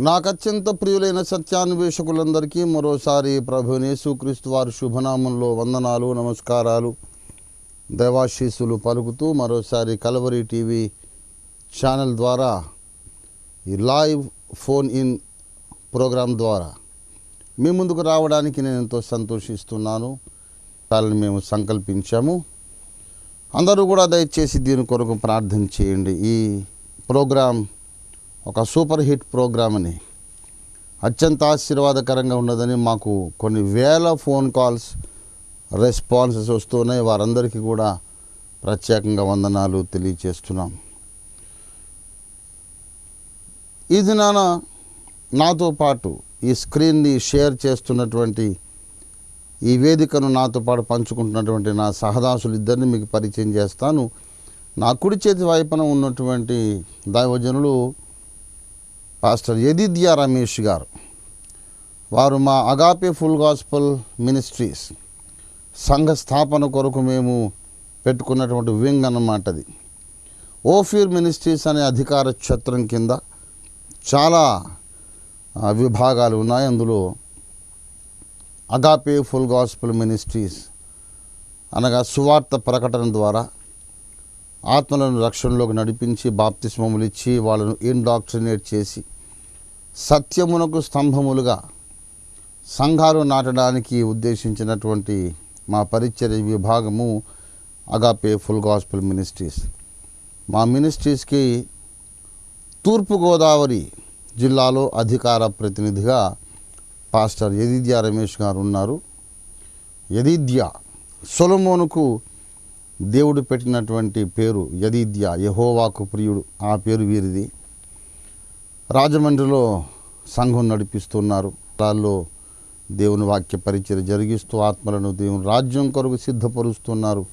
నాకు అత్యంత ప్రియులైన సత్యాన్వేషకులందరికీ మరోసారి ప్రభువైన యేసుక్రీస్తు వారి శుభనామంలో వందనాలు, నమస్కారాలు, దైవాశీస్సులు పలుకుతూ మరోసారి కల్వరీ టీవీ ఛానల్ ద్వారా ఈ లైవ్ ఫోన్ ఇన్ ప్రోగ్రాం ద్వారా మీ ముందుకు రావడానికి నేను ఎంతో సంతోషిస్తున్నాను. దాన్ని మేము సంకల్పించాము. అందరూ కూడా దయచేసి దీని కొరకు ప్రార్థన చేయండి. ఈ ప్రోగ్రాం ఒక సూపర్ హిట్ ప్రోగ్రామ్ అని, అత్యంత ఆశీర్వాదకరంగా ఉన్నదని మాకు కొన్ని వేల ఫోన్ కాల్స్ రెస్పాన్సెస్ వస్తున్నాయి. వారందరికీ కూడా ప్రత్యేకంగా వందనాలు తెలియచేస్తున్నాం. ఈ దినాన నాతో పాటు ఈ స్క్రీన్ని షేర్ చేస్తున్నటువంటి, ఈ వేదికను నాతో పాటు పంచుకుంటున్నటువంటి నా సహదాసులు ఇద్దరిని మీకు పరిచయం చేస్తాను. నా కుడి చేతి వైపున ఉన్నటువంటి దైవజనులు పాస్టర్ యదిద్యా రమేష్ గారు. వారు మా అగాపే ఫుల్ గాస్పల్ మినిస్ట్రీస్ సంఘ స్థాపన కొరకు మేము పెట్టుకున్నటువంటి వింగ్ అన్నమాట. అది ఓఫీర్ మినిస్ట్రీస్ అనే అధికార ఛత్రం కింద చాలా విభాగాలు ఉన్నాయి. అందులో అగాపే ఫుల్ గాస్పల్ మినిస్ట్రీస్ అనగా సువార్త ప్రకటన ద్వారా ఆత్మలను రక్షణలోకి నడిపించి బాప్తిస్మములు ఇచ్చి వాళ్ళను ఇండాక్ట్రినేట్ చేసి సత్యమునకు స్తంభములుగా సంఘాలు నాటడానికి ఉద్దేశించినటువంటి మా పరిచర్య విభాగము అగాపే ఫుల్ గాస్పల్ మినిస్ట్రీస్. మా మినిస్ట్రీస్కి తూర్పుగోదావరి జిల్లాలో అధికార ప్రతినిధిగా పాస్టర్ యదిద్యా రమేష్ గారు ఉన్నారు. యదిద్యా సొలొమోనుకు దేవుడు పెట్టినటువంటి పేరు యదిద్యా, యెహోవాకు ప్రియుడు. ఆ పేరు వీరిది. రాజమండ్రిలో సంఘం నడిపిస్తున్నారు. వాళ్ళలో దేవుని వాక్య పరిచయం జరిగిస్తూ ఆత్మలను దేవుని రాజ్యం కొరకు సిద్ధపరుస్తున్నారు.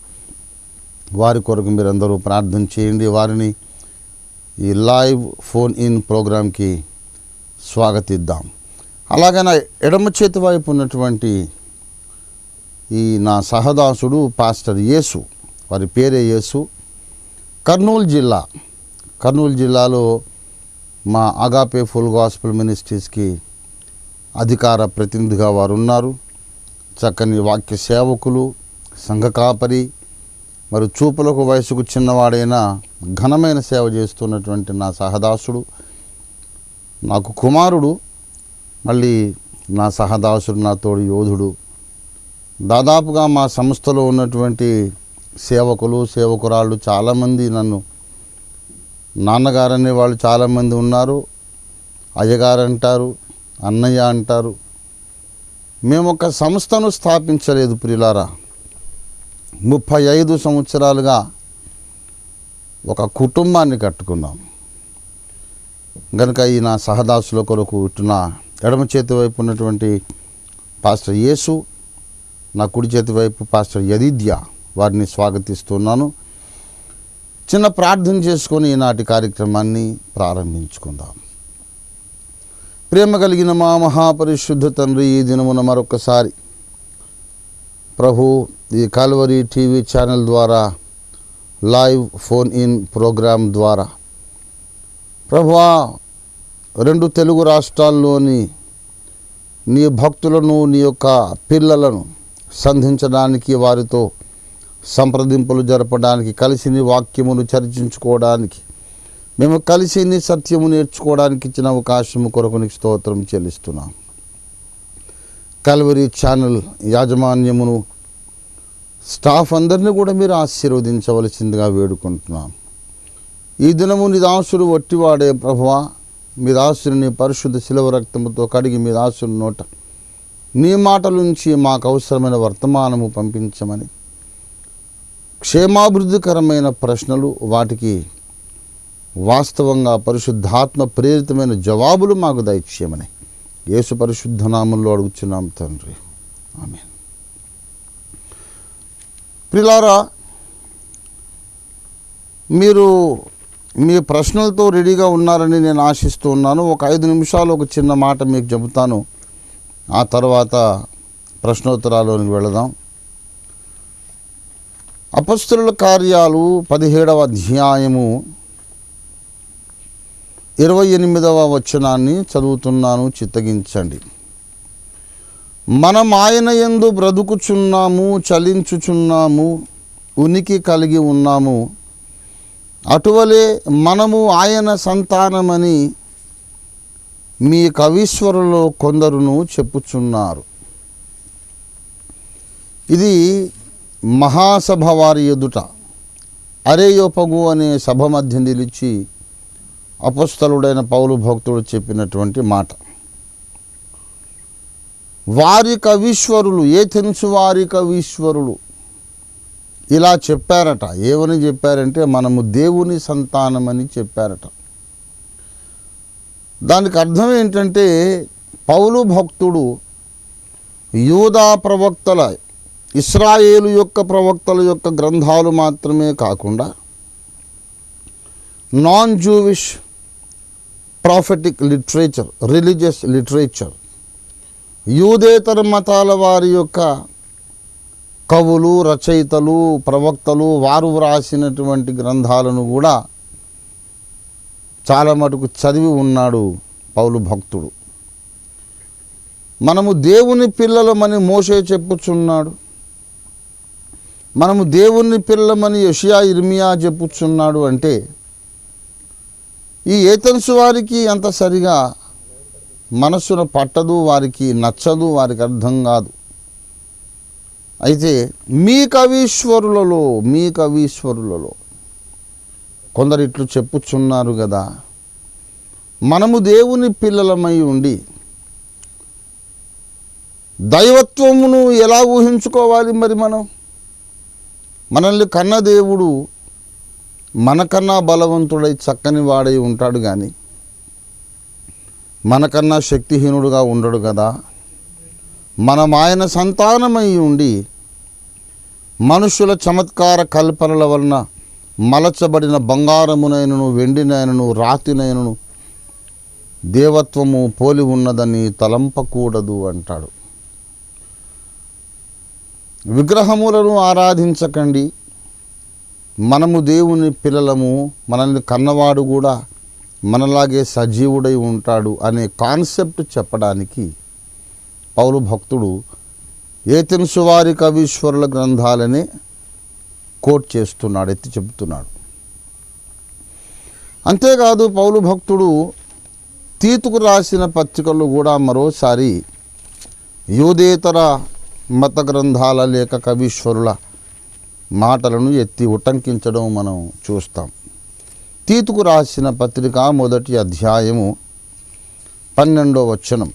వారి కొరకు మీరందరూ ప్రార్థన చేయండి. వారిని ఈ లైవ్ ఫోన్ ఇన్ ప్రోగ్రాంకి స్వాగతిద్దాం. అలాగే నా ఎడమ చేతి వైపు ఉన్నటువంటి ఈ నా సహదాసుడు పాస్టర్ యేసు, వారి పేరే యేసు. కర్నూలు జిల్లాలో మా అగాపే ఫుల్ గాస్పల్ మినిస్ట్రీస్కి అధికార ప్రతినిధిగా వారు ఉన్నారు. చక్కని వాక్య సేవకులు, సంఘ కాపరి, మరి చూపులకు వయసుకు చిన్నవాడైన ఘనమైన సేవ చేస్తున్నటువంటి నా సహదాసుడు, నాకు కుమారుడు, మళ్ళీ నా సహదాసుడు, నా తోడు యోధుడు. దాదాపుగా మా సంస్థలో ఉన్నటువంటి సేవకులు, సేవకురాళ్ళు చాలామంది నన్ను నాన్నగారు అనే వాళ్ళు చాలామంది ఉన్నారు. అయ్యగారు అంటారు, అన్నయ్య అంటారు. మేము ఒక సంస్థను స్థాపించలేదు ప్రియులారా. 35 సంవత్సరాలుగా ఒక కుటుంబాన్ని కట్టుకున్నాం. కనుక ఈ నా సహదాసుల కొరకు ఇటు నా ఎడమ చేతి వైపు ఉన్నటువంటి పాస్టర్ యేసు, నా కుడి చేతి వైపు పాస్టర్ యదిద్యా, వారిని స్వాగతిస్తున్నాను. చిన్న ప్రార్థన చేసుకొని ఈనాటి కార్యక్రమాన్ని ప్రారంభించుకుందాం. ప్రేమ కలిగిన మా మహాపరిశుద్ధ తండ్రి, ఈ దినమున మరొకసారి ప్రభు ఈ కల్వరీ టీవీ ఛానల్ ద్వారా లైవ్ ఫోన్ ఇన్ ప్రోగ్రాం ద్వారా ప్రభువా 2 తెలుగు రాష్ట్రాల్లోని నీ భక్తులను, నీ యొక్క పిల్లలను సంధించడానికి, వారితో సంప్రదింపులు జరపడానికి, కలిసి నీ వాక్యమును చర్చించుకోవడానికి, మేము కలిసి నీ సత్యము నేర్చుకోవడానికి ఇచ్చిన అవకాశము కొరకు నీకు స్తోత్రం చెల్లిస్తున్నాం. కల్వరీ ఛానల్ యాజమాన్యమును, స్టాఫ్ అందరినీ కూడా మీరు ఆశీర్వదించవలసిందిగా వేడుకుంటున్నాం. ఈ దినము నీ దాసుడు వట్టివాడే ప్రభువా, మీ దాసుని నీ పరిశుద్ధ శిలువ రక్తముతో కడిగి మీ దాసుని నోట నీ మాటల నుంచి మాకు అవసరమైన వర్తమానము పంపించమని, క్షేమాభివృద్ధికరమైన ప్రశ్నలు, వాటికి వాస్తవంగా పరిశుద్ధాత్మ ప్రేరితమైన జవాబులు మాకు దయచేయమని యేసు పరిశుద్ధ నామములో అడుగుచున్నాం తండ్రి, ఆమేన్. ప్రియులారా, మీరు మీ ప్రశ్నలతో రెడీగా ఉన్నారని నేను ఆశిస్తూ ఉన్నాను. ఒక 5 నిమిషాలు ఒక చిన్న మాట మీకు చెబుతాను. ఆ తర్వాత ప్రశ్నోత్తరాల్లోనికి వెళదాం. అపొస్తలుల కార్యాలు 17వ అధ్యాయము 28వ వచనాన్ని చదువుతున్నాను, చిత్తగించండి. మనం ఆయన యందు బ్రతుకుచున్నాము, చలించుచున్నాము, ఉనికి కలిగి ఉన్నాము. అటువలే మనము ఆయన సంతానమని మీ కవీశ్వరులో కొందరును చెప్పుచున్నారు. ఇది మహాసభ వారి ఎదుట అరేయోపగు అనే సభ మధ్య నిలిచి అపొస్తలుడైన పౌలు భక్తుడు చెప్పినటువంటి మాట. వారి కవీశ్వరులు, ఏథెన్సు వారి కవీశ్వరులు ఇలా చెప్పారట. ఏమని చెప్పారంటే మనము దేవుని సంతానమని చెప్పారట. దానికి అర్థం ఏంటంటే పౌలు భక్తుడు యూదా ప్రవక్తల, ఇశ్రాయేలు యొక్క ప్రవక్తల యొక్క గ్రంథాలు మాత్రమే కాకుండా non Jewish prophetic literature, religious literature, యూదేతర మతాల వారి యొక్క కవులు, రచయితలు, ప్రవక్తలు వారు వ్రాసినటువంటి గ్రంథాలను కూడా చాలా మటుకు చదివి ఉన్నాడు పౌలు భక్తుడు. మనము దేవుని పిల్లలమని మోషే చెప్పుచున్నాడు. మనము దేవుని పిల్లలమని యెషయా, ఇర్మియా చెప్పుచున్నాడు. అంటే ఈ ఏథెన్సు వారికి అంత సరిగా మనస్సును పట్టదు, వారికి నచ్చదు, వారికి అర్థం కాదు. అయితే మీ కవీశ్వరులలో కొందరు ఇట్లు చెప్పుచున్నారు కదా, మనము దేవుని పిల్లలమై ఉండి దైవత్వమును ఎలా ఊహించుకోవాలి? మరి మనల్ని కన్న దేవుడు మనకన్నా బలవంతుడై చక్కని వాడై ఉంటాడు, కానీ మనకన్నా శక్తిహీనుడుగా ఉండడు కదా. మనం ఆయన సంతానమై ఉండి మనుషుల చమత్కార కల్పనల వలన మలచబడిన బంగారమునైనను, వెండినైనను, రాతినైనను దేవత్వము పోలి ఉన్నదని తలంపకూడదు అంటాడు. విగ్రహములను ఆరాధించకండి, మనము దేవుని పిల్లలము, మనల్ని కన్నవాడు కూడా మనలాగే సజీవుడై ఉంటాడు అనే కాన్సెప్ట్ చెప్పడానికి పౌలు భక్తుడు ఏథెన్సు వారి కవీశ్వరుల గ్రంథాలనే కోట్ చేస్తున్నాడు, ఎత్తి చెబుతున్నాడు. అంతేకాదు పౌలు భక్తుడు తీతుకు రాసిన పత్రికల్లో కూడా మరోసారి యూదేతర మత గ్రంథాల లేక కవీశ్వరుల మాటలను ఎత్తి ఉటంకించడం మనం చూస్తాం. తీతుకు రాసిన పత్రిక 1వ అధ్యాయము 12వ వచనం,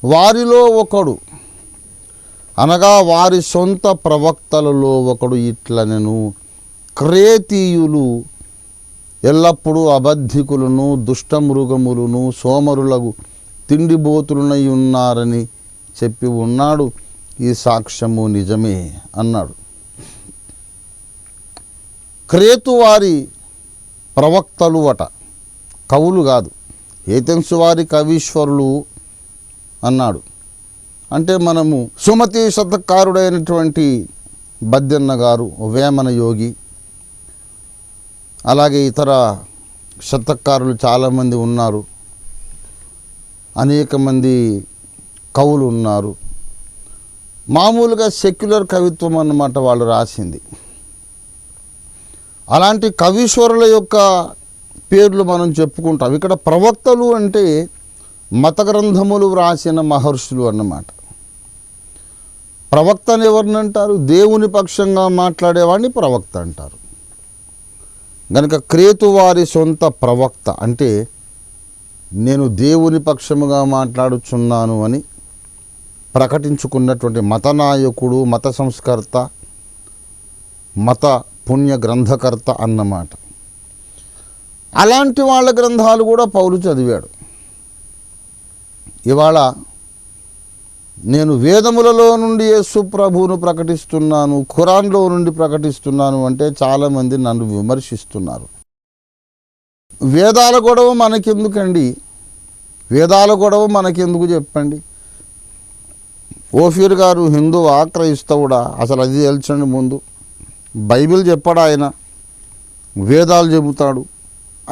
వారిలో ఒకడు అనగా వారి సొంత ప్రవక్తలలో ఒకడు ఇట్లనెను, క్రేతీయులు ఎల్లప్పుడూ అబద్ధికులను, దుష్టమృగములను, సోమరులకు తిండిబోతులనై ఉన్నారని చెప్పి ఉన్నాడు. ఈ సాక్ష్యము నిజమే అన్నాడు. క్రేతు వారి ప్రవక్తలు అట, కవులు కాదు. ఏథెన్సు వారి కవీశ్వరులు అన్నాడు. అంటే మనము సుమతి శతకారుడైనటువంటి బద్దెన్న గారు, వేమన యోగి, అలాగే ఇతర శతకారులు చాలామంది ఉన్నారు, అనేక మంది కవులు ఉన్నారు. మామూలుగా సెక్యులర్ కవిత్వం అన్నమాట వాళ్ళు రాసింది. అలాంటి కవీశ్వరుల యొక్క పేర్లు మనం చెప్పుకుంటాం. ఇక్కడ ప్రవక్తలు అంటే మత గ్రంథములు వ్రాసిన మహర్షులు అన్నమాట. ప్రవక్తని ఎవరిని అంటారు? దేవుని పక్షంగా మాట్లాడేవాడిని ప్రవక్త అంటారు. గనుక క్రేతు వారి సొంత ప్రవక్త అంటే నేను దేవుని పక్షముగా మాట్లాడుచున్నాను అని ప్రకటించుకున్నటువంటి మత నాయకుడు, మత సంస్కర్త, మత పుణ్య గ్రంథకర్త అన్నమాట. అలాంటి వాళ్ళ గ్రంథాలు కూడా పౌలు చదివాడు. ఇవాళ నేను వేదములలో నుండి యేసు ప్రభువును ప్రకటిస్తున్నాను, ఖురాన్లో నుండి ప్రకటిస్తున్నాను అంటే చాలామంది నన్ను విమర్శిస్తున్నారు. వేదాల గొడవ మనకెందుకండి? వేదాల గొడవ మనకెందుకు చెప్పండి? ఓఫీర్ గారు హిందువా, క్రైస్తవుడా? అసలు అది తెలుసండి ముందు. బైబిల్ చెప్పాడు ఆయన, వేదాలు చెబుతాడు.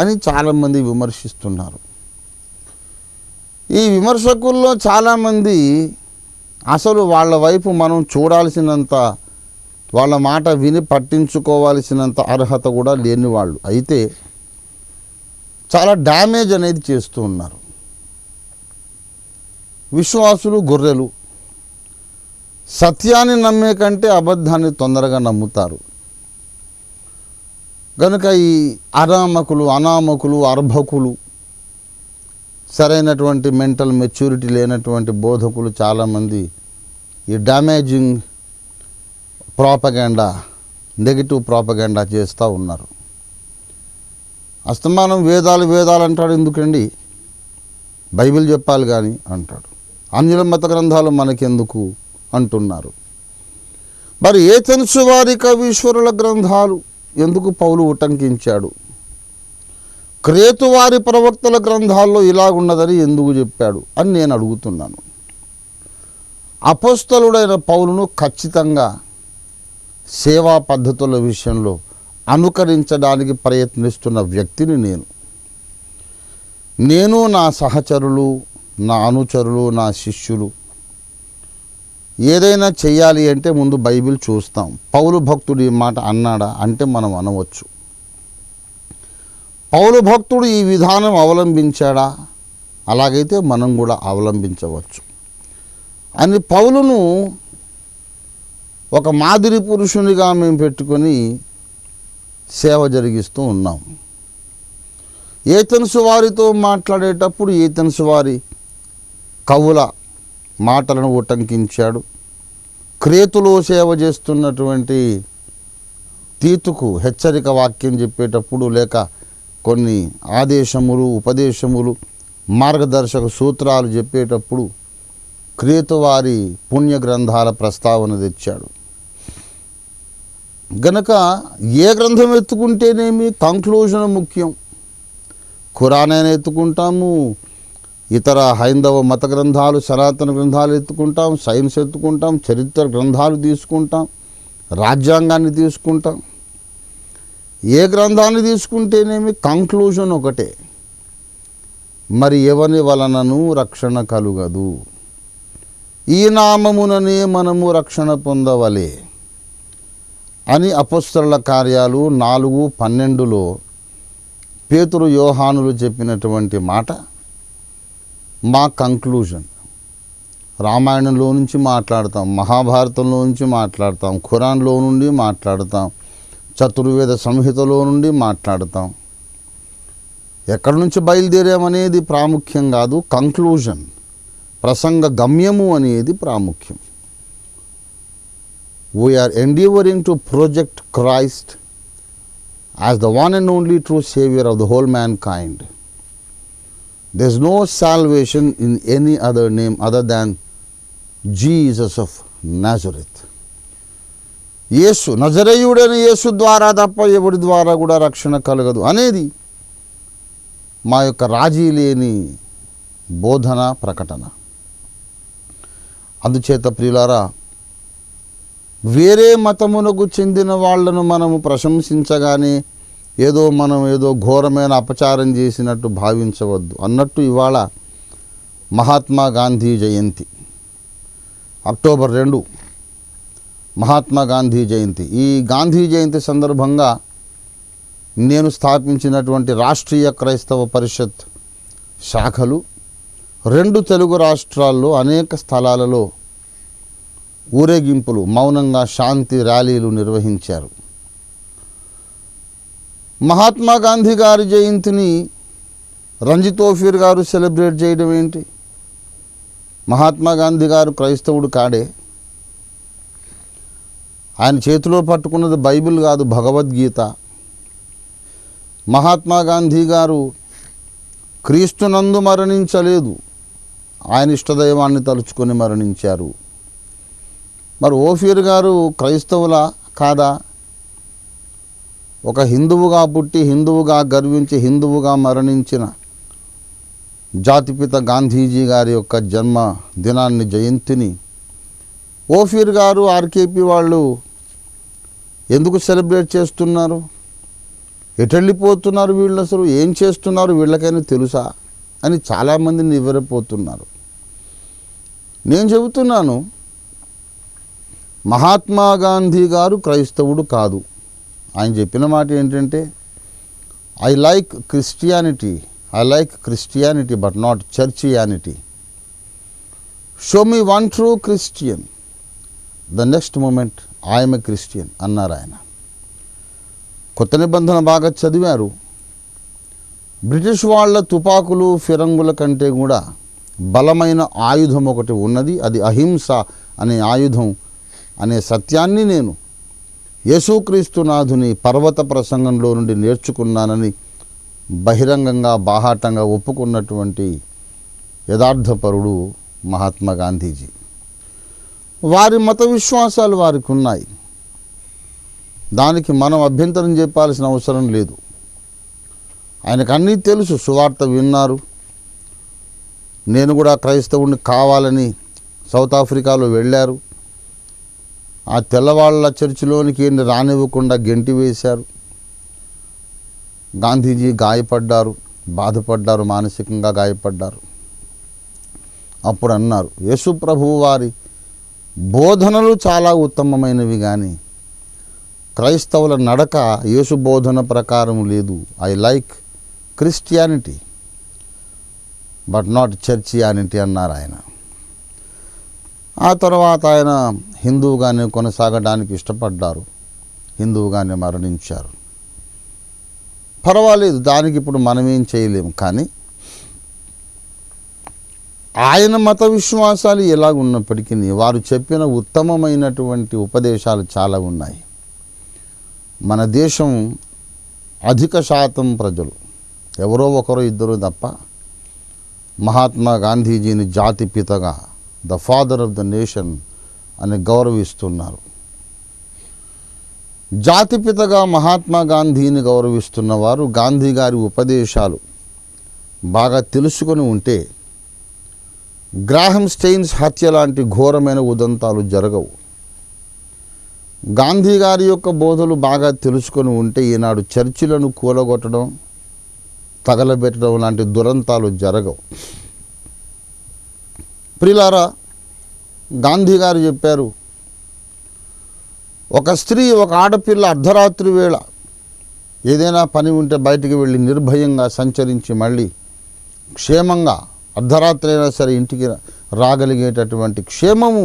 అని చాలామంది విమర్శిస్తున్నారు. ఈ విమర్శకుల్లో చాలామంది అసలు వాళ్ళ వైపు మనం చూడాల్సినంత, వాళ్ళ మాట విని పట్టించుకోవాల్సినంత అర్హత కూడా లేని వాళ్ళు అయితే చాలా డ్యామేజ్ అనేది చేస్తూ ఉన్నారు. విశ్వాసులు గొర్రెలు సత్యాన్ని నమ్మే కంటే అబద్ధాన్ని తొందరగా నమ్ముతారు. కనుక ఈ అనామకులు అర్భకులు, సరైనటువంటి మెంటల్ మెచ్యూరిటీ లేనటువంటి బోధకులు చాలామంది ఈ డ్యామేజింగ్ ప్రాపగెండా, నెగిటివ్ ప్రాపగెండా చేస్తూ ఉన్నారు. అస్తమానం వేదాలు అంటాడు, ఎందుకండి, బైబిల్ చెప్పాలి కానీ అంటాడు. అన్యుల మత గ్రంథాలు మనకెందుకు అంటున్నారు. మరి ఏథెన్సు వారి కవీశ్వరుల గ్రంథాలు ఎందుకు పౌలు ఉటంకించాడు? క్రేతు వారి ప్రవక్తల గ్రంథాల్లో ఇలాగున్నదని ఎందుకు చెప్పాడు అని నేను అడుగుతున్నాను. అపోస్తలుడైన పౌలును ఖచ్చితంగా సేవా పద్ధతుల విషయంలో అనుకరించడానికి ప్రయత్నిస్తున్న వ్యక్తిని నేను నా సహచరులు, నా అనుచరులు, నా శిష్యులు ఏదైనా చెయ్యాలి అంటే ముందు బైబిల్ చూస్తాం. పౌలు భక్తుడు ఈ మాట అన్నాడా అంటే మనం అనవచ్చు. పౌలు భక్తుడు ఈ విధానం అవలంబించాడా? అలాగైతే మనం కూడా అవలంబించవచ్చు అని పౌలును ఒక మాదిరి పురుషునిగా మేము పెట్టుకొని సేవ జరిగిస్తూ ఉన్నాం. ఏథెన్సు వారితో మాట్లాడేటప్పుడు ఏథెన్సు వారి కవుల మాటలను ఉటంకించాడు. క్రేతులో సేవ చేస్తున్నటువంటి తీతుకు హెచ్చరిక వాక్యం చెప్పేటప్పుడు, లేక కొన్ని ఆదేశములు, ఉపదేశములు, మార్గదర్శక సూత్రాలు చెప్పేటప్పుడు క్రేతు వారి పుణ్య గ్రంథాల ప్రస్తావన తెచ్చాడు. గనక ఏ గ్రంథం ఎత్తుకుంటేనేమి కంక్లూజన్ ముఖ్యం. ఖురాన్ అయినా ఎత్తుకుంటాము, ఇతర హైందవ మత గ్రంథాలు, సనాతన గ్రంథాలు ఎత్తుకుంటాం, సైన్స్ ఎత్తుకుంటాం, చరిత్ర గ్రంథాలు తీసుకుంటాం, రాజ్యాంగాన్ని తీసుకుంటాం. ఏ గ్రంథాన్ని తీసుకుంటేనేమి కంక్లూజన్ ఒకటే, మరి ఎవని వలనను రక్షణ కలుగదు, ఈ నామముననే మనము రక్షణ పొందవలే అని అపోస్తలుల కార్యాలు 4:12 పేతురు యోహానులు చెప్పినటువంటి మాట మా కంక్లూజన్. రామాయణంలో నుంచి మాట్లాడతాం, మహాభారతంలో నుంచి మాట్లాడతాం, ఖురాన్లో నుండి మాట్లాడతాం, చతుర్వేద సంహితలో నుండి మాట్లాడతాం. ఎక్కడి నుంచి బయలుదేరామనేది ప్రాముఖ్యం కాదు, కంక్లూజన్, ప్రసంగ గమ్యము అనేది ప్రాముఖ్యం. We're endeavouring to project Christ as the one and only true Savior of the whole mankind. There is no salvation in any other name other than Jesus of Nazareth. యేసు, నజరేయుడైన యేసు ద్వారా తప్ప ఎవరి ద్వారా కూడా రక్షణ కలగదు అనేది మా యొక్క రాజీ లేని బోధన, ప్రకటన. అందుచేత ప్రియులారా, వేరే మతమునకు చెందిన వాళ్లను మనము ప్రశంసించగానే మనం ఏదో ఘోరమైన అపచారం చేసినట్టు భావించవద్దు. అన్నట్టు ఇవాళ మహాత్మా గాంధీ జయంతి, అక్టోబర్ 2 మహాత్మా గాంధీ జయంతి. ఈ గాంధీ జయంతి సందర్భంగా నేను స్థాపించినటువంటి రాష్ట్రీయ క్రైస్తవ పరిషత్ శాఖలు 2 తెలుగు రాష్ట్రాల్లో అనేక స్థలాలలో ఊరేగింపులు, మౌనంగా శాంతి ర్యాలీలు నిర్వహించారు. మహాత్మా గాంధీ గారి జయంతిని రంజిత్ ఓఫీర్ గారు సెలబ్రేట్ చేయడం ఏంటి? మహాత్మా గాంధీ గారు క్రైస్తవుడు కాడే. ఆయన చేతిలో పట్టుకున్నది బైబిల్ కాదు, భగవద్గీత. మహాత్మా గాంధీ గారు క్రీస్తునందు మరణించలేదు, ఆయన ఇష్టదైవాన్ని తలుచుకొని మరణించారు. మరి ఓఫీర్ గారు క్రైస్తవులా కాదా? ఒక హిందువుగా పుట్టి, హిందువుగా గర్వించి, హిందువుగా మరణించిన జాతిపిత గాంధీజీ గారి యొక్క జన్మ దినాన్ని, జయంతిని ఓఫీర్ గారు, ఆర్కేపీ వాళ్ళు ఎందుకు సెలబ్రేట్ చేస్తున్నారు? ఎటు వెళ్ళిపోతున్నారు వీళ్ళు, అసలు ఏం చేస్తున్నారు వీళ్ళకైనా తెలుసా అని చాలామంది నివ్వెరపోతున్నారు. నేను చెబుతున్నాను, మహాత్మా గాంధీ గారు క్రైస్తవుడు కాదు. ఆయన చెప్పిన మాట ఏంటంటే, I like Christianity but not Churchianity. Show me one true Christian, the next moment I'm a Christian అన్నారు ఆయన. కొత్త నిబంధన బాగా చదివారు. బ్రిటిష్ వాళ్ళ తుపాకులు ఫిరంగుల కంటే కూడా బలమైన ఆయుధం ఒకటి ఉన్నది, అది అహింస అనే ఆయుధం అనే సత్యాన్ని నేను యేసుక్రీస్తునాథుని పర్వత ప్రసంగంలో నుండి నేర్చుకున్నానని బహిరంగంగా బాహాటంగా ఒప్పుకున్నటువంటి యథార్థపరుడు మహాత్మా గాంధీజీ. వారి మత విశ్వాసాలు వారికి ఉన్నాయి, దానికి మనం అభ్యంతరం చెప్పాల్సిన అవసరం లేదు. ఆయనకు అన్నీ తెలుసు, సువార్త విన్నారు. నేను కూడా క్రైస్తవుడిని కావాలని సౌత్ ఆఫ్రికాలో వెళ్ళారు. ఆ తెల్లవాళ్ళ చర్చిలోనికి రానివ్వకుండా గెంటి వేశారు. గాంధీజీ గాయపడ్డారు, బాధపడ్డారు, మానసికంగా గాయపడ్డారు. అప్పుడు అన్నారు, యేసు ప్రభువు వారి బోధనలు చాలా ఉత్తమమైనవి, కానీ క్రైస్తవుల నడక యేసు బోధన ప్రకారం లేదు. I like Christianity but not churchianity అన్నారు ఆయన. ఆ తర్వాత ఆయన హిందువుగానే కొనసాగడానికి ఇష్టపడ్డారు, హిందువుగానే మరణించారు. పర్వాలేదు, దానికి ఇప్పుడు మనమేం చేయలేము. కానీ ఆయన మత విశ్వాసాలు ఎలాగున్నప్పటికీ వారు చెప్పిన ఉత్తమమైనటువంటి ఉపదేశాలు చాలా ఉన్నాయి. మన దేశం అధిక శాతం ప్రజలు, ఎవరో ఒకరో ఇద్దరు తప్ప, మహాత్మా గాంధీజీని జాతిపితగా, the father of the nation అని గౌరవిస్తున్నారు. జాతిపితగా మహాత్మా గాంధీని గౌరవిస్తున్న వారు గాంధీ గారి ఉపదేశాలు బాగా తెలుసుకొని ఉంటే గ్రాహం స్టెయిన్స్ హత్య లాంటి ఘోరమైన ఉదంతాలు జరగవు. గాంధీ గారి యొక్క బోధలు బాగా తెలుసుకొని ఉంటే ఈనాడు చర్చిలను కూలగొట్టడం, తగలబెట్టడం లాంటి దురంతాలు జరగవు. ప్రియులారా, గాంధీ గారు చెప్పారు, ఒక స్త్రీ, ఒక ఆడపిల్ల అర్ధరాత్రి వేళ ఏదైనా పని ఉంటే బయటికి వెళ్ళి నిర్భయంగా సంచరించి మళ్ళీ క్షేమంగా అర్ధరాత్రి అయినా సరే ఇంటికి రాగలిగేటటువంటి క్షేమము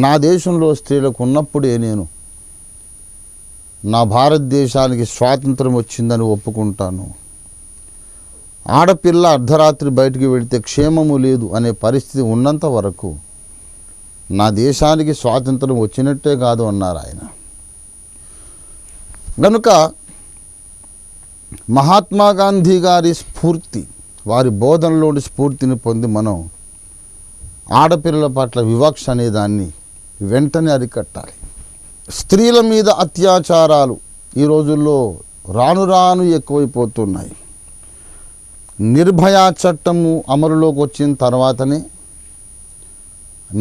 నా దేశంలో స్త్రీలకు ఉన్నప్పుడే నేను నా భారతదేశానికి స్వాతంత్రం వచ్చిందని ఒప్పుకుంటాను. ఆడపిల్ల అర్ధరాత్రి బయటికి వెళితే క్షేమము లేదు అనే పరిస్థితి ఉన్నంత వరకు నా దేశానికి స్వాతంత్రం వచ్చినట్టే కాదు అన్నారు ఆయన. గనుక మహాత్మా గాంధీ గారి స్ఫూర్తి, వారి బోధనలోని స్ఫూర్తిని పొంది మనం ఆడపిల్లల పట్ల వివక్ష అనే దాన్ని వెంటనే అరికట్టాలి. స్త్రీల మీద అత్యాచారాలు ఈ రోజుల్లో రాను రాను ఎక్కువైపోతున్నాయి. నిర్భయ చట్టము అమలులోకి వచ్చిన తర్వాతనే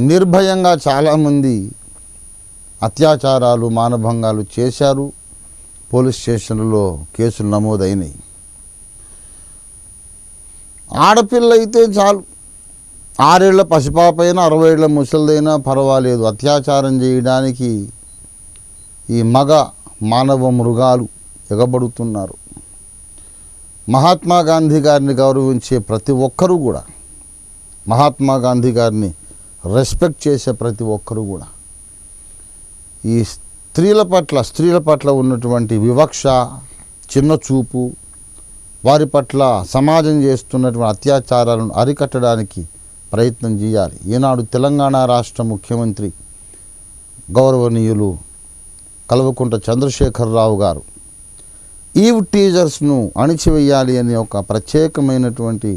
నిర్భయంగా చాలామంది అత్యాచారాలు, మానభంగాలు చేశారు. పోలీస్ స్టేషన్లలో కేసులు నమోదైనాయి. ఆడపిల్ల అయితే చాలు, 6 ఏళ్ల పసిపాపైనా 60 ఏళ్ల ముసలిదైనా పర్వాలేదు, అత్యాచారం చేయడానికి ఈ మగ మానవ మృగాలు ఎగబడుతున్నారు. మహాత్మా గాంధీ గారిని గౌరవించే ప్రతి ఒక్కరూ కూడా, మహాత్మా గాంధీ గారిని రెస్పెక్ట్ చేసే ప్రతి ఒక్కరూ కూడా ఈ స్త్రీల పట్ల ఉన్నటువంటి వివక్ష, చిన్న చూపు, వారి పట్ల సమాజం చేస్తున్నటువంటి అత్యాచారాలను అరికట్టడానికి ప్రయత్నం చేయాలి. ఈనాడు తెలంగాణ రాష్ట్ర ముఖ్యమంత్రి గౌరవనీయులు కల్వకుంట్ల చంద్రశేఖరరావు గారు ఈవ్ టీజర్స్ను అణిచివేయాలి అనే ఒక ప్రత్యేకమైనటువంటి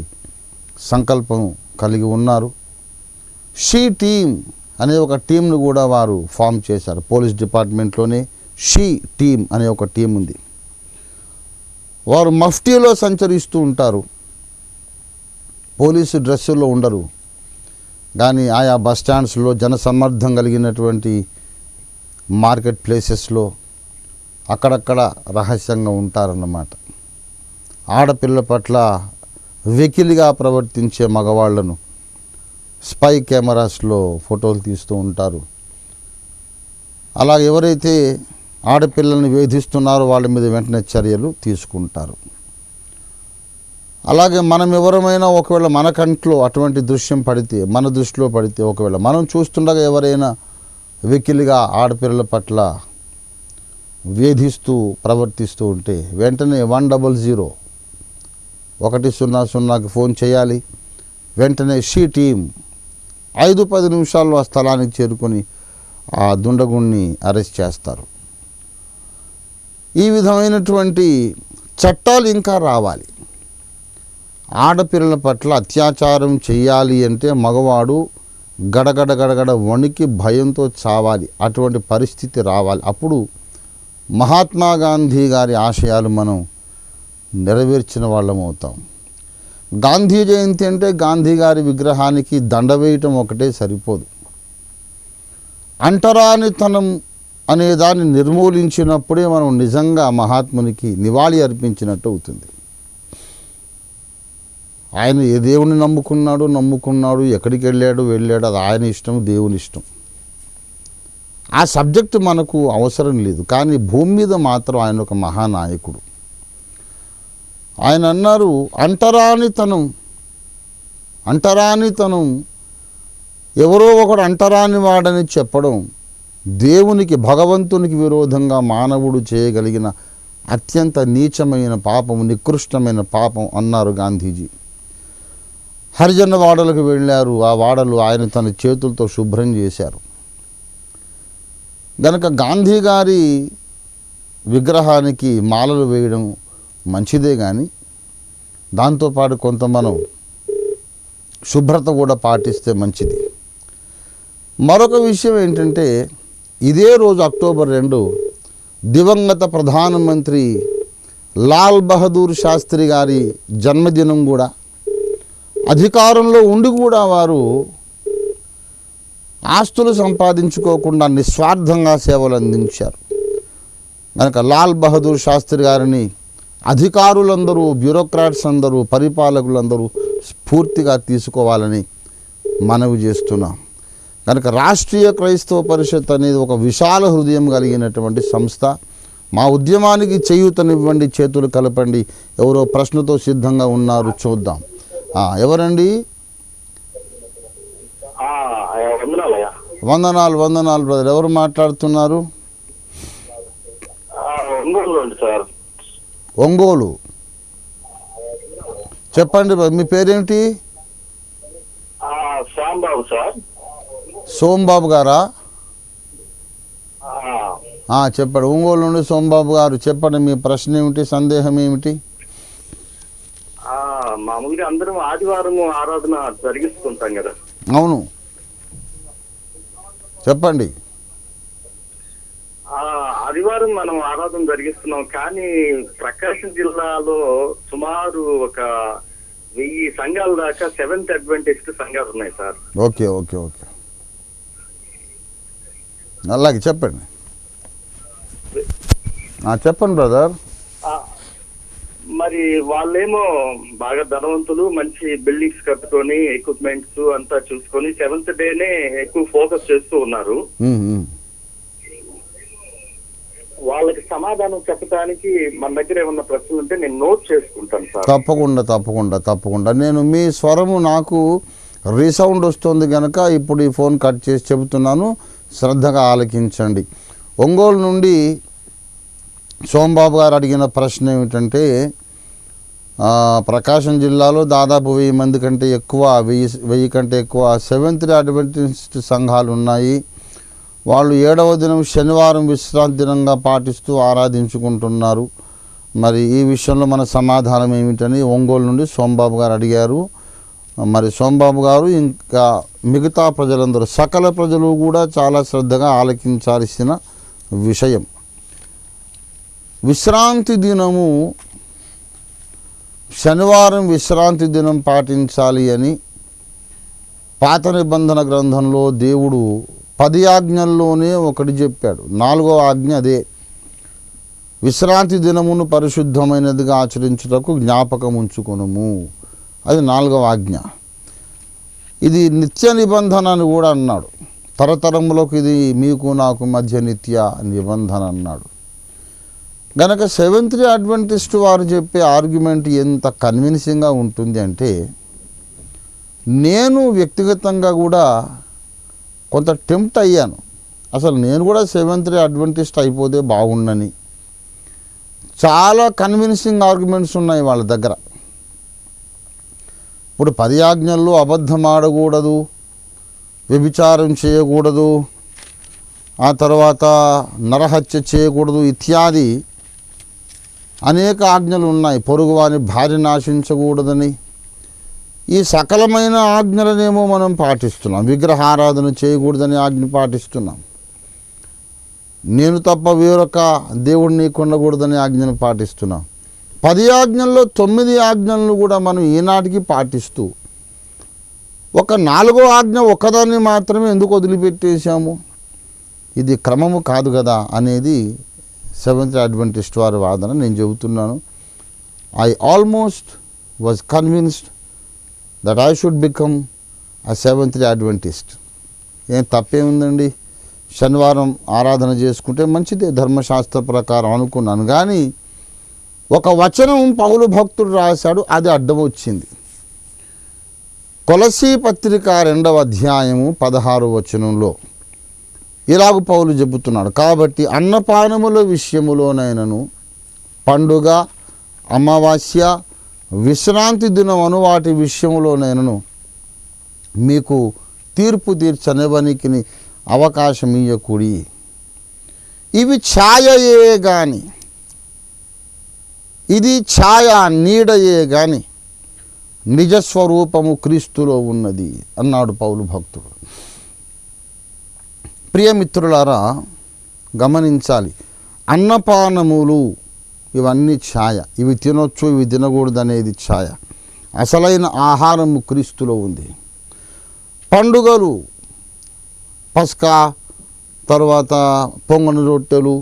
సంకల్పం కలిగి ఉన్నారు. షీ టీమ్ అనే ఒక టీంను కూడా వారు ఫామ్ చేశారు. పోలీస్ డిపార్ట్మెంట్లోనే షీ టీమ్ అనే ఒక టీం ఉంది. వారు మఫ్టీలో సంచరిస్తూ ఉంటారు, పోలీసు డ్రెస్సుల్లో ఉండరు. కానీ ఆయా బస్టాండ్స్లో, జనసమ్మర్దం కలిగినటువంటి మార్కెట్ ప్లేసెస్లో, అక్కడక్కడ రహస్యంగా ఉంటారన్నమాట. ఆడపిల్ల పట్ల వెకిలిగా ప్రవర్తించే మగవాళ్లను స్పై కెమెరాస్లో ఫోటోలు తీస్తూ ఉంటారు. అలా ఎవరైతే ఆడపిల్లల్ని వేధిస్తున్నారో వాళ్ళ మీద వెంటనే చర్యలు తీసుకుంటారు. అలాగే మనం ఎవరమైనా ఒకవేళ మన కంట్లో అటువంటి దృశ్యం పడితే, మన దృష్టిలో పడితే, ఒకవేళ మనం చూస్తుండగా ఎవరైనా వెకిలిగా ఆడపిల్లల పట్ల వేధిస్తూ ప్రవర్తిస్తూ ఉంటే వెంటనే 100 100కి ఫోన్ చేయాలి. వెంటనే షీ టీమ్ 5-10 నిమిషాల్లో ఆ స్థలానికి చేరుకొని ఆ దుండగుణ్ణి అరెస్ట్ చేస్తారు. ఈ విధమైనటువంటి చట్టాలు ఇంకా రావాలి. ఆడపిల్లల పట్ల అత్యాచారం చేయాలి అంటే మగవాడు గడగడ వణికి భయంతో చావాలి. అటువంటి పరిస్థితి రావాలి. అప్పుడు మహాత్మా గాంధీ గారి ఆశయాలు మనం నెరవేర్చిన వాళ్ళం అవుతాం. గాంధీ జయంతి అంటే గాంధీ గారి విగ్రహానికి దండ వేయటం ఒకటే సరిపోదు. అంటరానితనం అనే దాన్ని నిర్మూలించినప్పుడే మనం నిజంగా మహాత్మునికి నివాళి అర్పించినట్టు అవుతుంది. ఆయన ఏ దేవుని నమ్ముకున్నాడు, ఎక్కడికి వెళ్ళాడు, అది ఆయన ఇష్టం, దేవుని ఇష్టం. ఆ సబ్జెక్టు మనకు అవసరం లేదు. కానీ భూమి మీద మాత్రం ఆయన ఒక మహానాయకుడు. ఆయన అన్నారు, అంటరానితనం ఎవరో ఒకడు అంటరాని వాడని చెప్పడం దేవునికి, భగవంతునికి విరోధంగా మానవుడు చేయగలిగిన అత్యంత నీచమైన పాపం, నికృష్టమైన పాపం అన్నారు గాంధీజీ. హరిజన వాడలకు వెళ్ళారు. ఆ వాడలు ఆయన తన చేతులతో శుభ్రం చేశారు. గనక గాంధీ గారి విగ్రహానికి మాలలు వేయడం మంచిదే, కానీ దాంతోపాటు కొంత మనం శుభ్రత కూడా పాటిస్తే మంచిది. మరొక విషయం ఏంటంటే, ఇదే రోజు అక్టోబర్ 2 దివంగత ప్రధానమంత్రి లాల్ బహదూర్ శాస్త్రి గారి జన్మదినం కూడా. అధికారంలో ఉండి కూడా వారు ఆస్తులు సంపాదించుకోకుండా నిస్వార్థంగా సేవలు అందించారు. కనుక లాల్ బహదూర్ శాస్త్రి గారిని అధికారులందరూ, బ్యూరోక్రాట్స్ అందరూ, పరిపాలకులందరూ స్ఫూర్తిగా తీసుకోవాలని మనవి చేస్తున్నాం. కనుక రాష్ట్రీయ క్రైస్తవ పరిషత్ అనేది ఒక విశాల హృదయం కలిగినటువంటి సంస్థ. మా ఉద్యమానికి చేయూతనివ్వండి, చేతులు కలపండి. ఎవరో ప్రశ్నతో సిద్ధంగా ఉన్నారు, చూద్దాం. ఎవరండి? వందనాలు బ్రదర్. ఎవరు మాట్లాడుతున్నారు? ఒంగోలు. చెప్పండి, మీ పేరేంటి? సోంబాబు గారా? చెప్పండి. ఒంగోలు నుండి సోంబాబు గారు చెప్పండి, మీ ప్రశ్న ఏమిటి, సందేహం ఏమిటి? మామూలుగా అందరం ఆదివారం ఆరాధన జరిగిస్తుంటాం కదా. అవును, చెప్పండి. ఆదివారం మనం ఆరాధన జరిగిస్తున్నాం, కానీ ప్రకాశం జిల్లాలో సుమారు ఒక 1000 సంఘాల దాకా సెవెంత్ అడ్వెంటిస్ట్ సంఘాలు ఉన్నాయి సార్. ఓకే, అలాగే చెప్పండి. చెప్పండి బ్రదర్. మరి వాళ్ళేమో బాగా ధనవంతులు, మంచి బిల్డింగ్స్ కట్టుకొని ఎక్విప్మెంట్స్ అంతా చూసుకొని 7th డేనే ఎక్కువ ఫోకస్ చేస్తూ ఉన్నారు. వాళ్ళకి సమాధానం చెప్పడానికి మన దగ్గర ఏమన్నా ప్రశ్నలు ఉంటే నేను నోట్ చేసుకుంటాను సార్. తప్పకుండా. నేను మీ స్వరము నాకు రీసౌండ్ వస్తుంది కనుక ఇప్పుడు ఈ ఫోన్ కట్ చేసి చెబుతున్నాను, శ్రద్ధగా ఆలకించండి. ఒంగోలు నుండి సోంబాబు గారు అడిగిన ప్రశ్న ఏమిటంటే, ప్రకాశం జిల్లాలో దాదాపు 1000 మంది కంటే ఎక్కువ, 1000 కంటే ఎక్కువ సెవెంత్ డే అడ్వెంటిస్ట్ సంఘాలు ఉన్నాయి. వాళ్ళు 7వ దినం శనివారం విశ్రాంతి దినంగా పాటిస్తూ ఆరాధించుకుంటున్నారు. మరి ఈ విషయంలో మన సమాధానం ఏమిటని ఒంగోలు నుండి సోంబాబు గారు అడిగారు. మరి సోంబాబు గారు ఇంకా మిగతా ప్రజలందరూ, సకల ప్రజలు కూడా చాలా శ్రద్ధగా ఆలకించాల్సిన విషయం. విశ్రాంతి దినము, శనివారం విశ్రాంతి దినం పాటించాలి అని పాత నిబంధన గ్రంథంలో దేవుడు 10 ఆజ్ఞల్లోనే ఒకటి చెప్పాడు. 4వ ఆజ్ఞ అదే. విశ్రాంతి దినమును పరిశుద్ధమైనదిగా ఆచరించుటకు జ్ఞాపకం ఉంచుకొనుము. అది 4వ ఆజ్ఞ. ఇది నిత్య నిబంధన అని కూడా అన్నాడు. తరతరములకు ఇది మీకు నాకు మధ్య నిత్య నిబంధన అన్నాడు. గనక సెవెంత్ డే అడ్వెంటిస్ట్ వారు చెప్పే ఆర్గ్యుమెంట్ ఎంత కన్విన్సింగ్గా ఉంటుంది అంటే, నేను వ్యక్తిగతంగా కూడా కొంత టెంప్ట్ అయ్యాను. అసలు నేను కూడా సెవెంత్ డే అడ్వెంటిస్ట్ అయిపోతే బాగుండని. చాలా కన్విన్సింగ్ ఆర్గ్యుమెంట్స్ ఉన్నాయి వాళ్ళ దగ్గర. ఇప్పుడు 10 ఆజ్ఞల్లో అబద్ధం ఆడకూడదు, వ్యభిచారం చేయకూడదు, ఆ తర్వాత నరహత్య చేయకూడదు ఇత్యాది అనేక ఆజ్ఞలు ఉన్నాయి. పొరుగువాని భార్యను ఆశించకూడదని. ఈ సకలమైన ఆజ్ఞలనేమో మనం పాటిస్తున్నాం. విగ్రహారాధన చేయకూడదని ఆజ్ఞ పాటిస్తున్నాం. నేను తప్ప వేరొక దేవుడిని కొనకూడదని ఆజ్ఞను పాటిస్తున్నాం. 10 ఆజ్ఞల్లో 9 ఆజ్ఞలను కూడా మనం ఈనాటికి పాటిస్తూ ఒక 4వ ఆజ్ఞ ఒక్కదాన్ని మాత్రమే ఎందుకు వదిలిపెట్టేశాము? ఇది క్రమము కాదు కదా అనేది సెవెంత్ అడ్వెంటిస్ట్ వారి వాదన. నేను చెబుతున్నాను, I almost was convinced that I should become a seventh Adventist. ఏం తప్పేముందండి, శనివారం ఆరాధన చేసుకుంటే మంచిదే ధర్మశాస్త్ర ప్రకారం అనుకున్నాను. కానీ ఒక వచనం పౌలు భక్తుడు రాశాడు, అది అడ్డం వచ్చింది. కొలసీ పత్రిక 2వ అధ్యాయము 16వ వచనంలో ఇలాగ పౌలు చెబుతున్నాడు, కాబట్టి అన్నపానముల విషయములోనైనను పండుగ, అమావాస్య, విశ్రాంతి దినం అను వాటి విషయములోనైనను మీకు తీర్పు తీర్చనివ్వనికి అవకాశం ఇయ్యకుడి. ఇవి ఛాయయే గాని, ఇది ఛాయ నీడయే గాని నిజస్వరూపము క్రీస్తులో ఉన్నది అన్నాడు పౌలు భక్తుడు. ప్రియమిత్రులారా, గమనించాలి, అన్నపానములు ఇవన్నీ ఛాయ. ఇవి తినొచ్చు, ఇవి తినకూడదు అనేది ఛాయ. అసలైన ఆహారము క్రీస్తులో ఉంది. పండుగలు, పస్కా, తర్వాత పొంగని రొట్టెలు,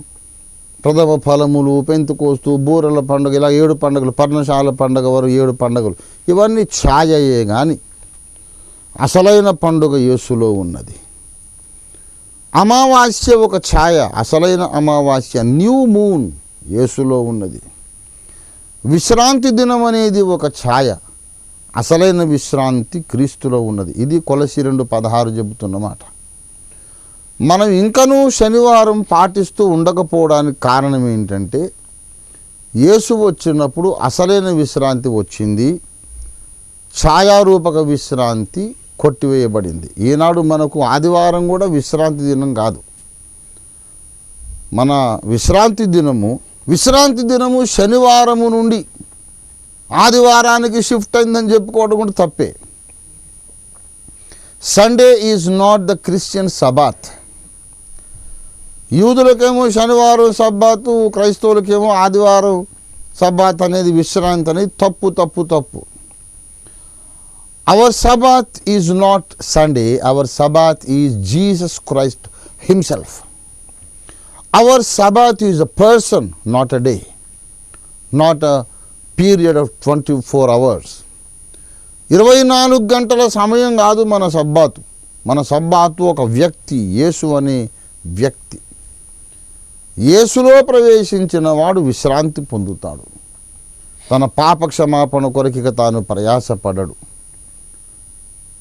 ప్రథమ ఫలములు, పెంతుకోస్తు, బూరెల పండుగ, ఇలా 7 పండుగలు, పర్ణశాల పండుగ వరకు 7 పండుగలు, ఇవన్నీ ఛాయయే కానీ అసలైన పండుగ యేసులో ఉన్నది. అమావాస్య ఒక ఛాయ, అసలైన అమావాస్య న్యూ మూన్ యేసులో ఉన్నది. విశ్రాంతి దినం అనేది ఒక ఛాయ, అసలైన విశ్రాంతి క్రీస్తులో ఉన్నది. ఇది కొలసీ 2:16 చెబుతున్నమాట. మనం ఇంకనూ శనివారం పాటిస్తూ ఉండకపోవడానికి కారణం ఏంటంటే, యేసు వచ్చినప్పుడు అసలైన విశ్రాంతి వచ్చింది, ఛాయారూపక విశ్రాంతి కొట్టివేయబడింది. ఈనాడు మనకు ఆదివారం కూడా విశ్రాంతి దినం కాదు. మన విశ్రాంతి దినము శనివారము నుండి ఆదివారానికి షిఫ్ట్ అయిందని చెప్పుకోవడం కూడా తప్పే. Sunday is not the Christian Sabbath. యూదులకేమో శనివారం సబ్బాతు, క్రైస్తవులకేమో ఆదివారం సబ్బాత్ అనేది విశ్రాంతి అనేది తప్పు. Our Sabbath is not Sunday, our Sabbath is Jesus Christ himself. Our Sabbath is a person, not a day, not a period of 24 hours. 24 గంటల సమయం కాదు మన సబ్బాతు. మన సబ్బాతు ఒక వ్యక్తి, యేసు అనే వ్యక్తి. యేసులో ప్రవేశించిన వాడు విశ్రాంతి పొందుతాడు. తన పాప క్షమాపణ కొరకిక తాను ప్రయాసపడడు.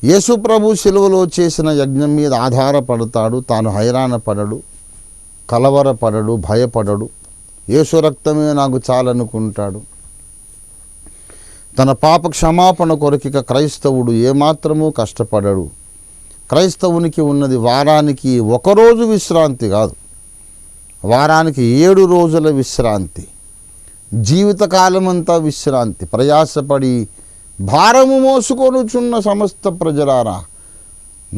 యేసు ప్రభు శిలువలో చేసిన యజ్ఞం మీద ఆధారపడతాడు. తాను హైరాణ పడడు, కలవరపడడు, భయపడడు. యేసు రక్తమే నాకు చాలనుకుంటాడు. తన పాప క్షమాపణ కొరకిక క్రైస్తవుడు ఏమాత్రమూ కష్టపడడు. క్రైస్తవునికి ఉన్నది వారానికి 1 రోజు విశ్రాంతి కాదు, వారానికి 7 రోజుల విశ్రాంతి, జీవితకాలమంతా విశ్రాంతి. ప్రయాసపడి భారము మోసుకొనుచున్న సమస్త ప్రజలారా,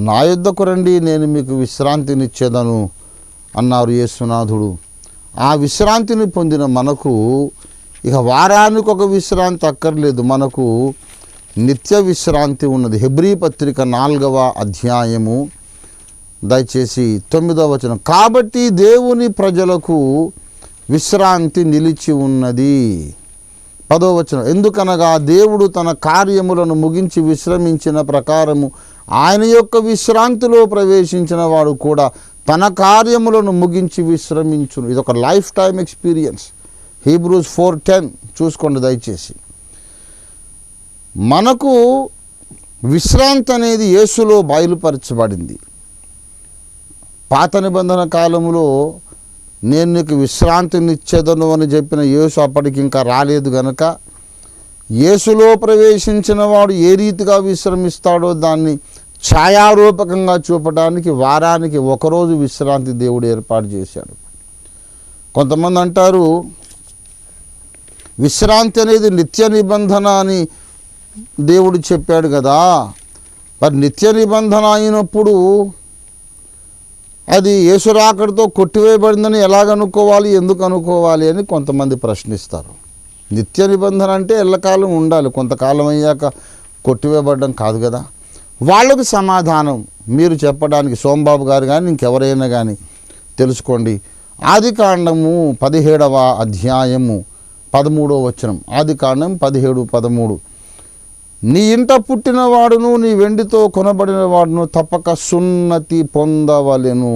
నా యొద్దకు రండి, నేను మీకు విశ్రాంతినిచ్చేదను అన్నారు యేసునాథుడు. ఆ విశ్రాంతిని పొందిన మనకు ఇక వారానికి ఒక విశ్రాంతి అక్కర్లేదు, మనకు నిత్య విశ్రాంతి ఉన్నది. హెబ్రీ పత్రిక 4వ అధ్యాయము దయచేసి 9వ వచనం, కాబట్టి దేవుని ప్రజలకు విశ్రాంతి నిలిచి ఉన్నది. 10వ వచనం, ఎందుకనగా దేవుడు తన కార్యములను ముగించి విశ్రమించిన ప్రకారము ఆయన యొక్క విశ్రాంతిలో ప్రవేశించిన వాడు కూడా తన కార్యములను ముగించి విశ్రమించును. ఇది ఒక లైఫ్ టైం ఎక్స్పీరియన్స్. హీబ్రూస్ 4:10 చూసుకోండి దయచేసి. మనకు విశ్రాంతి అనేది యేసులో బయలుపరచబడింది. పాత నిబంధన కాలంలో నేను నీకు విశ్రాంతినిచ్చేదను అని చెప్పిన యేసు అప్పటికి ఇంకా రాలేదు గనక యేసులో ప్రవేశించిన వాడు ఏ రీతిగా విశ్రమిస్తాడో దాన్ని ఛాయారూపకంగా చూపడానికి వారానికి ఒకరోజు విశ్రాంతి దేవుడు ఏర్పాటు చేశాడు. కొంతమంది అంటారు విశ్రాంతి అనేది నిత్య నిబంధన అని దేవుడు చెప్పాడు కదా, మరి నిత్య నిబంధన అయినప్పుడు అది యేసు రాకడతో కొట్టివేయబడిందని ఎలాగనుకోవాలి, ఎందుకు అనుకోవాలి అని కొంతమంది ప్రశ్నిస్తారు. నిత్య నిబంధన అంటే ఎల్లకాలం ఉండాలి, కొంతకాలం అయ్యాక కొట్టివేయబడడం కాదు కదా. వాళ్ళకు సమాధానం మీరు చెప్పడానికి సోమబాబు గారు కానీ ఇంకెవరైనా కానీ తెలుసుకోండి. ఆదికాండము 17వ అధ్యాయము 13వ వచనం. ఆదికాండం 17:13. నీ ఇంట పుట్టినవాడును నీ వెండితో కొనబడిన వాడును తప్పక సున్నతి పొందవలెను.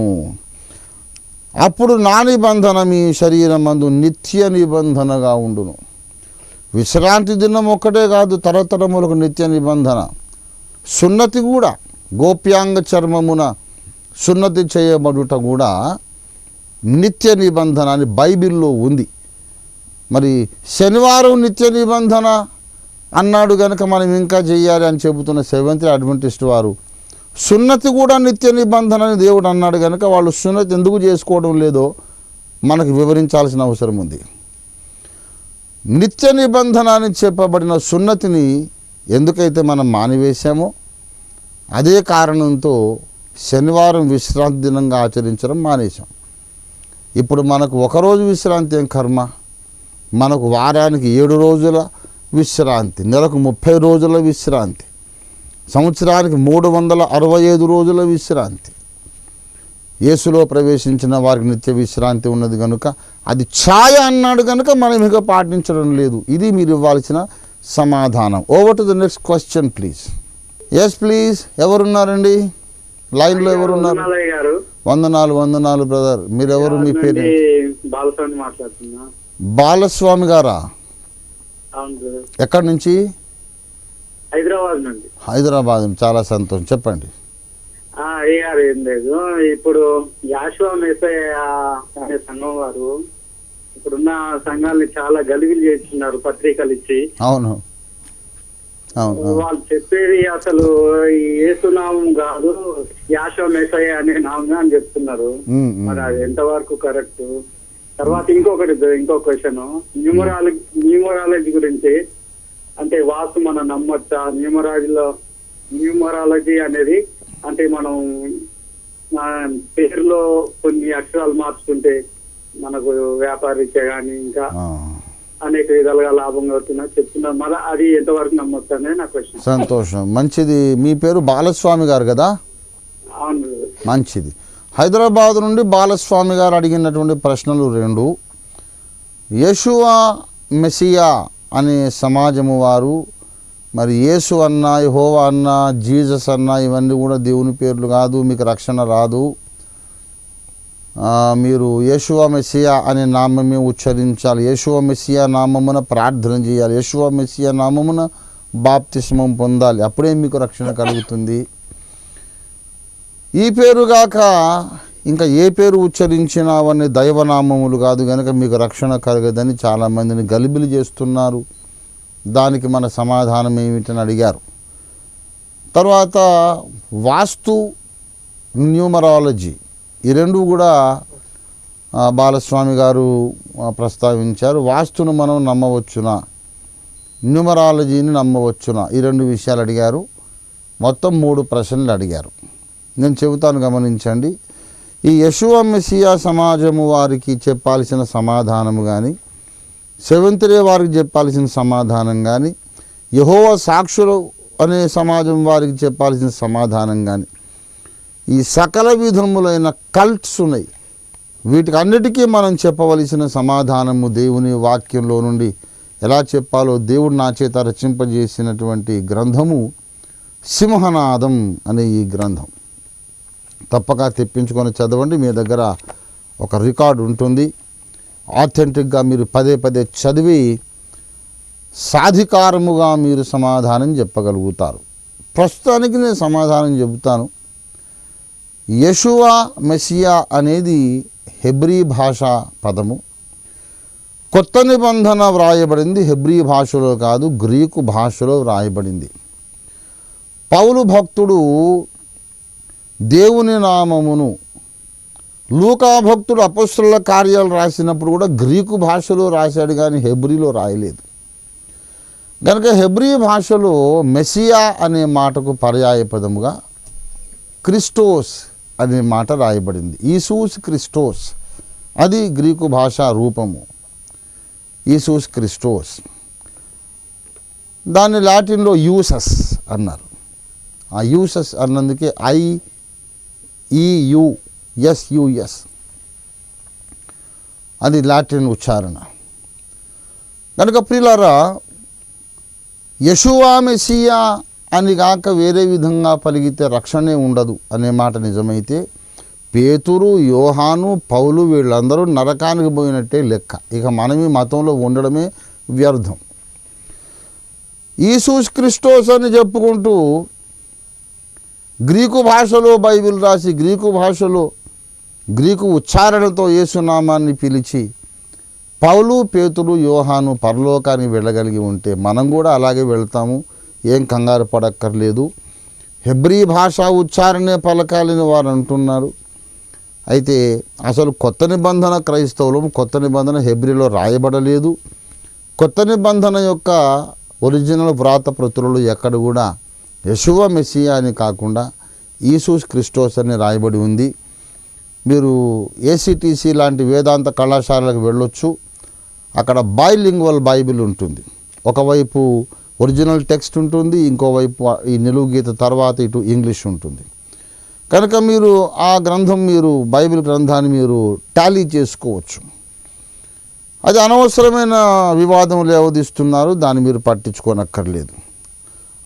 అప్పుడు నా నిబంధన మీ శరీరమందు నిత్య నిబంధనగా ఉండును. విశ్రాంతి దినం ఒక్కటే కాదు, తరతరములకు నిత్య నిబంధన. సున్నతి కూడా, గోప్యాంగ చర్మమున సున్నతి చేయబడుట కూడా నిత్య నిబంధన అని బైబిల్లో ఉంది. మరి శనివారం నిత్య నిబంధన అన్నాడు కనుక మనం ఇంకా చెయ్యాలి అని చెబుతున్న సెవెంత్ అడ్వెంటిస్ట్ వారు సున్నతి కూడా నిత్య నిబంధన అని దేవుడు అన్నాడు కనుక వాళ్ళు సున్నతి ఎందుకు చేసుకోవడం లేదో మనకు వివరించాల్సిన అవసరం ఉంది. నిత్య నిబంధన అని చెప్పబడిన సున్నతిని ఎందుకైతే మనం మానివేశామో అదే కారణంతో శనివారం విశ్రాంతి దినంగా ఆచరించడం మానేశాం. ఇప్పుడు మనకు ఒకరోజు విశ్రాంతి ఏం కర్మ, మనకు వారానికి 7 రోజుల విశ్రాంతి, నెలకు 30 రోజుల విశ్రాంతి, సంవత్సరానికి 365 రోజుల విశ్రాంతి. యేసులో ప్రవేశించిన వారికి నిత్య విశ్రాంతి ఉన్నది కనుక అది ఛాయ అన్నాడు కనుక మనం ఇక పాటించడం లేదు. ఇది మీరు ఇవ్వాల్సిన సమాధానం. Over to the next question please. Yes please. ఎవరున్నారండి లైన్లో? ఎవరున్నారు? వందనాలు బ్రదర్. మీరెవరు? మీ పేరు? బాలస్వామి మాట్లాడుతున్నా. బాలస్వామి గారా? ఎక్కడి నుంచి? హైదరాబాద్ నుండి. హైదరాబాద్. చాలా సంతోషం, చెప్పండి. ఏం లేదు, ఇప్పుడు యాషువా మెస్సయ్య అనే సంఘం వారు ఇప్పుడున్న సంఘాలని చాలా గలిబిలి చేస్తున్నారు పత్రికలు ఇచ్చి. అవును, వాళ్ళు చెప్పేది అసలు యేసునామం కాదు, యాషువా మెస్సయ్య అనే నామం అని చెప్తున్నారు. మరి అది ఎంతవరకు కరెక్ట్? తర్వాత ఇంకో క్వశ్చన్, న్యూమరాలజీ గురించి. అంటే వాస్తు మనం నమ్మొచ్చా? న్యూమరాలజీ అనేది అంటే మనం పేరులో కొన్ని అక్షరాలు మార్చుకుంటే మనకు వ్యాపారీత్యా కానీ ఇంకా అనేక విధాలుగా లాభం అవుతున్నా చెప్తున్నారు. మరి అది ఎంతవరకు నమ్మొచ్చు అనేది నా క్వశ్చన్. సంతోషం, మంచిది. మీ పేరు బాలస్వామి గారు కదా? అవును. మంచిది. హైదరాబాద్ నుండి బాలస్వామి గారు అడిగినటువంటి ప్రశ్నలు 2. యెషువా మెస్సియా అనే సమాజము వారు మరి యేసు అన్న, యెహోవా అన్న, జీసస్ అన్న ఇవన్నీ కూడా దేవుని పేర్లు కాదు, మీకు రక్షణ రాదు, మీరు యెషువా మెస్సియా అనే నామమే ఉచ్చరించాలి, యెషువా మెస్సియా నామమున ప్రార్థన చేయాలి, యెషువా మెస్సియా నామమున బాప్తిస్మం పొందాలి, అప్పుడే మీకు రక్షణ కలుగుతుంది. ఈ పేరుగాక ఇంకా ఏ పేరు ఉచ్చరించినా అవన్నీ దైవనామములు కాదు కనుక మీకు రక్షణ కలగదని చాలామందిని గలిబిలి చేస్తున్నారు. దానికి మన సమాధానం ఏమిటని అడిగారు. తర్వాత వాస్తు, న్యూమరాలజీ ఈ 2 కూడా బాలస్వామి గారు ప్రస్తావించారు. వాస్తును మనం నమ్మవచ్చునా, న్యూమరాలజీని నమ్మవచ్చునా, ఈ 2 విషయాలు అడిగారు. మొత్తం 3 ప్రశ్నలు అడిగారు. నేను చెబుతాను, గమనించండి. ఈ యెషువా మెస్సియా సమాజము వారికి చెప్పాల్సిన సమాధానము కానీ, సెవెంత్ డే వారికి చెప్పాల్సిన సమాధానం కానీ, యెహోవా సాక్షులు అనే సమాజం వారికి చెప్పాల్సిన సమాధానం కానీ, ఈ సకల విధములైన కల్ట్స్ ఉన్నాయి, వీటికి అన్నిటికీ మనం చెప్పవలసిన సమాధానము దేవుని వాక్యంలో నుండి ఎలా చెప్పాలో దేవుడు నా చేత రచింపజేసినటువంటి గ్రంథము సింహనాదం అనే ఈ గ్రంథం. తప్పక తెప్పించుకొని చదవండి. మీ దగ్గర ఒక రికార్డు ఉంటుంది. ఆథెంటిక్గా మీరు పదే పదే చదివి సాధికారముగా మీరు సమాధానం చెప్పగలుగుతారు. ప్రస్తుతానికి నేను సమాధానం చెబుతాను. యెషూవా మెస్సియా అనేది హెబ్రీ భాషా పదము. కొత్త నిబంధన వ్రాయబడింది హెబ్రీ భాషలో కాదు, గ్రీకు భాషలో వ్రాయబడింది. పౌలు భక్తుడు దేవుని నామమును, లూకా భక్తుడు అపొస్తలుల కార్యాలు రాసినప్పుడు కూడా గ్రీకు భాషలో రాశాడు కానీ హెబ్రీలో రాయలేదు. కనుక హెబ్రీ భాషలో మెస్సియా అనే మాటకు పర్యాయ పదముగా క్రిస్టోస్ అనే మాట రాయబడింది. ఈసూస్ క్రిస్టోస్ అది గ్రీకు భాషా రూపము. ఈసూస్ క్రిస్టోస్. దాన్ని లాటిన్లో యూసస్ అన్నారు. ఆ యూసస్ అన్నందుకే IEUSUS అది లాటిన్ ఉచ్చారణ. కనుక ప్రియులారా, యెషూవా మెస్సియా అని కాక వేరే విధంగా పలిగితే రక్షణే ఉండదు అనే మాట నిజమైతే పేతురు, యోహాను, పౌలు వీళ్ళందరూ నరకానికి పోయినట్టే లెక్క. ఇక మనం ఈ మతంలో ఉండడమే వ్యర్థం. ఈసూస్ క్రిస్టోస్ అని చెప్పుకుంటూ గ్రీకు భాషలో బైబిల్ రాసి గ్రీకు భాషలో గ్రీకు ఉచ్చారణతో యేసునామాన్ని పిలిచి పౌలు, పేతురు, యోహాను పరలోకానికి వెళ్ళగలిగి ఉంటే మనం కూడా అలాగే వెళ్తాము. ఏం కంగారు పడక్కర్లేదు. హెబ్రీ భాషా ఉచ్చారణే పలకాలని వారు అంటున్నారు. అయితే అసలు కొత్త నిబంధన క్రైస్తవులం, కొత్త నిబంధన హెబ్రీలో రాయబడలేదు. కొత్త నిబంధన యొక్క ఒరిజినల్ వ్రాత ప్రతులలో ఎక్కడ కూడా యెషూవా మెస్సియా అని కాకుండా ఈసూస్ క్రిస్టోస్ అని రాయబడి ఉంది. మీరు ACTC లాంటి వేదాంత కళాశాలకు వెళ్ళొచ్చు. అక్కడ బైలింగ్వల్ బైబిల్ ఉంటుంది. ఒకవైపు ఒరిజినల్ టెక్స్ట్ ఉంటుంది, ఇంకోవైపు ఈ నిలువు గీత తర్వాత ఇటు ఇంగ్లీష్ ఉంటుంది. కనుక మీరు ఆ గ్రంథం, మీరు బైబిల్ గ్రంథాన్ని మీరు టాలీ చేసుకోవచ్చు. అది అనవసరమైన వివాదం లేవదీస్తున్నారు, దాన్ని మీరు పట్టించుకోనక్కర్లేదు.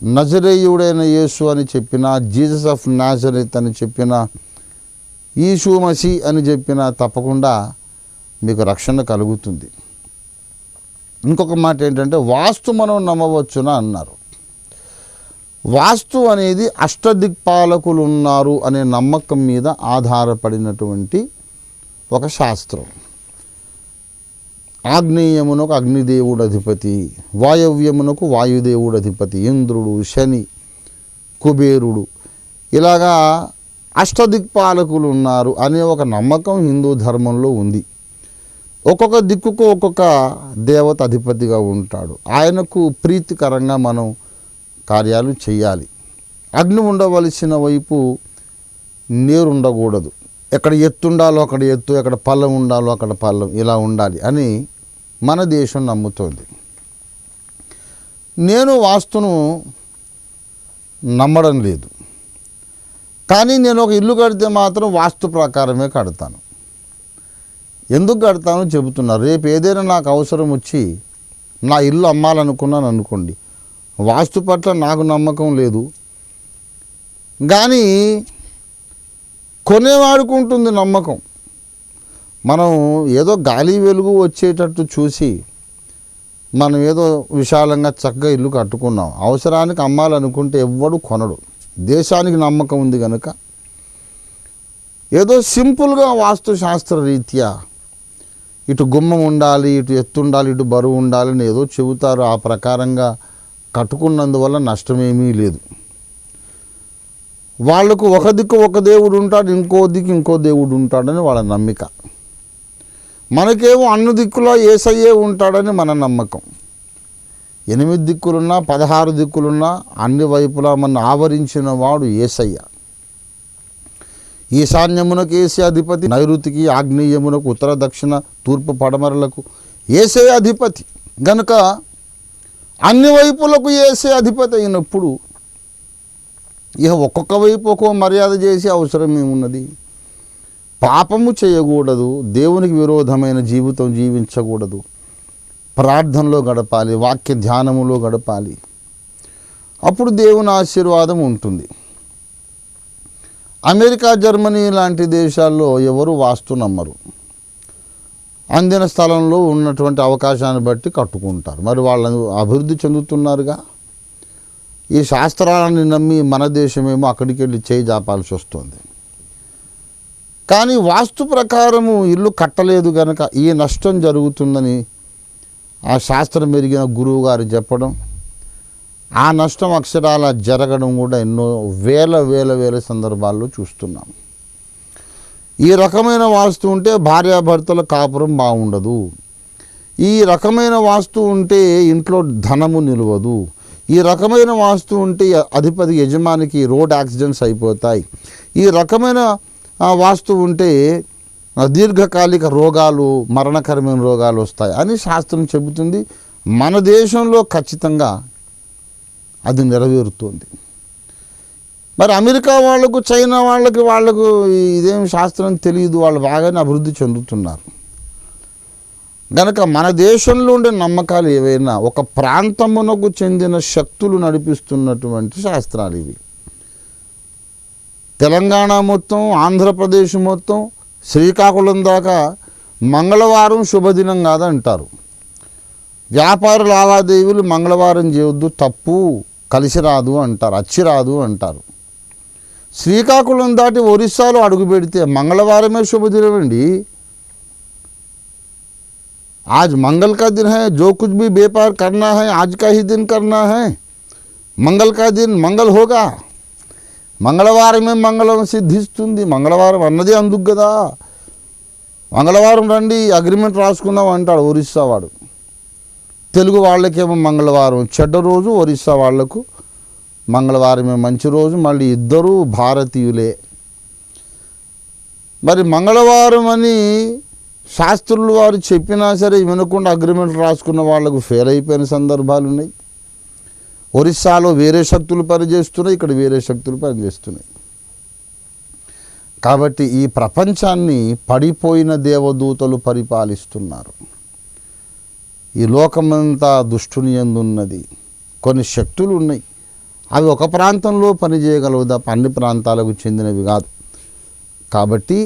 నజరేయుడైన యేసు అని చెప్పిన, జీసస్ ఆఫ్ నాజరేత్ అని చెప్పిన, ఈసూ మసీ అని చెప్పిన తప్పకుండా మీకు రక్షణ కలుగుతుంది. ఇంకొక మాట ఏంటంటే వాస్తు మనం నమ్మవచ్చునా అన్నారు. వాస్తు అనేది అష్టదిక్పాలకులు ఉన్నారు అనే నమ్మకం మీద ఆధారపడినటువంటి ఒక శాస్త్రం. ఆగ్నేయమునకు అగ్నిదేవుడు అధిపతి, వాయవ్యమునకు వాయుదేవుడు అధిపతి, ఇంద్రుడు, శని, కుబేరుడు, ఇలాగా అష్టదిక్పాలకులు ఉన్నారు అనే ఒక నమ్మకం హిందూ ధర్మంలో ఉంది. ఒక్కొక్క దిక్కుకు ఒక్కొక్క దేవత అధిపతిగా ఉంటాడు. ఆయనకు ప్రీతికరంగా మనం కార్యాలు చేయాలి. అగ్ని ఉండవలసిన వైపు నీరు ఉండకూడదు. ఎక్కడ ఎత్తు ఉండాలో అక్కడ ఎత్తు, ఎక్కడ పల్లం ఉండాలో అక్కడ పల్లం, ఇలా ఉండాలి అని మన దేశం నమ్ముతోంది. నేను వాస్తును నమ్మడం లేదు. కానీ నేను ఒక ఇల్లు కడితే మాత్రం వాస్తు ప్రకారమే కడతాను. ఎందుకు కడతానో చెబుతున్నా. రేపు ఏదైనా నాకు అవసరం వచ్చి నా ఇల్లు అమ్మాలనుకున్నాను అనుకోండి, వాస్తు పట్ల నాకు నమ్మకం లేదు, కానీ కొనేవాడికి ఉంటుంది నమ్మకం. మనం ఏదో గాలి వెలుగు వచ్చేటట్టు చూసి మనం ఏదో విశాలంగా చక్కగా ఇల్లు కట్టుకున్నాం, అవసరానికి అమ్మాలనుకుంటే ఎవ్వడు కొనడు. దేశానికి నమ్మకం ఉంది కనుక ఏదో సింపుల్గా వాస్తు శాస్త్ర రీత్యా ఇటు గుమ్మం ఉండాలి, ఇటు ఎత్తు ఉండాలి, ఇటు బరువు ఉండాలని ఏదో చెబుతారు. ఆ ప్రకారంగా కట్టుకున్నందువల్ల నష్టమేమీ లేదు. వాళ్లకు ఒక దిక్కు ఒక దేవుడు ఉంటాడు, ఇంకో దిక్కు ఇంకో దేవుడు ఉంటాడని వాళ్ళ నమ్మిక. మనకేమో అన్ని దిక్కులో యేసయ్యే ఉంటాడని మన నమ్మకం. 8 దిక్కులున్నా 16 దిక్కులున్నా అన్ని వైపులా మన ఆవరించిన వాడు యేసయ్య. ఈశాన్యమునకు యేసే అధిపతి, నైరుతికి ఆగ్నేయమునకు ఉత్తర దక్షిణ తూర్పు పడమరలకు యేసే అధిపతి. గనుక అన్ని వైపులకు యేసే అధిపతి అయినప్పుడు ఇక ఒక్కొక్క వైపు ఒక్కో మర్యాద చేసి అవసరం ఏమున్నది? పాపము చేయకూడదు, దేవునికి విరోధమైన జీవితం జీవించకూడదు, ప్రార్థనలో గడపాలి, వాక్య ధ్యానములో గడపాలి. అప్పుడు దేవుని ఆశీర్వాదం ఉంటుంది. అమెరికా, జర్మనీ లాంటి దేశాల్లో ఎవరు వాస్తు నమ్మరు. అందిన స్థలంలో ఉన్నటువంటి అవకాశాన్ని బట్టి కట్టుకుంటారు. మరి వాళ్ళు అభివృద్ధి చెందుతున్నారుగా. ఈ శాస్త్రాలను నమ్మి మన దేశమేమో అక్కడికి వెళ్ళి చేయి జాపాల్సి వస్తుంది. కానీ వాస్తు ప్రకారము ఇల్లు కట్టలేదు కనుక ఈ నష్టం జరుగుతుందని ఆ శాస్త్రం ఎరిగిన గురువు గారు చెప్పడం, ఆ నష్టం అక్షరాల జరగడం కూడా ఎన్నో వేల సందర్భాల్లో చూస్తున్నాం. ఈ రకమైన వాస్తు ఉంటే భార్యాభర్తల కాపురం బాగుండదు. ఈ రకమైన వాస్తు ఉంటే ఇంట్లో ధనము నిలవదు. ఈ రకమైన వాస్తు ఉంటే అధిపతి యజమానికి రోడ్ యాక్సిడెంట్స్ అయిపోతాయి. ఈ రకమైన వాస్తు ఉంటే దీర్ఘకాలిక రోగాలు, మరణకరమైన రోగాలు వస్తాయి అని శాస్త్రం చెబుతుంది. మన దేశంలో ఖచ్చితంగా అది నెరవేరుతుంది. మరి అమెరికా వాళ్ళకు, చైనా వాళ్ళకు ఇదేం శాస్త్రం తెలియదు, వాళ్ళు బాగానే అభివృద్ధి చెందుతున్నారు. గనక మన దేశంలో ఉండే నమ్మకాలు ఏవైనా ఒక ప్రాంతమునకు చెందిన శక్తులు నడిపిస్తున్నటువంటి శాస్త్రాలు ఇవి. తెలంగాణ మొత్తం, ఆంధ్రప్రదేశ్ మొత్తం, శ్రీకాకుళం దాకా మంగళవారం శుభదినం కాదంటారు. వ్యాపార లావాదేవీలు మంగళవారం చేయొద్దు, తప్పు, కలిసి రాదు అంటారు, అచ్చి రాదు అంటారు. శ్రీకాకుళం దాటి ఒరిస్సాలో అడుగు పెడితే మంగళవారమే శుభదినం అండి. आज मंगल का दिन है, जो कुछ भी व्यापार करना है आज का ही दिन करना है. मंगल का दिन मंगल होगा. మంగళవారమే మంగళం సిద్ధిస్తుంది. మంగళవారం అన్నదే అందుకు కదా. మంగళవారం రండి అగ్రిమెంట్ రాసుకుందాం అంటాడు ఒరిస్సా వాడు. తెలుగు వాళ్ళకేమో మంగళవారం చెడ్డ రోజు, ఒరిస్సా వాళ్లకు మంగళవారమే మంచి రోజు. మళ్ళీ ఇద్దరూ భారతీయులే. మరి మంగళవారం అని శాస్త్రులు వారు చెప్పినా సరే వినకుండా అగ్రిమెంట్ రాసుకున్న వాళ్లకు ఫెయిల్ అయిపోయిన సందర్భాలు ఉన్నాయి. ఒరిస్సాలో వేరే శక్తులు పనిచేస్తున్నాయి, ఇక్కడ వేరే శక్తులు పనిచేస్తున్నాయి. కాబట్టి ఈ ప్రపంచాన్ని పడిపోయిన దేవదూతలు పరిపాలిస్తున్నారు. ఈ లోకమంతా దుష్టుని యందున్నది. కొన్ని శక్తులు ఉన్నాయి, అవి ఒక ప్రాంతంలో పనిచేయగలవు తప్ప అన్ని ప్రాంతాలకు చెందినవి కాదు. కాబట్టి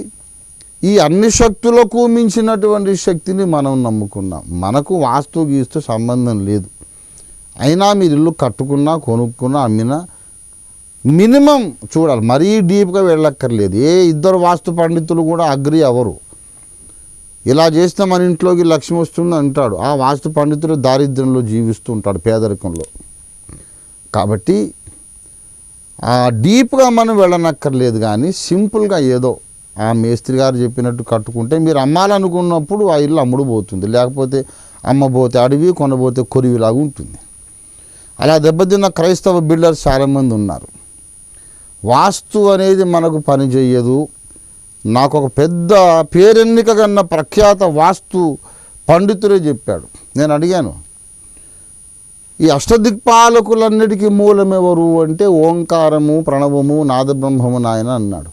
ఈ అన్ని శక్తులకు మించినటువంటి శక్తిని మనం నమ్ముకున్నాం. మనకు వాస్తు గీస్తూ సంబంధం లేదు. అయినా మీరు ఇల్లు కట్టుకున్నా, కొనుక్కున్నా, అమ్మినా మినిమం చూడాలి. మరీ డీప్గా వెళ్ళక్కర్లేదు. ఇద్దరు వాస్తు పండితులు కూడా అగ్రి అవ్వరు. ఇలా చేస్తే మన ఇంట్లోకి లక్ష్మి వస్తుంది అంటాడు. ఆ వాస్తు పండితుడు దారిద్ర్యంలో జీవిస్తూ ఉంటాడు, పేదరికంలో. కాబట్టి డీప్గా మనం వెళ్ళనక్కర్లేదు. కానీ సింపుల్గా ఏదో ఆ మేస్త్రి గారు చెప్పినట్టు కట్టుకుంటే మీరు అమ్మాలనుకున్నప్పుడు ఆ ఇల్లు అమ్ముడు పోతుంది. లేకపోతే అమ్మబోతే అడవి, కొనబోతే కొరివిలాగా ఉంటుంది. అలా దెబ్బతిన్న క్రైస్తవ బిల్డర్స్ చాలామంది ఉన్నారు. వాస్తు అనేది మనకు పని చేయదు. నాకు ఒక పెద్ద పేరెన్నిక కన్నా ప్రఖ్యాత వాస్తు పండితుడే చెప్పాడు. నేను అడిగాను, ఈ అష్టదిక్పాలకులన్నిటికీ మూలమెవరు అంటే ఓంకారము, ప్రణవము, నాదబ్రహ్మము నాయన అన్నాడు.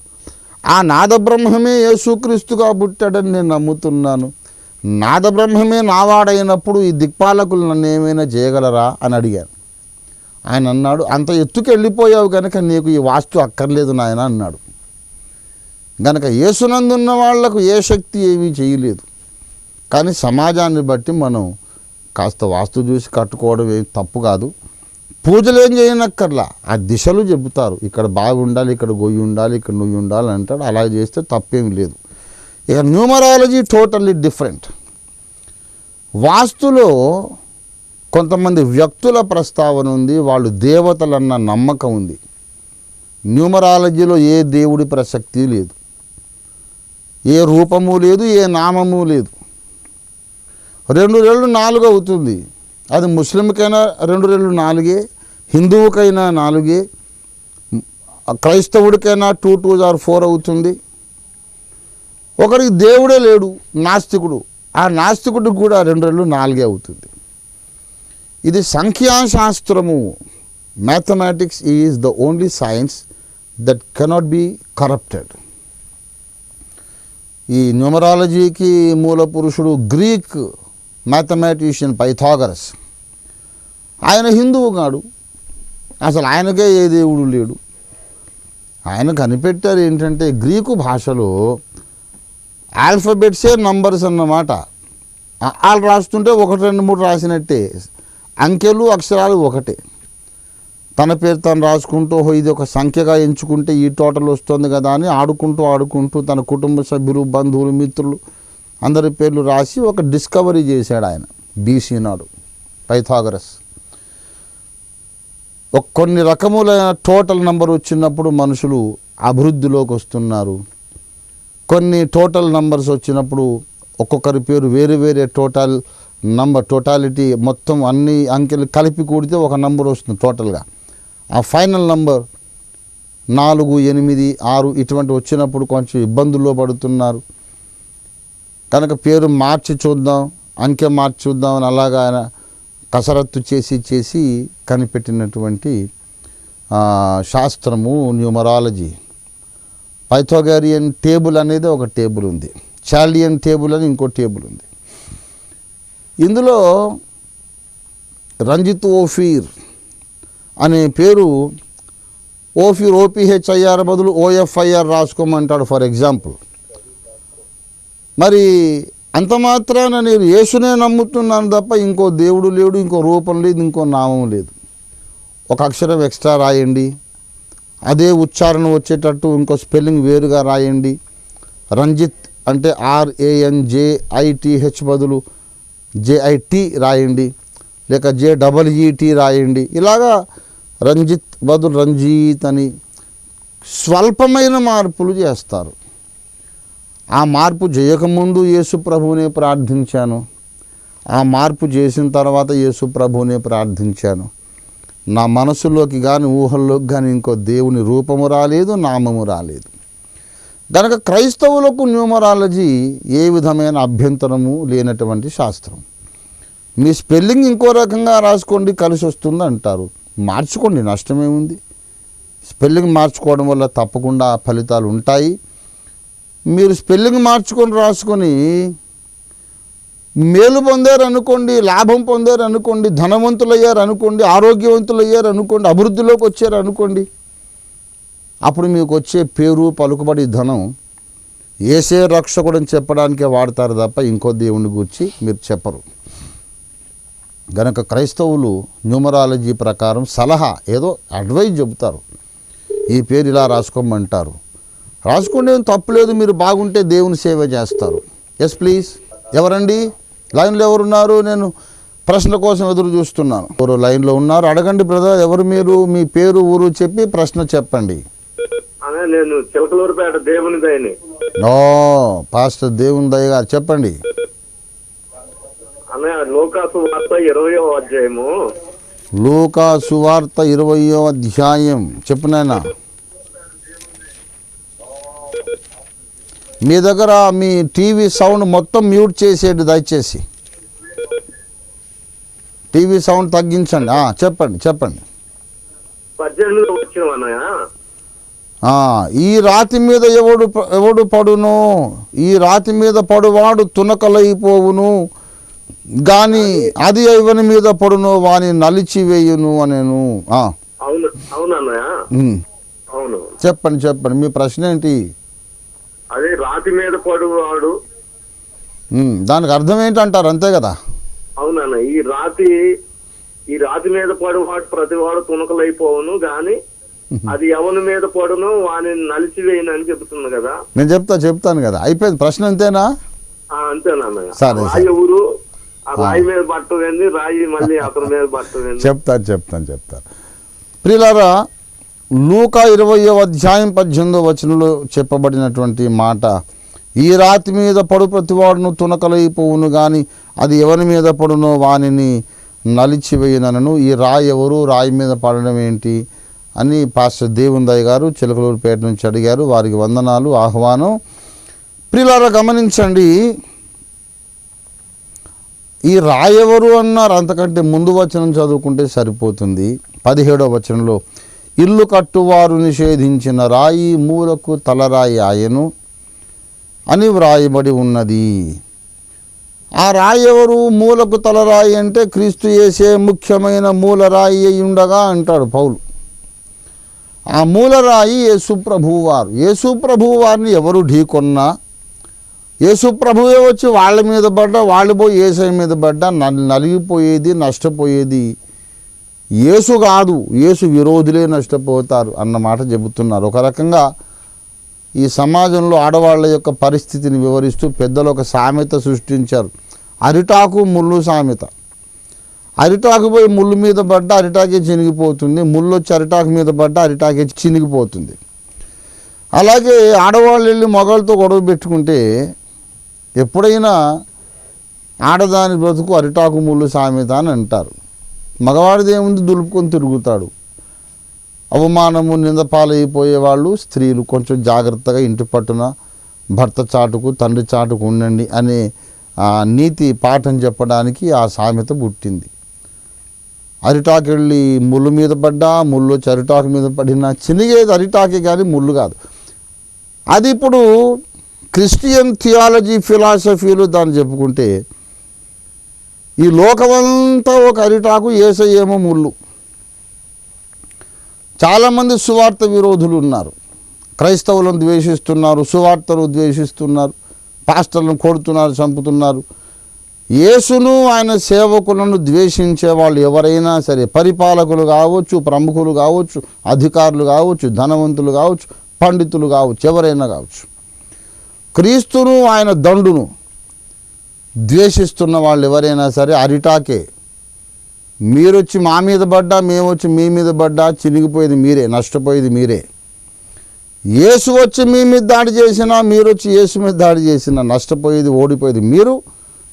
ఆ నాదబ్రహ్మమే యేసుక్రీస్తుగా పుట్టాడని నేను నమ్ముతున్నాను. నాదబ్రహ్మమే నావాడైనప్పుడు ఈ దిక్పాలకులు నన్ను ఏమైనా చేయగలరా అని అడిగాను. ఆయన అన్నాడు, అంత ఎత్తుకు వెళ్ళిపోయావు కనుక నీకు ఈ వాస్తు అక్కర్లేదు నాయన అన్నాడు. గనక యేసునందున్న వాళ్లకు ఏ శక్తి ఏమీ చేయలేదు. కానీ సమాజాన్ని బట్టి మనం కాస్త వాస్తు చూసి కట్టుకోవడం ఏం తప్పు కాదు. పూజలు ఏం చేయనక్కర్లా, ఆ దిశలు చెబుతారు. ఇక్కడ బాగుండాలి, ఇక్కడ గొయ్యి ఉండాలి, ఇక్కడ నువ్వు ఉండాలి అంటాడు. అలా చేస్తే తప్పేమి లేదు. ఇక న్యూమరాలజీ టోటల్లీ డిఫరెంట్. వాస్తులో కొంతమంది వ్యక్తుల ప్రస్తావన ఉంది, వాళ్ళు దేవతలన్న నమ్మకం ఉంది. న్యూమరాలజీలో ఏ దేవుడి ప్రసక్తి లేదు, ఏ రూపము లేదు, ఏ నామము లేదు. 2 రెళ్ళు 4 అవుతుంది. అది ముస్లింకైనా 2 రెళ్ళు 4, హిందువుకైనా 4, క్రైస్తవుడికైనా 2 2 are 4 అవుతుంది. ఒకరికి దేవుడే లేడు, నాస్తికుడు. ఆ నాస్తికుడికి కూడా 2 రెళ్ళు 4 అవుతుంది. ఇది సంఖ్యాశాస్త్రము. Mathematics is the only science that cannot be corrupted. ఈ న్యూమరాలజీకి మూల పురుషుడు గ్రీక్ మ్యాథమెటిషియన్ పైథాగరస్. ఆయన హిందువు కాడు, అసలు ఆయనకే ఏ దేవుడు లేడు. ఆయన కనిపెట్టారు ఏంటంటే గ్రీకు భాషలో ఆల్ఫబెట్సే నంబర్స్ అన్నమాట. వాళ్ళు రాస్తుంటే 1, 2, 3 రాసినట్టే, అంకెలు అక్షరాలు ఒకటే. తన పేరు తను రాసుకుంటూ ఇది ఒక సంఖ్యగా ఎంచుకుంటే ఈ టోటల్ వస్తుంది కదా అని ఆడుకుంటూ తన కుటుంబ సభ్యులు, బంధువులు, మిత్రులు అందరి పేర్లు రాసి ఒక డిస్కవరీ చేశాడు ఆయన బీసీ నాడు పైథాగరస్. కొన్ని రకములైన టోటల్ నంబర్ వచ్చినప్పుడు మనుషులు అభివృద్ధిలోకి వస్తున్నారు. కొన్ని టోటల్ నంబర్స్ వచ్చినప్పుడు ఒక్కొక్కరి పేరు వేరే వేరే టోటాలిటీ మొత్తం అన్ని అంకెలు కలిపి కూడితే ఒక నంబర్ వస్తుంది టోటల్గా. ఆ ఫైనల్ నంబర్ 4, 8, 6 ఇటువంటి వచ్చినప్పుడు కొంచెం ఇబ్బందుల్లో పడుతున్నారు. కనుక పేరు మార్చి చూద్దాం, అంకె మార్చి చూద్దాం అని అలాగా ఆయన కసరత్తు చేసి కనిపెట్టినటువంటి శాస్త్రము న్యూమరాలజీ. పైథాగోరియన్ టేబుల్ అనేది ఒక టేబుల్ ఉంది, చాల్డియన్ టేబుల్ అని ఇంకో టేబుల్ ఉంది. ఇందులో రంజిత్ ఓఫీర్ అనే పేరు, ఓఫీర్ OPHIR బదులు OFIR రాసుకోమంటాడు ఫర్ ఎగ్జాంపుల్. మరి అంత మాత్రాన నేను యేసునే నమ్ముతున్నాను తప్ప ఇంకో దేవుడు లేడు, ఇంకో రూపం లేదు, ఇంకో నామం లేదు. ఒక అక్షరం ఎక్స్ట్రా రాయండి, అదే ఉచ్చారణ వచ్చేటట్టు ఇంకో స్పెల్లింగ్ వేరుగా రాయండి. రంజిత్ అంటే RANJITH బదులు JIT రాయండి, లేక JEET రాయండి. ఇలాగా రంజిత్ బదులు రంజీత్ అని స్వల్పమైన మార్పులు చేస్తారు. ఆ మార్పు చేయకముందు యేసు ప్రభువునే ప్రార్థించాను, ఆ మార్పు చేసిన తర్వాత యేసు ప్రభువునే ప్రార్థించాను. నా మనసులోకి కానీ ఊహల్లోకి కానీ ఇంకో దేవుని రూపము రాలేదు, నామము రాలేదు. కనుక క్రైస్తవులకు న్యూమరాలజీ ఏ విధమైన అభ్యంతరము లేనటువంటి శాస్త్రం. మీ స్పెల్లింగ్ ఇంకో రకంగా రాసుకోండి, కలిసి వస్తుంది అంటారు. మార్చుకోండి, నష్టమేముంది. స్పెల్లింగ్ మార్చుకోవడం వల్ల తప్పకుండా ఫలితాలు ఉంటాయి. మీరు స్పెల్లింగ్ మార్చుకొని రాసుకొని మేలు పొందారు అనుకోండి, లాభం పొందారు అనుకోండి, ధనవంతులయ్యారు అనుకోండి, ఆరోగ్యవంతులయ్యారు అనుకోండి, అభివృద్ధిలోకి వచ్చారు అనుకోండి, అప్పుడు మీకు వచ్చే పేరు, పలుకుబడి, ధనం యేసే రక్షకుడని చెప్పడానికే వాడతారు తప్ప ఇంకో దేవుని గురించి మీరు చెప్పరు. గనక క్రైస్తవులు న్యూమరాలజీ ప్రకారం సలహా, ఏదో అడ్వైజ్ చెబుతారు, ఈ పేరు ఇలా రాసుకోమంటారు. రాసుకుంటే తప్పులేదు, మీరు బాగుంటే దేవుని సేవ చేస్తారు. Yes please. ఎవరండి లైన్లో ఎవరున్నారు? నేను ప్రశ్న కోసం ఎదురు చూస్తున్నాను. ఎవరు లైన్లో ఉన్నారు? అడగండి బ్రదర్, ఎవరు మీరు? మీ పేరు, ఊరు చెప్పి ప్రశ్న చెప్పండి. నేను చిలకలూరుపేట దేవుని దయని. పాస్టర్ దేవుని దయ గారు చెప్పండి. లూకా సువార్త 20వ అధ్యాయము. లూకా సువార్త 20వ అధ్యాయం చెప్పు నాయనా. మీ దగ్గర మీ టీవీ సౌండ్ మొత్తం మ్యూట్ చేసేది దయచేసి. టీవీ సౌండ్ తగ్గించండి. చెప్పండి 18వ వచనం అన్నయ్య. ఈ రాతి మీద ఎవడు పడును, ఈ రాతి మీద పడువాడు తునకలైపోవును, గాని అది ఎవని మీద పడును వాని నలిచివేయును అనేను. అవును, చెప్పండి మీ ప్రశ్న ఏంటి? అదే రాతి మీద పడువాడు, దానికి అర్థం ఏంటంటారు, అంతే కదా? అవునన్న, ఈ రాతి మీద పడువాడు ప్రతివాడు తునకలైపోవును, గాని అది ఎవరి మీద పడును వాని నలిచివేయను అని చెబుతుంది కదా. నేను చెప్తాను కదా, అయిపోయింది ప్రశ్న, అంతేనా? అంతేనా? సరే, ఎవరు ఆ రాయి మీద పట్టవేంది, రాయి మళ్ళీ అతని మీద పట్టవేంది? చెప్తాను. ప్రియులారా, లూకా 20వ అధ్యాయం 18వ వచనంలో చెప్పబడినటువంటి మాట, ఈ రాతి మీద పడు ప్రతివాడును తునకలైపోవును, కానీ అది ఎవరి మీద పడునో వానిని నలిచివేయనను. ఈ రాయి ఎవరు, రాయి మీద పడడం ఏంటి అని పాస్టర్ దేవుని దయ గారు చిలకలూరుపేట నుంచి అడిగారు. వారికి వందనాలు, ఆహ్వానం. ప్రియులారా గమనించండి, ఈ రాయెవరు అన్నారు, అంతకంటే ముందు వచనం చదువుకుంటే సరిపోతుంది. 17వ వచనంలో, ఇల్లు కట్టువారు నిషేధించిన రాయి మూలకు తలరాయి ఆయను, అని వ్రాయబడి ఉన్నది. ఆ రాయి ఎవరు? మూలకు తలరాయి అంటే క్రీస్తు యేసే ముఖ్యమైన మూలరాయి అయి ఉండగా అంటాడు పౌలు. ఆ మూలరాయి యేసు ప్రభువు వారు. యేసు ప్రభువు వారిని ఎవరు ఢీకొన్నా, యేసు ప్రభువే వచ్చి వాళ్ళ మీద పడ్డా, వాళ్ళు పోయి యేసయ్య మీద పడ్డా నలిగిపోయేది, నష్టపోయేది యేసు కాదు, యేసు విరోధులే నష్టపోతారు అన్నమాట చెబుతున్నారు. ఒక రకంగా ఈ సమాజంలో ఆడవాళ్ళ యొక్క పరిస్థితిని వివరిస్తూ పెద్దలు ఒక సామెత సృష్టించారు. అరిటాకు ముళ్ళు సామెత. అరిటాకు పోయి ముళ్ళు మీద పడ్డ అరిటాకే చినిగిపోతుంది, ముళ్ళు వచ్చి అరిటాకు మీద పడ్డ అరిటాకే చినిగిపోతుంది. అలాగే ఆడవాళ్ళు వెళ్ళి మగవాళ్ళతో గొడవ పెట్టుకుంటే ఎప్పుడైనా ఆడదాని బ్రతుకు అరిటాకు ముళ్ళు సామెత అని అంటారు. మగవాడిది ఏముంది, దులుపుకొని తిరుగుతాడు. అవమానము నిందపాలైపోయేవాళ్ళు స్త్రీలు. కొంచెం జాగ్రత్తగా ఇంటి పట్టున భర్త చాటుకు తండ్రి చాటుకు ఉండండి అనే నీతి పాఠం చెప్పడానికి ఆ సామెత పుట్టింది. అరిటాకు వెళ్ళి ముళ్ళు మీద పడ్డా, ముళ్ళు వచ్చి అరిటాకు మీద పడినా చినిగేది అరిటాకే కానీ ముళ్ళు కాదు. అది ఇప్పుడు క్రిస్టియన్ థియాలజీ ఫిలాసఫీలు దాన్ని చెప్పుకుంటే ఈ లోకమంతా ఒక అరిటాకు, యేసయ్యేమో ముళ్ళు. చాలామంది సువార్త విరోధులు ఉన్నారు. క్రైస్తవులను ద్వేషిస్తున్నారు, సువార్తను ద్వేషిస్తున్నారు, పాస్టర్లను కొడుతున్నారు, చంపుతున్నారు. యేసును ఆయన సేవకులను ద్వేషించే వాళ్ళు ఎవరైనా సరే, పరిపాలకులు కావచ్చు, ప్రముఖులు కావచ్చు, అధికారులు కావచ్చు, ధనవంతులు కావచ్చు, పండితులు కావచ్చు, ఎవరైనా కావచ్చు, క్రీస్తును ఆయన దండును ద్వేషిస్తున్న వాళ్ళు ఎవరైనా సరే అరిటాకే. మీరొచ్చి మా మీద పడ్డా, మేము వచ్చి మీ మీద పడ్డా చినిగిపోయేది మీరే, నష్టపోయేది మీరే. యేసు వచ్చి మీ మీద దాడి చేసినా, మీరు వచ్చి యేసు మీద దాడి చేసినా నష్టపోయేది, ఓడిపోయేది మీరు.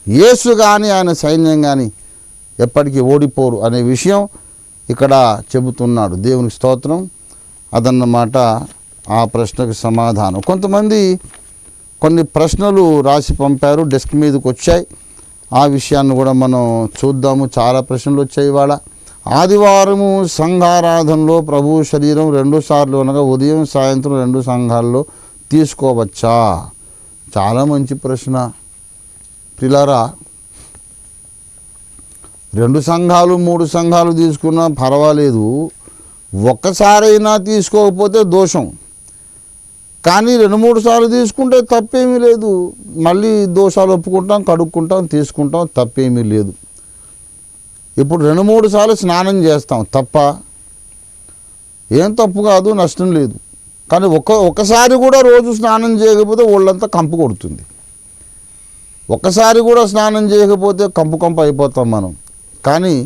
యేసు కానీ ఆయన సైన్యం కానీ ఎప్పటికీ ఓడిపోరు అనే విషయం ఇక్కడ చెబుతున్నాడు. దేవునికి స్తోత్రం. అదన్నమాట ఆ ప్రశ్నకు సమాధానం. కొంతమంది కొన్ని ప్రశ్నలు రాసి పంపారు, డెస్క్ మీదకి వచ్చాయి. ఆ విషయాన్ని కూడా మనం చూద్దాము. చాలా ప్రశ్నలు వచ్చాయి ఇవాళ. ఆదివారము సంఘారాధనలో ప్రభు శరీరం 2 సార్లు అనగా ఉదయం సాయంత్రం 2 సంఘాల్లో తీసుకోవచ్చా? చాలా మంచి ప్రశ్న. పిల్లరా, 2 సంఘాలు 3 సంఘాలు తీసుకున్నా పర్వాలేదు, ఒక్కసారైనా తీసుకోకపోతే దోషం. కానీ 2-3 సార్లు తీసుకుంటే తప్పేమీ లేదు. మళ్ళీ దోషాలు ఒప్పుకుంటాం, కడుక్కుంటాం, తీసుకుంటాం, తప్పేమీ లేదు. ఇప్పుడు 2-3 సార్లు స్నానం చేస్తాం, తప్ప? ఏం తప్పు కాదు, నష్టం లేదు. కానీ ఒకసారి కూడా రోజు స్నానం చేయకపోతే ఒళ్ళంతా కంపు కొడుతుంది. ఒక్కసారి కూడా స్నానం చేయకపోతే కంపు అయిపోతాం మనం. కానీ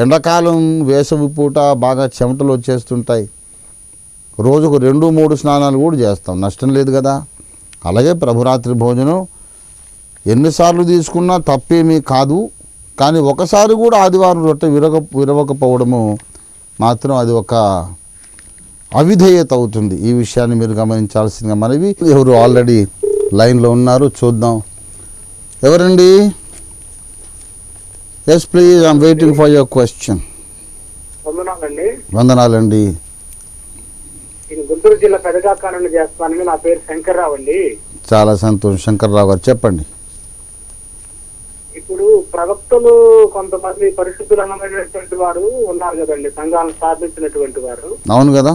ఎండాకాలం, వేసవి పూట బాగా చెమటలు వచ్చేస్తుంటాయి. రోజుకు 2-3 స్నానాలు కూడా చేస్తాం, నష్టం లేదు కదా. అలాగే ప్రభురాత్రి భోజనం ఎన్నిసార్లు తీసుకున్నా తప్పేమీ కాదు. కానీ ఒకసారి కూడా ఆదివారం రొట్టె విరవకపోవడము మాత్రం అది ఒక అవిధేయత అవుతుంది. ఈ విషయాన్ని మీరు గమనించాల్సిందిగా మనవి. ఎవరు ఆల్రెడీ లైన్లో ఉన్నారు, చూద్దాం. ఎవరండి? Yes please, I'm waiting for your question. వందనాలండి. గుంటూరు జిల్లా పెదగాక నుండి చేస్తానండి. నా పేరు శంకర్రావు అండి. చాలా సంతోషం శంకర్రావు గారు, చెప్పండి. ఇప్పుడు ప్రవక్తలు కొంతమంది పరిశుద్ధులు అన్నమైనటువంటి వారు ఉన్నారు కదండి, సంఘాలను స్థాపించినటువంటి వారు. అవును కదా.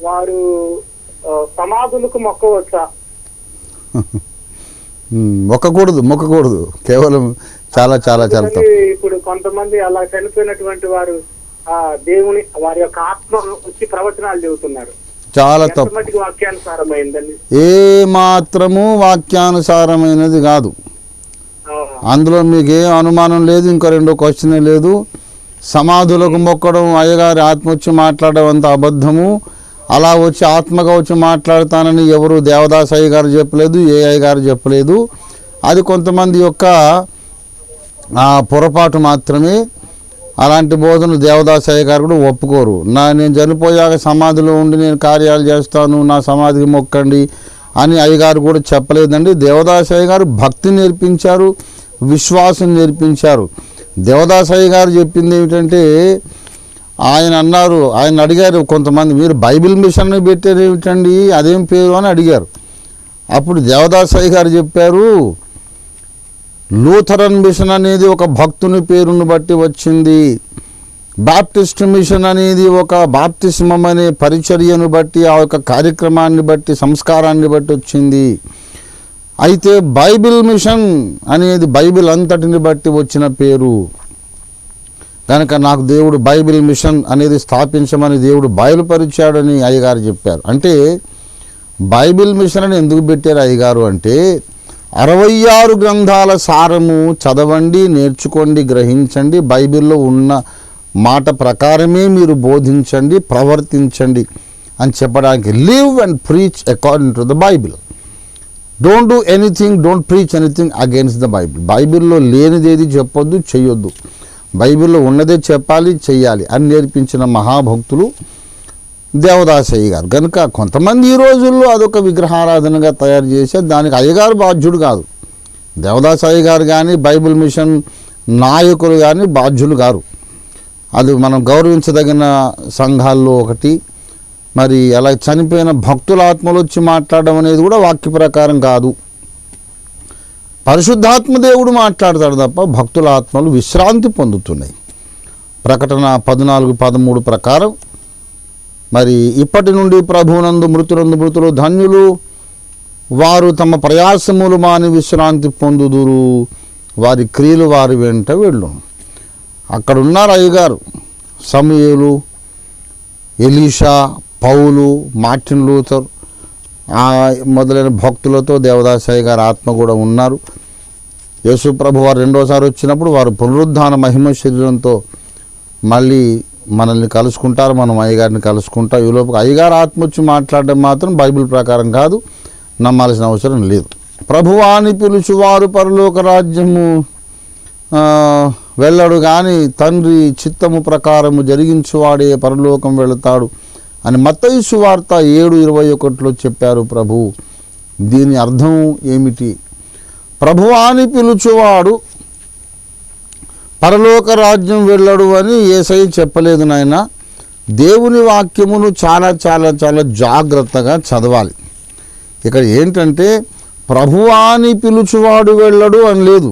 వారు సమాధులకు మొక్కవచ్చా? మొక్కకూడదు, కేవలం చాలా చాలా చాలా. ఇప్పుడు కొంతమంది అలా చనిపోయినటువంటి వారు దేవుని వారి యొక్క ఆత్మ వచ్చి ప్రవచనాలు చెబుతున్నారు. చాలా తప్పు. వాక్యానుసారమైందండి? ఏ మాత్రము వాక్యానుసారమైనది కాదు. అందులో మీకు ఏ అనుమానం లేదు. ఇంకా 2 క్వశ్చన్ లేదు. సమాధులకు మొక్కడం, అయ్యగారి ఆత్మ వచ్చి మాట్లాడడం అంత అబద్ధము. అలా వచ్చి ఆత్మగా వచ్చి మాట్లాడతానని ఎవరు దేవదాస్ అయ్య గారు చెప్పలేదు, ఏఐ గారు చెప్పలేదు. అది కొంతమంది యొక్క పొరపాటు మాత్రమే. అలాంటి బోధన దేవదాసయ్య గారు కూడా ఒప్పుకోరు. నేను చనిపోయాక సమాధిలో ఉండి నేను కార్యాలు చేస్తాను, నా సమాధికి మొక్కండి అని అయ్యగారు కూడా చెప్పలేదండి. దేవదాసయ్య గారు భక్తి నేర్పించారు, విశ్వాసం నేర్పించారు. దేవదాసయ్య గారు చెప్పింది ఏమిటంటే, ఆయన అడిగారు కొంతమంది, మీరు బైబిల్ మిషన్ పెట్టారు ఏమిటండి, అదేం పేరు అని అడిగారు. అప్పుడు దేవదాసయ్య గారు చెప్పారు, లూథరన్ మిషన్ అనేది ఒక భక్తుని పేరును బట్టి వచ్చింది, బాప్టిస్ట్ మిషన్ అనేది ఒక బాప్తిస్మం అనే పరిచర్యను బట్టి, ఆ యొక్క కార్యక్రమాన్ని బట్టి, సంస్కారాన్ని బట్టి వచ్చింది. అయితే బైబిల్ మిషన్ అనేది బైబిల్ అంతటిని బట్టి వచ్చిన పేరు కనుక నాకు దేవుడు బైబిల్ మిషన్ అనేది స్థాపించమని దేవుడు బయలుపరిచాడని అయ్యగారు చెప్పారు. అంటే బైబిల్ మిషన్ అని ఎందుకు పెట్టారు అయ్యగారు అంటే, 66 గ్రంథాల సారము చదవండి, నేర్చుకోండి, గ్రహించండి, బైబిల్లో ఉన్న మాట ప్రకారమే మీరు బోధించండి, ప్రవర్తించండి అని చెప్పడానికి. Live and preach according to the Bible. Don't do anything, don't preach anything against the Bible. బైబిల్లో లేనిదేది చెప్పొద్దు, చెయ్యొద్దు, బైబిల్లో ఉన్నదే చెప్పాలి, చెయ్యాలి అని నేర్పించిన మహాభక్తులు దేవదాసయ్య గారు. కనుక కొంతమంది ఈ రోజుల్లో అదొక విగ్రహారాధనగా తయారు చేశారు. దానికి అయ్యగారు బాధ్యుడు కాదు, దేవదాసయ్య గారు కానీ బైబిల్ మిషన్ నాయకులు కానీ బాధ్యులు గారు. అది మనం గౌరవించదగిన సంఘాల్లో ఒకటి. మరి అలా చనిపోయిన భక్తుల ఆత్మలు వచ్చి మాట్లాడడం అనేది కూడా వాక్య ప్రకారం కాదు. పరిశుద్ధాత్మ దేవుడు మాట్లాడతాడు తప్ప భక్తుల ఆత్మలు విశ్రాంతి పొందుతున్నాయి. ప్రకటన 14:13 ప్రకారం మరి ఇప్పటి నుండి ప్రభువునందు మృతులు ధన్యులు, వారు తమ ప్రయాసములు మాని విశ్రాంతి పొందుదురు, వారి క్రియలు వారి వెంట వెళ్ళు. అక్కడ ఉన్నారు అయ్యగారు, సమూయేలు, ఎలీషా, పౌలు, మార్టిన్ లూథర్ మొదలైన భక్తులతో దేవదాసయ్య గారి ఆత్మ కూడా ఉన్నారు. యేసు ప్రభు వారు రెండోసారి వచ్చినప్పుడు వారు పునరుద్ధాన మహిమ శరీరంతో మళ్ళీ మనల్ని కలుసుకుంటారు, మనం అయ్యగారిని కలుసుకుంటాం. ఈ లోపు అయ్యగారు ఆత్మ వచ్చి మాట్లాడడం మాత్రం బైబిల్ ప్రకారం కాదు, నమ్మాల్సిన అవసరం లేదు. ప్రభువాని పిలుచువారు పరలోక రాజ్యము వెళ్ళడు కానీ తండ్రి చిత్తము ప్రకారము జరిగించువాడే పరలోకం వెళతాడు అని మత్తయి సువార్త 7:21 చెప్పారు ప్రభు. దీని అర్థం ఏమిటి? ప్రభువాని పిలుచువాడు పరలోక రాజ్యం వెళ్ళడు అని యేసయ్య చెప్పలేదు నాయన. దేవుని వాక్యమును చాలా చాలా చాలా జాగ్రత్తగా చదవాలి. ఇక్కడ ఏంటంటే ప్రభువాని పిలుచువాడు వెళ్ళడు అని లేదు,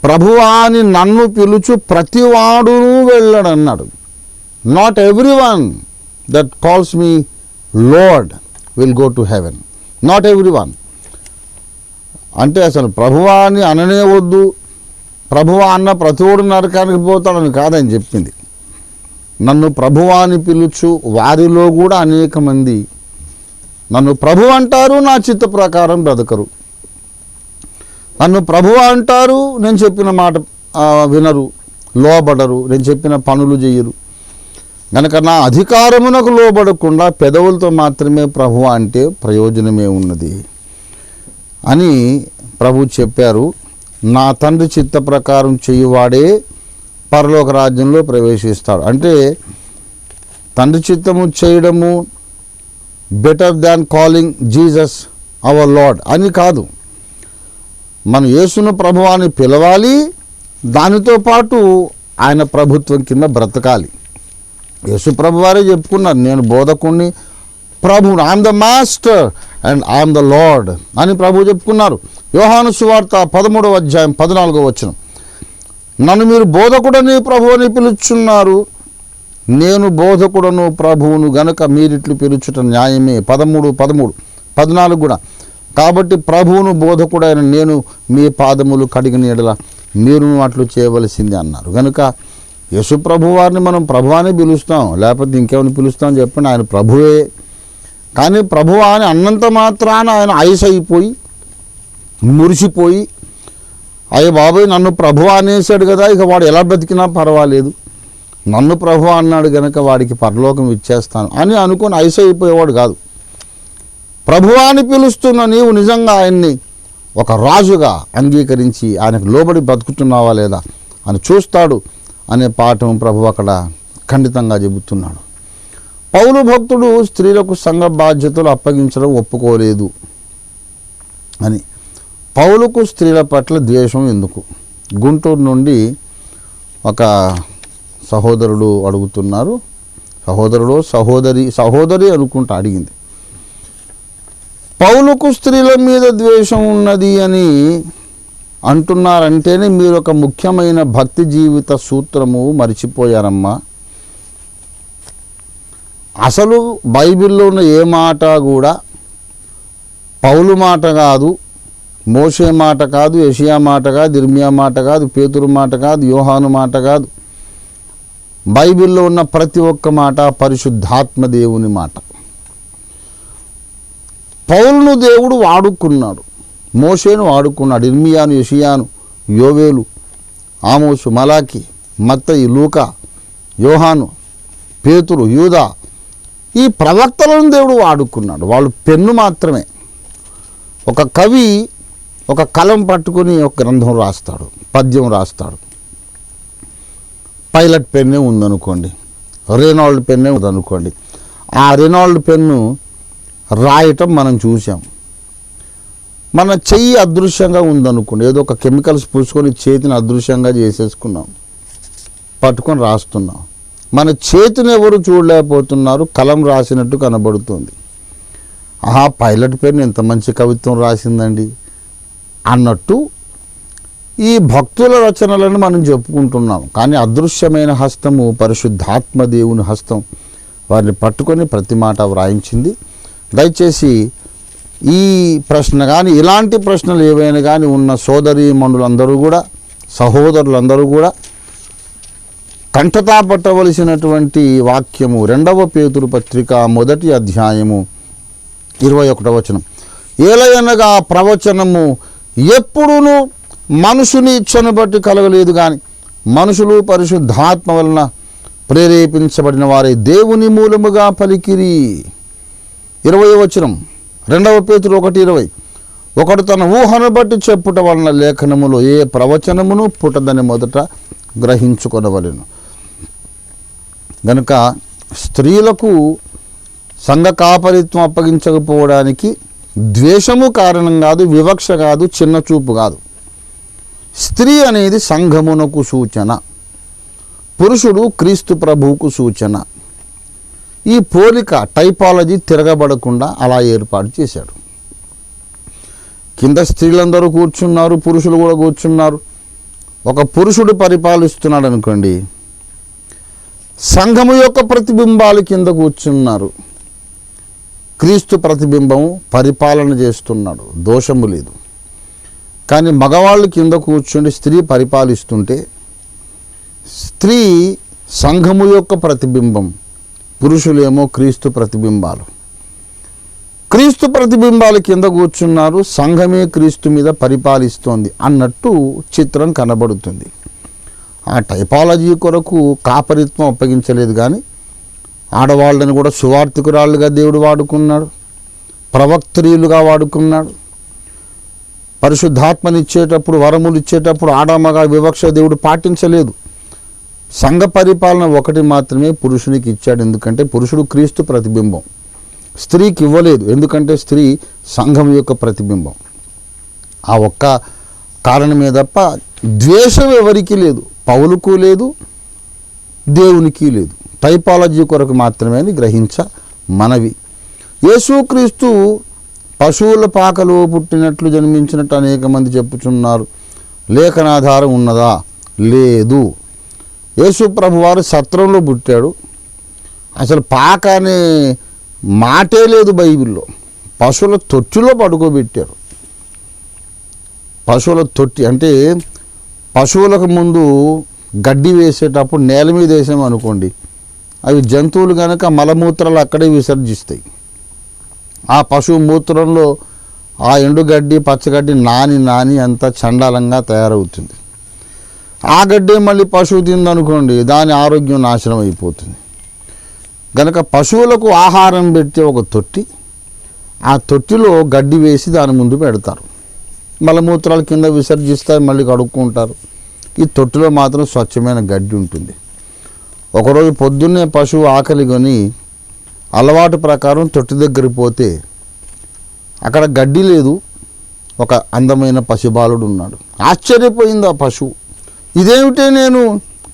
ప్రభువాని నన్ను పిలుచు ప్రతివాడును వెళ్ళడు అన్నాడు. Not every one that calls me lord will go to heaven, not every one. అంటే అసలు ప్రభువాని అననే వద్దు, ప్రభువా అన్న ప్రతివాడు నరకానికి పోతాడని కాదని చెప్పింది. నన్ను ప్రభువాని పిలుచు వారిలో కూడా అనేక మంది నన్ను ప్రభు అంటారు, నా చిత్త ప్రకారం బ్రతకరు. నన్ను ప్రభు అంటారు, నేను చెప్పిన మాట వినరు, లోబడరు, నేను చెప్పిన పనులు చెయ్యరు. కనుక నా అధికారమునకు లోబడకుండా పెదవులతో మాత్రమే ప్రభు అంటే ప్రయోజనమే ఉన్నది అని ప్రభు చెప్పారు. నా తండ్రి చిత్త ప్రకారం చేయువాడే పరలోక రాజ్యంలో ప్రవేశిస్తాడు. అంటే తండ్రి చిత్తము చేయడము better than calling Jesus our Lord అని కాదు. మనం యేసును ప్రభువాని పిలవాలి, దానితో పాటు ఆయన ప్రభుత్వం కింద బ్రతకాలి. యేసు ప్రభు వారే చెప్పుకున్నారు, నేను బోధకుణ్ణి, ప్రభు, I'm the master and I'm the lord అని ప్రభు చెప్పుకున్నారు. యోహాను సువార్త 13:14 నన్ను మీరు బోధకుడని ప్రభువుని పిలుచున్నారు, నేను బోధకుడను ప్రభువును గనుక మీరిట్లు పిలుచుట న్యాయమే. 13:14 కూడా. కాబట్టి ప్రభువును బోధకుడైన నేను మీ పాదములు కడిగిన ఎడల మీరు అట్లు చేయవలసింది అన్నారు. కనుక యేసు ప్రభు వారిని మనం ప్రభువాని పిలుస్తాం, లేకపోతే ఇంకేమైనా పిలుస్తాం చెప్పండి, ఆయన ప్రభువే. కానీ ప్రభువా అని అన్నంత మాత్రాన ఆయన అయిపోయి మురిసిపోయి, అయ్య బాబాయ్ నన్ను ప్రభువా అనేసాడు కదా, ఇక వాడు ఎలా బ్రతికినా పర్వాలేదు, నన్ను ప్రభువా అన్నాడు కనుక వాడికి పరలోకం ఇచ్చేస్తాను అని అనుకొని అయిపోయేవాడు కాదు. ప్రభువాని పిలుస్తున్న నీవు నిజంగా ఆయన్ని ఒక రాజుగా అంగీకరించి ఆయనకు లోబడి బ్రతుకుతున్నావా లేదా అని చూస్తాడు అనే పాఠం ప్రభు అక్కడ ఖండితంగా చెబుతున్నాడు. పౌలు భక్తుడు స్త్రీలకు సంఘ బాధ్యతలు అప్పగించడం ఒప్పుకోలేదు అని. పౌలుకు స్త్రీల పట్ల ద్వేషం ఎందుకు? గుంటూరు నుండి ఒక సహోదరుడు అడుగుతున్నారు, సహోదరి అనుకుంటా అడిగింది. పౌలుకు స్త్రీల మీద ద్వేషం ఉన్నది అని అంటున్నారంటేనే మీరు ఒక ముఖ్యమైన భక్తి జీవిత సూత్రము మర్చిపోయారమ్మా. అసలు బైబిల్లో ఉన్న ఏ మాట కూడా పౌలు మాట కాదు, మోషే మాట కాదు, యెషయా మాట కాదు, ఇర్మియా మాట కాదు, పేతురు మాట కాదు, యోహాను మాట కాదు. బైబిల్లో ఉన్న ప్రతి ఒక్క మాట పరిశుద్ధాత్మ దేవుని మాట. పౌలును దేవుడు వాడుకున్నాడు, మోషేను వాడుకున్నాడు, ఇర్మియాను, యెషయాను, యోవేలు, ఆమోసు, మలాకి, మత్తయి, లూకా, యోహాను, పేతురు, యూదా, ఈ ప్రవక్తలను దేవుడు వాడుకున్నాడు. వాళ్ళు పెన్ను మాత్రమే. ఒక కవి ఒక కలం పట్టుకుని ఒక గ్రంథం రాస్తాడు, పద్యం రాస్తాడు. పైలట్ పెన్నే ఉందనుకోండి, రెనాల్డ్ పెన్నే ఉందనుకోండి. ఆ రెనాల్డ్ పెన్ను రాయటం మనం చూసాం. మన చెయ్యి అదృశ్యంగా ఉందనుకోండి, ఏదో ఒక కెమికల్స్ పూసుకొని చేతిని అదృశ్యంగా చేసేసుకున్నాం, పట్టుకొని రాస్తున్నాం. మన చేతిని ఎవరు చూడలేకపోతున్నారు, కలం రాసినట్టు కనబడుతుంది. ఆహా, పైలట్ పెన్ ఎంత మంచి కవిత్వం రాసిందండి అన్నట్టు ఈ భక్తుల రచనలను మనం చెప్పుకుంటున్నాం. కానీ అదృశ్యమైన హస్తము పరిశుద్ధాత్మ దేవుని హస్తం వారిని పట్టుకొని ప్రతి మాట వ్రాయించింది. దయచేసి ఈ ప్రశ్న కానీ ఇలాంటి ప్రశ్నలు ఏవైనా కానీ ఉన్న సోదరీమణులందరూ కూడా, సహోదరులందరూ కూడా కంఠతా పట్టవలసినటువంటి వాక్యము 2వ పేతురు పత్రిక 1వ అధ్యాయము 21వ వచనం. ఏలయనగా ప్రవచనము ఎప్పుడునూ మనుషుని ఇచ్చను బట్టి కలగలేదు, కానీ మనుషులు పరిశుద్ధాత్మ వలన ప్రేరేపించబడిన వారే దేవుని మూలముగా పలికిరి. 20వ వచనం 2వ పేతురు 1:20. ఒకడు తన ఊహను బట్టి చెప్పుట వలన లేఖనములో ఏ ప్రవచనమును పుట్టదని మొదట గ్రహించుకొనవలెను. గనుక స్త్రీలకు సంఘ కాపరిత్వం అప్పగించకపోవడానికి ద్వేషము కారణం కాదు, వివక్ష కాదు, చిన్న చూపు కాదు. స్త్రీ అనేది సంఘమునకు సూచన, పురుషుడు క్రీస్తు ప్రభువుకు సూచన. ఈ పోలిక టైపాలజీ తిరగబడకుండా అలా ఏర్పాటు చేశాడు. కింద స్త్రీలందరూ కూర్చున్నారు, పురుషులు కూడా కూర్చున్నారు. ఒక పురుషుడు పరిపాలిస్తున్నాడు అనుకోండి, సంఘము యొక్క ప్రతిబింబాలు కింద కూర్చున్నారు. క్రీస్తు ప్రతిబింబము పరిపాలన చేస్తున్నాడు, దోషము లేదు. కానీ మగవాళ్ళు కింద కూర్చుండి స్త్రీ పరిపాలిస్తుంటే స్త్రీ సంఘము యొక్క ప్రతిబింబం, పురుషులేమో క్రీస్తు ప్రతిబింబాలు. క్రీస్తు ప్రతిబింబాలు కింద కూర్చున్నారు, సంఘమే క్రీస్తు మీద పరిపాలిస్తోంది అన్నట్టు చిత్రం కనబడుతుంది. ఆ టైపాలజీ కొరకు కాపరిత్వం అప్పగించలేదు, కానీ ఆడవాళ్ళని కూడా సువార్థికురాళ్ళుగా దేవుడు వాడుకున్నాడు, ప్రవక్త్రీలుగా వాడుకున్నాడు. పరిశుద్ధాత్మనిచ్చేటప్పుడు, వరములు ఇచ్చేటప్పుడు ఆడమగా వివక్ష దేవుడు పాటించలేదు. సంఘ పరిపాలన ఒకటి మాత్రమే పురుషునికి ఇచ్చాడు, ఎందుకంటే పురుషుడు క్రీస్తు ప్రతిబింబం. స్త్రీకి ఇవ్వలేదు, ఎందుకంటే స్త్రీ సంఘం యొక్క ప్రతిబింబం. ఆ ఒక్క కారణమే తప్ప ద్వేషం ఎవరికి లేదు, పౌలుకు లేదు, దేవునికి లేదు. టైపాలజీ కొరకు మాత్రమే అని గ్రహించ మనవి. యేసుక్రీస్తు పశువుల పాకలో పుట్టినట్లు జన్మించినట్టు అనేక మంది చెప్పుచున్నారు. లేఖనాధారం ఉన్నదా? లేదు. యేసు ప్రభు వారు సత్రంలో పుట్టాడు. అసలు పాక అనే మాటే లేదు బైబిల్లో. పశువుల తొట్టిలో పడుకోబెట్టారు. పశువుల తొట్టి అంటే పశువులకు ముందు గడ్డి వేసేటప్పుడు నేల మీద వేసామనుకోండి, అవి జంతువులు కనుక మలమూత్రాలు అక్కడే విసర్జిస్తాయి. ఆ పశువు మూత్రంలో ఆ ఎండుగడ్డి పచ్చగడ్డి నాని అంతా చండాలంగా తయారవుతుంది. ఆ గడ్డే మళ్ళీ పశువు తిందనుకోండి, దాని ఆరోగ్యం నాశనం అయిపోతుంది. కనుక పశువులకు ఆహారం పెట్టే ఒక తొట్టి, ఆ తొట్టిలో గడ్డి వేసి దాని ముందు పెడతారు. మలమూత్రాలు కింద విసర్జిస్తారు, మళ్ళీ కడుక్కుంటారు. ఈ తొట్టిలో మాత్రం స్వచ్ఛమైన గడ్డి ఉంటుంది. ఒకరోజు పొద్దున్నే పశువు ఆకలి కొని అలవాటు ప్రకారం తొట్టి దగ్గరికి పోతే అక్కడ గడ్డి లేదు, ఒక అందమైన పశుబాలుడు ఉన్నాడు. ఆశ్చర్యపోయింది ఆ పశువు. ఇదేమిటే, నేను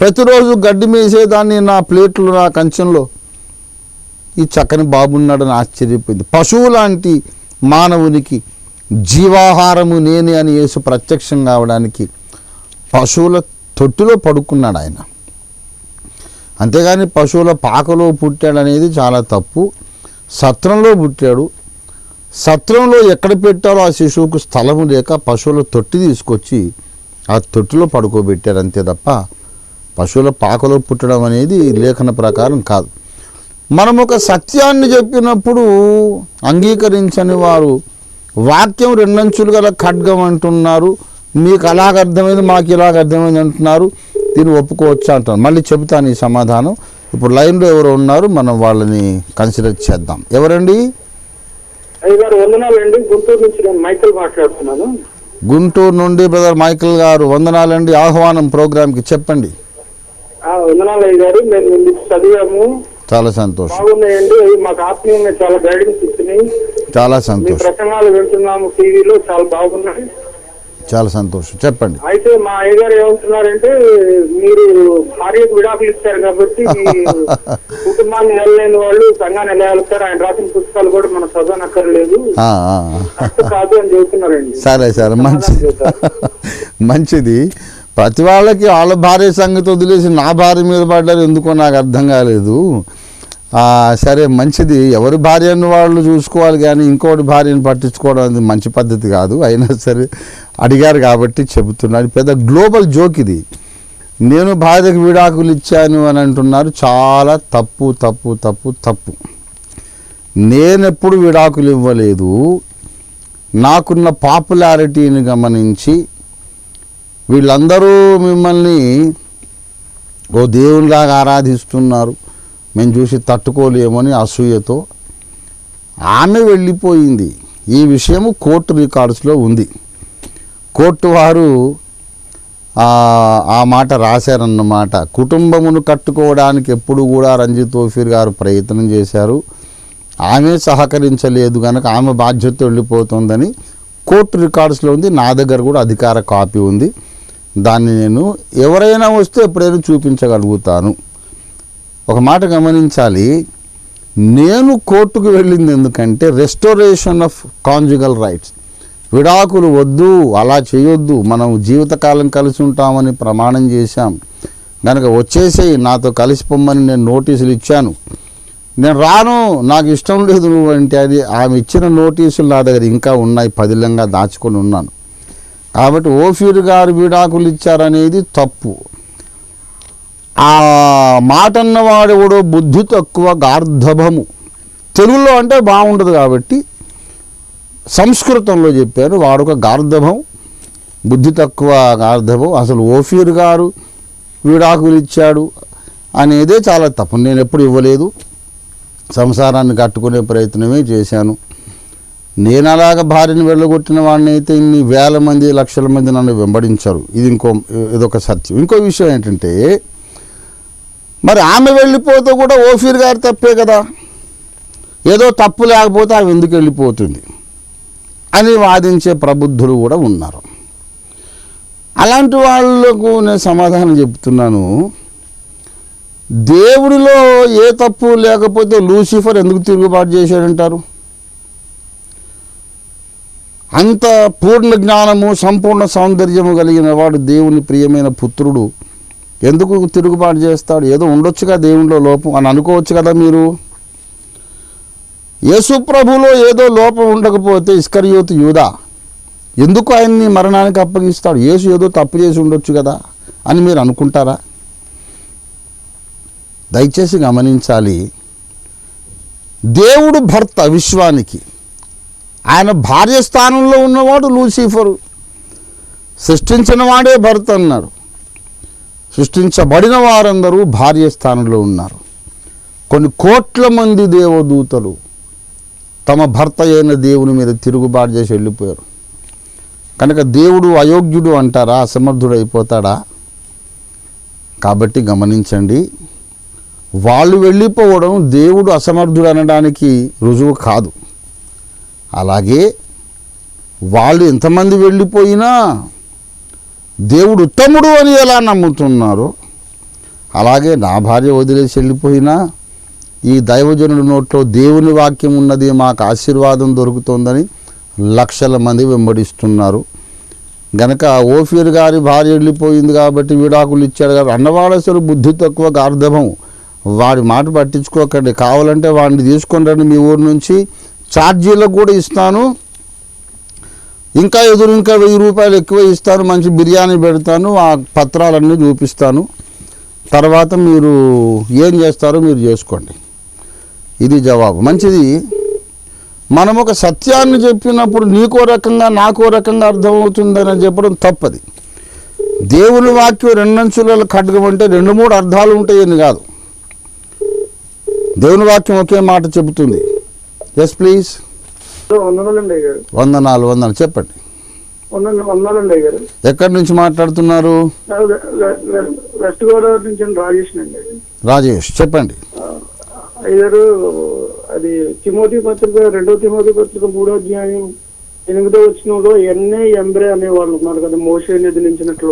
ప్రతిరోజు గడ్డి మేసేదాన్ని నా ప్లేట్లో, నా కంచంలో, ఈ చక్కని బాబున్నాడని ఆశ్చర్యపోయింది. పశువు లాంటి మానవునికి జీవాహారము నేనే అని యేసు ప్రత్యక్షం కావడానికి పశువుల తొట్టులో పడుకున్నాడు ఆయన. అంతేగాని పశువుల పాకలో పుట్టాడు అనేది చాలా తప్పు. సత్రంలో పుట్టాడు. సత్రంలో ఎక్కడ పెట్టారో ఆ శిశువుకు స్థలము లేక పశువుల తొట్టి తీసుకొచ్చి ఆ తొట్టిలో పడుకోబెట్టారు అంతే తప్ప పశువుల పాకలో పుట్టడం అనేది లేఖన ప్రకారం కాదు. మనం ఒక సత్యాన్ని చెప్పినప్పుడు అంగీకరించని వారు వాక్యం రెండంచులు గల ఖడ్గం అంటున్నారు, మీకు అలాగ అర్థమైంది మాకు ఇలాగ అర్థమైంది అంటున్నారు, దీన్ని ఒప్పుకోవచ్చు అంటారు. మళ్ళీ చెబుతాను ఈ సమాధానం. ఇప్పుడు లైన్లో ఎవరు ఉన్నారు, మనం వాళ్ళని కన్సిడర్ చేద్దాం. ఎవరండి? అయ్యగారు వందనాలండి. గుంటూరు నుంచి నేను మైకల్ మాట్లాడుతున్నాను. గుంటూరు నుండి బ్రదర్ మైకల్ గారు వందనాలండి. ఆహ్వానం ప్రోగ్రామ్కి చెప్పండి. వందనాలు అయ్యగారు. మేము మీకు చదివాము, చాలా సంతోషం. బాగున్నాయండి. అవి మాకు ఆత్మీయంగా చాలా గైడెన్స్ ఇచ్చినాయి. చాలా మీ సంతోషం. ప్రసంగాలు వింటున్నాము టీవీలో, చాలా బాగున్నాయి. చాలా సంతోషం, చెప్పండి. అయితే మా అయ్యగారు ఏమంటున్నారంటే, మీరు భార్యకు విడాకులు ఇచ్చారు కాబట్టి మీ కుటుంబాన్ని వెళ్ళలేని వాళ్ళు సంఘాన్ని ఎలా వెళ్తారు, ఆయన రాసిన పుస్తకాలు కూడా మనం చదవనక్కర్లేదు, కరెక్ట్ కాదు అని చెబుతున్నారండి. సరే సరే, మంచిది. ప్రతి వాళ్ళకి వాళ్ళ భార్య సంగతి వదిలేసి నా భార్య మీద పడ్డారు ఎందుకో నాకు అర్థం కాలేదు. సరే, మంచిది. ఎవరి భార్యను వాళ్ళు చూసుకోవాలి కానీ ఇంకోటి భార్యను పట్టించుకోవడం అనేది మంచి పద్ధతి కాదు. అయినా సరే అడిగారు కాబట్టి చెబుతున్నాను. పెద్ద గ్లోబల్ జోక్ ఇది. నేను భార్యకు విడాకులు ఇచ్చాను అని అంటున్నారు. చాలా తప్పు తప్పు తప్పు తప్పు. నేనెప్పుడు విడాకులు ఇవ్వలేదు. నాకున్న పాపులారిటీని గమనించి వీళ్ళందరూ మిమ్మల్ని ఓ దేవునిలాగా ఆరాధిస్తున్నారు, మేము చూసి తట్టుకోలేమని అసూయతో ఆమె వెళ్ళిపోయింది. ఈ విషయము కోర్టు రికార్డ్స్లో ఉంది. కోర్టు వారు ఆ మాట రాశారన్నమాట. కుటుంబమును కట్టుకోవడానికి ఎప్పుడు కూడా రంజిత్ తోఫీర్ గారు ప్రయత్నం చేశారు, ఆమె సహకరించలేదు కనుక ఆమె బాధ్యత వెళ్ళిపోతుందని కోర్టు రికార్డ్స్లో ఉంది. నా దగ్గర కూడా అధికార కాపీ ఉంది. దాన్ని నేను ఎవరైనా వస్తే ఎప్పుడైనా చూపించగలుగుతాను. ఒక మాట గమనించాలి, నేను కోర్టుకు వెళ్ళింది ఎందుకంటే రెస్టోరేషన్ ఆఫ్ కాంజుగల్ రైట్స్. విడాకులు వద్దు, అలా చేయొద్దు, మనం జీవితకాలం కలిసి ఉంటామని ప్రమాణం చేశాం కనుక వచ్చేసేయి, నాతో కలిసిపోమ్మని నేను నోటీసులు ఇచ్చాను. నేను రాను, నాకు ఇష్టం లేదు నువ్వు అంటే, అది ఆమె ఇచ్చిన నోటీసులు నా దగ్గర ఇంకా ఉన్నాయి, పదిలంగా దాచుకొని ఉన్నాను. కాబట్టి ఓఫీర్ గారు విడాకులు ఇచ్చారనేది తప్పు. ఆ మాట అన్నవాడు కూడా బుద్ధి తక్కువ, గార్ధభము. తెలుగులో అంటే బాగుండదు కాబట్టి సంస్కృతంలో చెప్పారు. వాడొక గార్ధభం, బుద్ధి తక్కువ గార్ధభం. అసలు ఓఫీర్ గారు విడాకులు ఇచ్చాడు అనేదే చాలా తప్పు. నేను ఎప్పుడు ఇవ్వలేదు, సంసారాన్ని కట్టుకునే ప్రయత్నమే చేశాను. నేను అలాగ భార్యను వెళ్ళగొట్టిన వాడిని అయితే ఇన్ని వేల మంది లక్షల మంది నన్ను వెంబడించారు. ఇదొక సత్యం. ఇంకో విషయం ఏంటంటే, మరి ఆమె వెళ్ళిపోతే కూడా ఓఫీర్ గారు తప్పే కదా, ఏదో తప్పు లేకపోతే ఆమె ఎందుకు వెళ్ళిపోతుంది అని వాదించే ప్రబుద్ధులు కూడా ఉన్నారు. అలాంటి వాళ్లకు నేను సమాధానం చెప్తున్నాను. దేవుడిలో ఏ తప్పు లేకపోతే లూసిఫర్ ఎందుకు తిరుగుబాటు చేశాడంటారు? అంత పూర్ణ జ్ఞానము, సంపూర్ణ సౌందర్యము కలిగిన వాడు, దేవుని ప్రియమైన పుత్రుడు, ఎందుకు తిరుగుబాటు చేస్తాడు? ఏదో ఉండొచ్చుగా దేవునిలో లోపం అని అనుకోవచ్చు కదా మీరు. యేసు ప్రభులో ఏదో లోపం ఉండకపోతే ఇస్కరియోతు యూదా ఎందుకు ఆయన్ని మరణానికి అప్పగిస్తాడు? యేసు ఏదో తప్పు చేసి ఉండొచ్చు కదా అని మీరు అనుకుంటారా? దయచేసి గమనించాలి. దేవుడు భర్త విశ్వానికి, ఆయన భార్య స్థానంలో ఉన్నవాడు లూసిఫరు. సృష్టించిన వాడే భర్త అన్నాడు. సృష్టించబడిన వారందరూ భార్య స్థానంలో ఉన్నారు. కొన్ని కోట్ల మంది దేవదూతలు తమ భర్త అయిన దేవుని మీద తిరుగుబాటు చేసి వెళ్ళిపోయారు. కనుక దేవుడు అయోగ్యుడు అంటారా? అసమర్థుడు అయిపోతాడా? కాబట్టి గమనించండి, వాళ్ళు వెళ్ళిపోవడం దేవుడు అసమర్థుడు అనడానికి రుజువు కాదు. అలాగే వాళ్ళు ఎంతమంది వెళ్ళిపోయినా దేవుడు ఉత్తముడు అని ఎలా నమ్ముతున్నారో, అలాగే నా భార్య వదిలేసి వెళ్ళిపోయినా ఈ దైవజనుడి నోట్లో దేవుని వాక్యం ఉన్నది, మాకు ఆశీర్వాదం దొరుకుతుందని లక్షల మంది వెంబడిస్తున్నారు. గనక ఓఫీర్ గారి భార్య వెళ్ళిపోయింది కాబట్టి విడాకులు ఇచ్చాడు కాబట్టి అన్నవాడు అసలు బుద్ధి తక్కువ గార్ధభం. వాడి మాట పట్టించుకోకండి. కావాలంటే వాడిని తీసుకొని రండి మీ ఊరు నుంచి, ఛార్జీలకు కూడా ఇస్తాను, ఇంకా 1000 రూపాయలు ఎక్కువ ఇస్తాను, మంచి బిర్యానీ పెడతాను, ఆ పత్రాలన్నీ చూపిస్తాను, తర్వాత మీరు ఏం చేస్తారో మీరు చేసుకోండి. ఇది జవాబు. మంచిది. మనం ఒక సత్యాన్ని చెప్పినప్పుడు నీకో రకంగా నాకో రకంగా అర్థమవుతుందని చెప్పడం తప్పది. దేవుని వాక్యం 2 అంచుల ఖడ్గం అంటే 2-3 అర్థాలు ఉంటాయని కాదు. దేవుని వాక్యం ఒకే మాట చెబుతుంది. Yes please. వందనాలు చెప్పండి. ఎక్కడి నుంచి మాట్లాడుతున్నారు? వెస్ట్ గోదావరి నుంచి రాజేష్ అండి. రాజేష్ చెప్పండి. అయ్యారు అది తిమోతి పత్రిక 2వ తిమోతి పత్రిక 3వ అధ్యాయం 8వ వచనంలో ఎన్నే ఎంబ్రే అనే వాళ్ళు ఉన్నారు కదా, మోషేని ఎదిరించినట్లు.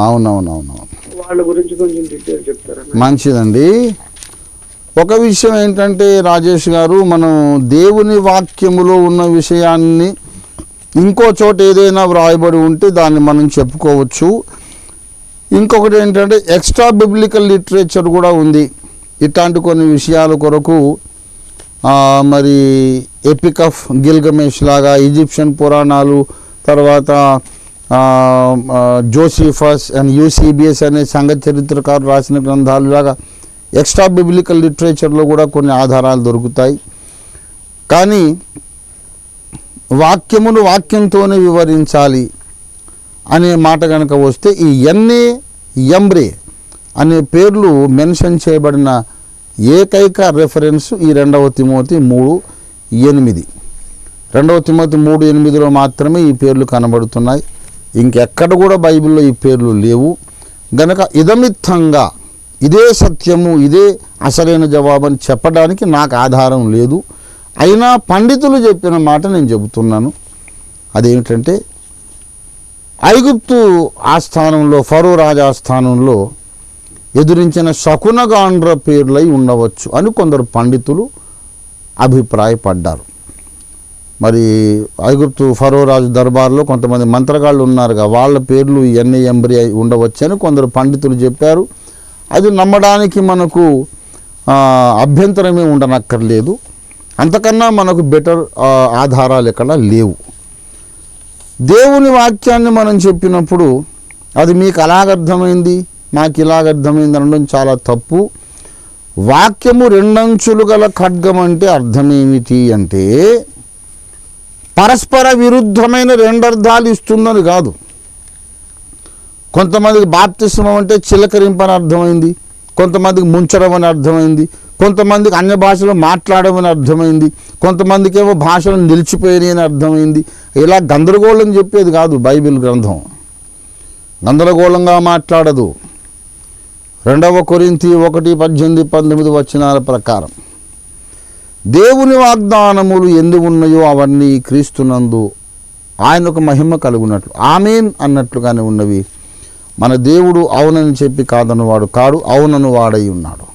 అవునవునవును. వాళ్ళ గురించి కొంచెం డీటెయిల్ చెప్తారా? మంచిదండి. ఒక విషయం ఏంటంటే రాజేష్ గారు, మనం దేవుని వాక్యములో ఉన్న విషయాన్ని ఇంకో చోట ఏదైనా వ్రాయబడి ఉంటే దాన్ని మనం చెప్పుకోవచ్చు. ఇంకొకటి ఏంటంటే ఎక్స్ట్రా బిబ్లికల్ లిటరేచర్ కూడా ఉంది. ఇట్లాంటి కొన్ని విషయాల కొరకు మరి ఎపిక్ ఆఫ్ గిల్గమేష్ లాగా ఈజిప్షియన్ పురాణాలు, తర్వాత జోసిఫస్ అండ్ యూసీబీఎస్ అనే సంఘ చరిత్రకారు రాసిన గ్రంథాలు లాగా ఎక్స్ట్రా బిబ్లికల్ లిటరేచర్లో కూడా కొన్ని ఆధారాలు దొరుకుతాయి. కానీ వాక్యమును వాక్యంతోనే వివరించాలి అనే మాట కనుక వస్తే ఈ ఎన్ఏ ఎంబ్రే అనే పేర్లు మెన్షన్ చేయబడిన ఏకైక రెఫరెన్స్ ఈ 2వ తిమోతి 3:8. 2వ తిమోతి 3:8లో మాత్రమే ఈ పేర్లు కనబడుతున్నాయి. ఇంకెక్కడ కూడా బైబిల్లో ఈ పేర్లు లేవు. గనక ఇదమిత్తంగా ఇదే సత్యము, ఇదే అసలైన జవాబని చెప్పడానికి నాకు ఆధారం లేదు. అయినా పండితులు చెప్పిన మాట నేను చెబుతున్నాను. అదేమిటంటే ఐగుప్తు ఆస్థానంలో, ఫరో రాజా ఆస్థానంలో ఎదురించిన శకునగాండ్ర పేర్లై ఉండవచ్చు అని కొందరు పండితులు అభిప్రాయపడ్డారు. మరి ఐగుప్తు ఫరో రాజు దర్బార్లో కొంతమంది మంత్రగాళ్ళు ఉన్నారుగా, వాళ్ళ పేర్లు ఎన్ఏ ఎంబ్రీ ఉండవచ్చు అని కొందరు పండితులు చెప్పారు. అది నమ్మడానికి మనకు అభ్యంతరమే ఉండనక్కర్లేదు. అంతకన్నా మనకు బెటర్ ఆధారాలు ఎక్కడ లేవు. దేవుని వాక్యాన్ని మనం చెప్పినప్పుడు అది మీకు అలాగర్థమైంది, నాకు ఇలాగర్థమైంది అనడం చాలా తప్పు. వాక్యము 2 అంచులు గల ఖడ్గం అంటే అర్థం ఏమిటి అంటే పరస్పర విరుద్ధమైన 2 అర్థాలు ఇస్తుందని కాదు. కొంతమందికి బాప్తిస్మం అంటే చిలకరింపని అర్థమైంది, కొంతమందికి ముంచడం అని అర్థమైంది, కొంతమందికి అన్య భాషలో మాట్లాడమని అర్థమైంది, కొంతమందికి ఏమో భాషలు నిలిచిపోయినాయి అని అర్థమైంది. ఇలా గందరగోళం చెప్పేది కాదు బైబిల్ గ్రంథం. గందరగోళంగా మాట్లాడదు. 2వ కొరింథీ 1:18-19 వచనాల ప్రకారం దేవుని వాగ్దానములు ఎన్ని ఉన్నాయో అవన్నీ క్రీస్తునందు ఆయనకు మహిమ కలుగునట్లు ఆమేన్ అన్నట్లుగానే ఉన్నవి. మన దేవుడు అవునని చెప్పి కాదన్నవాడు కాడు, అవునను వాడై ఉన్నాడు.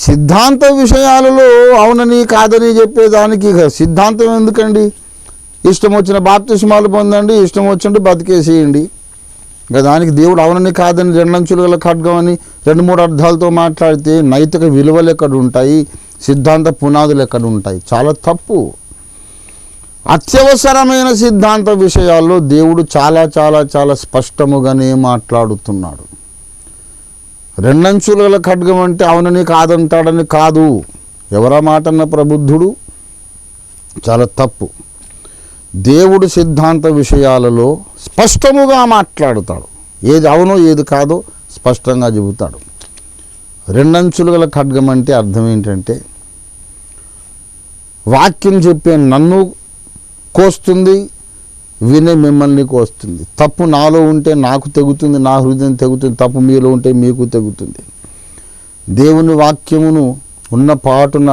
సిద్ధాంత విషయాలలో అవునని కాదని చెప్పేదానికి సిద్ధాంతం ఎందుకండి? ఇష్టం వచ్చిన బాప్తిస్మాలు పొందండి, ఇష్టం వచ్చినట్టు బతికేసేయండి. ఇంకా దానికి దేవుడు అవునని కాదని 2 అంచులు గల ఖడ్గం అని 2-3 అర్థాలతో మాట్లాడితే నైతిక విలువలు ఎక్కడ ఉంటాయి, సిద్ధాంత పునాదులు ఎక్కడ ఉంటాయి? చాలా తప్పు. అత్యవసరమైన సిద్ధాంత విషయాల్లో దేవుడు చాలా చాలా చాలా స్పష్టముగానే మాట్లాడుతున్నాడు. 2 అంచుల గల ఖడ్గం అంటే అవునని కాదంటాడని కాదు. ఎవరా మాట అన్న ప్రబుద్ధుడు? చాలా తప్పు. దేవుడు సిద్ధాంత విషయాలలో స్పష్టముగా మాట్లాడుతాడు. ఏది అవునో ఏది కాదో స్పష్టంగా చెబుతాడు. 2 అంచులు గల ఖడ్గం అంటే అర్థం ఏంటంటే వాక్యం చెప్పే నన్ను కోస్తుంది, వినే మిమ్మల్ని కోస్తుంది. తప్పు నాలో ఉంటే నాకు తెగుతుంది, నా హృదయం తెగుతుంది. తప్పు మీలో ఉంటే మీకు తెగుతుంది. దేవుని వాక్యమును ఉన్న పాటున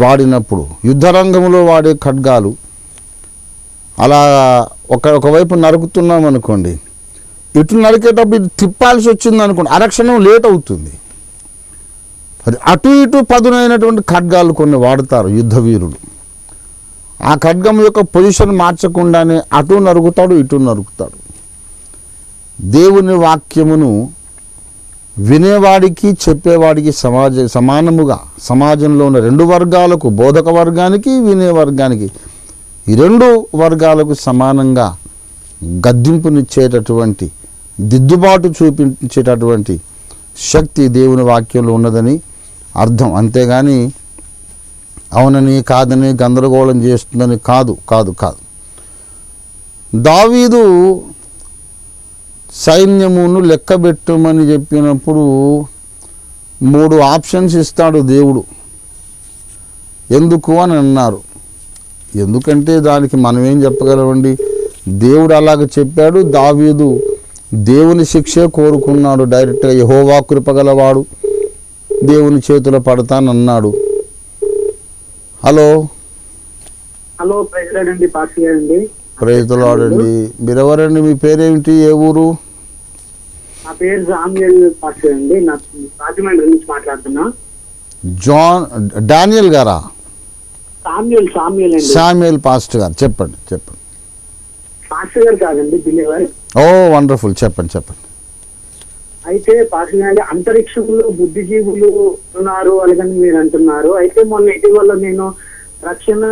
వాడినప్పుడు యుద్ధరంగంలో వాడే ఖడ్గాలు అలా ఒకవైపు నరుకుతున్నాం అనుకోండి, ఇటు నరికేటప్పుడు ఇటు తిప్పాల్సి వచ్చింది అనుకోండి, అరక్షణం లేట్ అవుతుంది. అది అటు ఇటు పదునైనటువంటి ఖడ్గాలు కొన్ని వాడతారు యుద్ధ వీరులు. ఆ ఖడ్గం యొక్క పొజిషన్ మార్చకుండానే అటు నరుకుతాడు, ఇటు నరుకుతాడు. దేవుని వాక్యమును వినేవాడికి చెప్పేవాడికి సమానముగా సమాజంలో ఉన్న రెండు వర్గాలకు, బోధక వర్గానికి, వినే వర్గానికి, ఈ రెండు వర్గాలకు సమానంగా గద్దింపునిచ్చేటటువంటి, దిద్దుబాటు చూపించేటటువంటి శక్తి దేవుని వాక్యంలో ఉన్నదని అర్థం. అంతేగాని అవునని కాదని గందరగోళం చేస్తుందని కాదు కాదు కాదు. దావీదు సైన్యమును లెక్కబెట్టమని చెప్పినప్పుడు 3 ఆప్షన్స్ ఇస్తాడు దేవుడు. ఎందుకు అని అన్నారు. ఎందుకంటే దానికి మనం ఏం చెప్పగలమండి? దేవుడు అలాగ చెప్పాడు. దావీదు దేవుని శిక్షే కోరుకున్నాడు. డైరెక్ట్గా యెహోవా కృపగలవాడు, దేవుని చేతిలో పడతానన్నాడు. హలో హలో, ప్రెసిడెంట్ అండి, పాస్ గారండి. ప్రైజ్లాడండి. మీరెవరండి? మీ పేరేంటి? ఏ ఊరు? నా పేరు సామ్యుయల్ పాస్టర్ అండి. నా రాజమండ్రి నుంచి మాట్లాడుతున్నా. డానియల్ గారా? సామ్యుయల్ అండి. శామ్యుయల్ పాస్టర్ గారు. చెప్పండి చెప్పండి. పాస్టర్ గారు కాదండి, బిలీవర్. ఓ వండర్ఫుల్. చెప్పండి. అయితే పాస్టర్ గారు, అంతరిక్షంలో బుద్ధిజీవులు ఉన్నారు అలాగని మీరు అంటున్నారు. అయితే మొన్న ఇటీవల నేను రక్షణ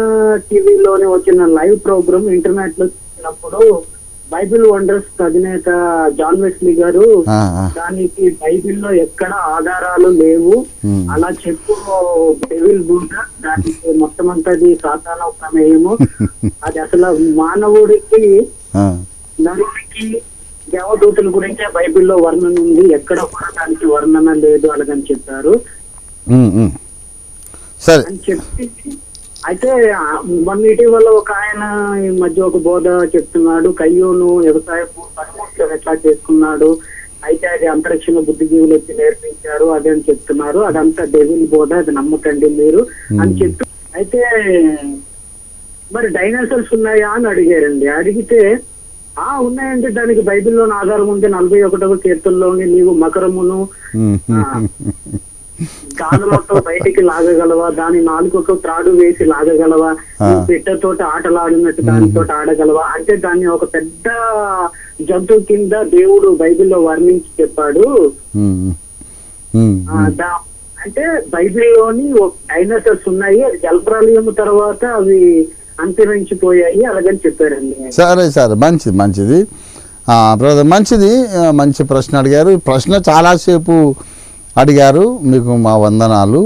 టీవీలోనే వచ్చిన లైవ్ ప్రోగ్రామ్ ఇంటర్నెట్ లో చూసినప్పుడు బైబిల్ వండర్స్ అధినేత జాన్ వెస్లీ గారు దానికి బైబిల్లో ఎక్కడ ఆధారాలు లేవు, అలా చెప్పు డెవిల్ బూట, దానికి మొత్తం అంతది సాతాను ప్రమేయము, అది అసలు మానవుడికి నరుడికి దేవదూతల గురించే బైబిల్లో వర్ణన ఉంది, ఎక్కడ కూడా దానికి వర్ణన లేదు అలాగని చెప్పారు అని చెప్పి. అయితే మొన్న ఇటీవల ఒక ఆయన ఈ మధ్య ఒక బోధ చెప్తున్నాడు, కయ్యూను వ్యవసాయపు పనిముట్లు ఎట్లా చేసుకున్నాడు, అయితే అది అంతరిక్షంలో బుద్ధిజీవులు వచ్చి నేర్పించారు అది అని చెప్తున్నారు. అదంతా డెవిల్ బోధ, అది నమ్మకండి మీరు అని చెప్పి. అయితే మరి డైనోసార్స్ ఉన్నాయా అని అడిగారండి. అడిగితే ఉన్నాయంటే దానికి బైబిల్లోని ఆధారం ఉంది. 41వ కీర్తనలోని నీవు మకరమును గాలులతో బయటికి లాగగలవా, దాని నాలుగు త్రాడు వేసి లాగగలవా, పిట్టతోటి ఆటలాడినట్టు దానితో ఆడగలవా అంటే దాన్ని ఒక పెద్ద జంతువు కింద దేవుడు బైబిల్లో వర్ణించి చెప్పాడు. అంటే బైబిల్లోని డైనోసార్స్ ఉన్నాయి, అది జలప్రలయం తర్వాత అవి అంతరించిపోయాయి అలాగని చెప్పారండి. సరే మంచిది బ్రదర్, మంచి ప్రశ్న అడిగారు. ఈ ప్రశ్న చాలాసేపు అడిగారు, మీకు మా వందనాలు.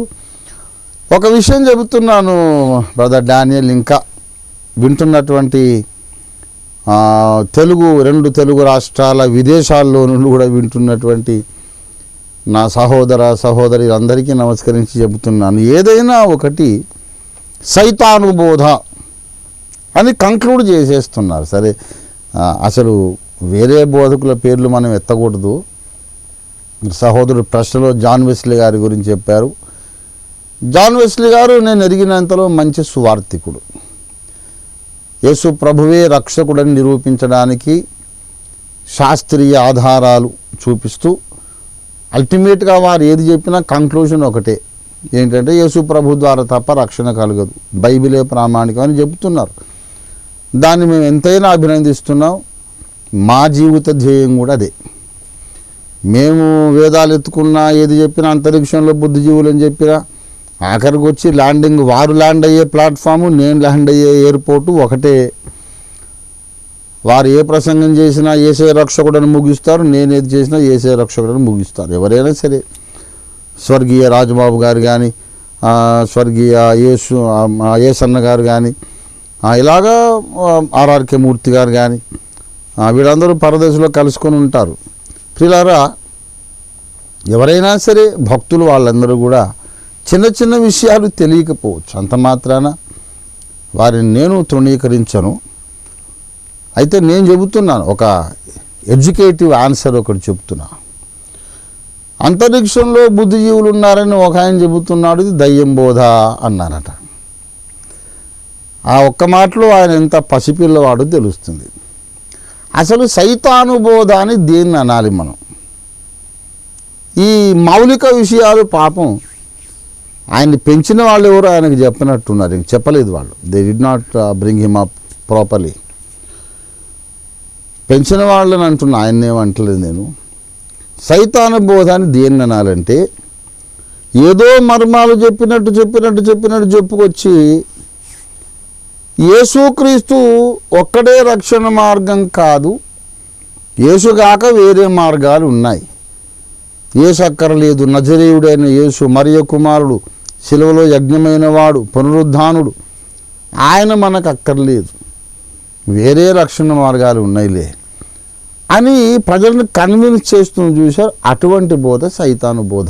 ఒక విషయం చెబుతున్నాను బ్రదర్ డానియల్, ఇంకా వింటున్నటువంటి రెండు తెలుగు రాష్ట్రాల విదేశాల్లో నుండి కూడా వింటున్నటువంటి నా సహోదరి అందరికీ నమస్కరించి చెబుతున్నాను. ఏదైనా ఒకటి సైతానుబోధ అని కంక్లూడ్ చేసేస్తున్నారు. సరే, అసలు వేరే బోధకుల పేర్లు మనం ఎత్తకూడదు. సహోదరుడు ప్రశ్నలో జాన్ వెస్లీ గారి గురించి చెప్పారు. జాన్ వెస్లీ గారు నేను ఎరిగినంతలో మంచి సువార్థికుడు. యేసు ప్రభువే రక్షకుడని నిరూపించడానికి శాస్త్రీయ ఆధారాలు చూపిస్తూ అల్టిమేట్గా వారు ఏది చెప్పినా కంక్లూజన్ ఒకటే, ఏంటంటే యేసు ప్రభు ద్వారా తప్ప రక్షణ కలగదు, బైబిలే ప్రామాణికం అని చెబుతున్నారు. దాన్ని మేము ఎంతైనా అభినందిస్తున్నాం. మా జీవిత ధ్యేయం కూడా అదే. మేము వేదాలు ఎత్తుకున్నా, ఏది చెప్పినా, అంతరిక్షంలో బుద్ధిజీవులు అని చెప్పినా, ఆఖరికి వచ్చి వారు ల్యాండ్ అయ్యే ప్లాట్ఫాము, నేను ల్యాండ్ అయ్యే ఎయిర్పోర్టు ఒకటే. వారు ఏ ప్రసంగం చేసినా యేసే రక్షకుడని ముగిస్తారు, నేనేది చేసినా యేసే రక్షకుడని ముగిస్తారు. ఎవరైనా సరే, స్వర్గీయ రాజబాబు గారు కానీ, స్వర్గీయ యేసన్న గారు కానీ, ఇలాగా ఆర్ఆర్కే మూర్తి గారు కానీ, వీళ్ళందరూ పరదేశంలో కలుసుకొని ఉంటారు. ప్రియులారా, ఎవరైనా సరే భక్తులు వాళ్ళందరూ కూడా చిన్న చిన్న విషయాలు తెలియకపోవచ్చు, అంత మాత్రాన వారిని నేను తృణీకరించను. అయితే నేను చెబుతున్నాను, ఒక ఎడ్యుకేటివ్ ఆన్సర్ ఒకటి చెబుతున్నా. అంతరిక్షంలో బుద్ధిజీవులు ఉన్నారని ఒక ఆయన చెబుతున్నాడు, ఇది దయ్యం బోధ అన్నారట. ఆ ఒక్క మాటలో ఆయన ఎంత పసిపిల్లవాడో తెలుస్తుంది. అసలు సైతానుబోధ అని దేన్ని అనాలి మనం? ఈ మౌలిక విషయాలు పాపం ఆయన్ని పెంచిన వాళ్ళు ఎవరు ఆయనకు చెప్పినట్టున్నారు, ఇంక చెప్పలేదు వాళ్ళు. They did not bring him up properly. పెంచిన వాళ్ళని అంటున్నా, ఆయన్నేమంటలేదు నేను. సైతాను బోధ అని దేన్ని అనాలంటే, ఏదో మర్మాలు చెప్పినట్టు చెప్పుకొచ్చి యేసుక్రీస్తు ఒక్కడే రక్షణ మార్గం కాదు, యేసుగాక వేరే మార్గాలు ఉన్నాయి, యేసు అక్కర్లేదు, నజరేయుడైన యేసు, మరియ కుమారుడు, శిలువలో యజ్ఞమైన వాడు, పునరుద్ధానుడు, ఆయన మనకు అక్కర్లేదు, వేరే రక్షణ మార్గాలు ఉన్నాయిలే అని ప్రజలను కన్విన్స్ చేస్తుంది చూశారు. అటువంటి బోధ సైతాను బోధ.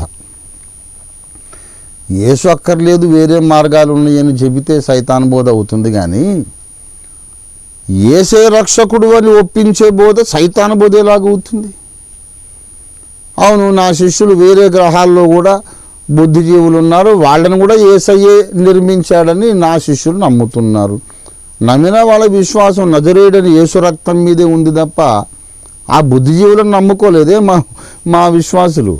యేసు అక్కర్లేదు, వేరే మార్గాలు ఉన్నాయని చెబితే సైతాను బోధ అవుతుంది. కానీ యేసే రక్షకుడు అని ఒప్పించే బోధ సైతాను బోధ ఎలాగవుతుంది? అవును, నా శిష్యులు వేరే గ్రహాల్లో కూడా బుద్ధిజీవులు ఉన్నారు, వాళ్ళని కూడా యేసయ్యే నిర్మించాడని నా శిష్యులు నమ్ముతున్నారు. నమ్మిన వాళ్ళ విశ్వాసం నజరేయుడని యేసు రక్తం మీదే ఉంది తప్ప ఆ బుద్ధిజీవులను నమ్ముకోలేదే మా విశ్వాసులు.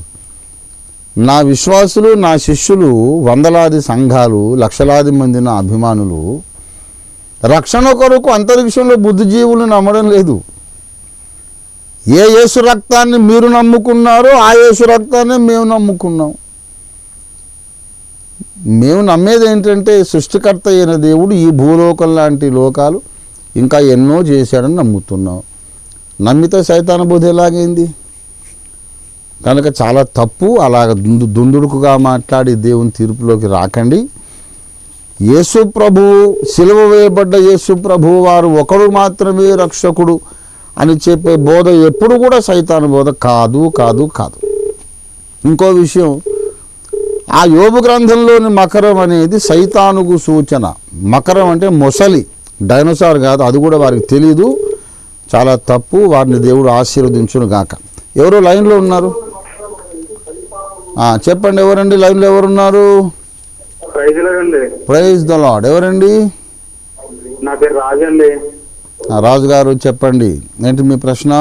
నా విశ్వాసులు, నా శిష్యులు, వందలాది సంఘాలు, లక్షలాది మంది నా అభిమానులు రక్షణ కొరకు అంతరిక్షంలో బుద్ధిజీవులు నమ్మడం లేదు. ఏ యేసు రక్తాన్ని మీరు నమ్ముకున్నారో ఆ యేసు రక్తాన్ని మేము నమ్ముకున్నాం. మేము నమ్మేది ఏంటంటే సృష్టికర్త అయిన దేవుడు ఈ భూలోకం లాంటి లోకాలు ఇంకా ఎన్నో చేశాడని నమ్ముతున్నాం. నమ్మితే సైతాను బోధ ఎలాగైంది? కనుక చాలా తప్పు. అలాగ దుందుడుకుగా మాట్లాడి దేవుని తీర్పులోకి రాకండి. యేసు ప్రభువు, సిలువ వేయబడ్డ యేసు ప్రభువు వారు ఒకడు మాత్రమే రక్షకుడు అని చెప్పే బోధ ఎప్పుడు కూడా సైతాను బోధ కాదు కాదు కాదు. ఇంకో విషయం, ఆ యోబు గ్రంథంలోని మకరం అనేది సైతానుకు సూచన. మకరం అంటే మొసలి, డైనోసార్ కాదు. అది కూడా వారికి తెలీదు. చాలా తప్పు. వారిని దేవుడు ఆశీర్వదించును గాక. ఎవరు లైన్లో ఉన్నారు? చెప్పండి, ఎవరండి లైన్లో ఎవరున్నారు? Praise the Lord. ఎవరండి? నా పేరు రాజు అండి. రాజు గారు చెప్పండి, ఏంటి మీ ప్రశ్న?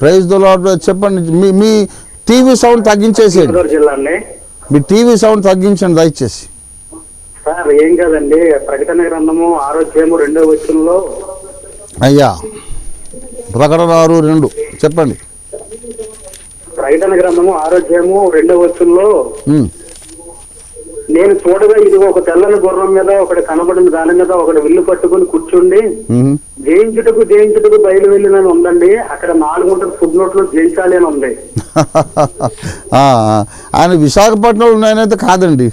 ప్రైజ్ ద లార్డ్ చెప్పండి. మీ టీవీ సౌండ్ తగ్గించేసేయండి. మీ టీవీ సౌండ్ తగ్గించండి దయచేసి. సార్ ఏం కాదండి, ప్రకటన గ్రంథము 6:2 అయ్యా, ప్రకటన 6:2 చెప్పండి. ప్రకటన గ్రంథము 6:2 నేను చూడగా ఇదిగో ఒక తెల్లని గుర్రం మీద ఒకటి కనబడిన దాని మీద ఒకటి విల్లు పట్టుకుని కూర్చుండి జయించుటకు బయలు వెళ్ళినని ఉందండి. అక్కడ 400 ఫుడ్ నోట్లు జయించాలి అని ఉంది. ఆయన విశాఖపట్నంలో ఉన్నాయనైతే కాదండి.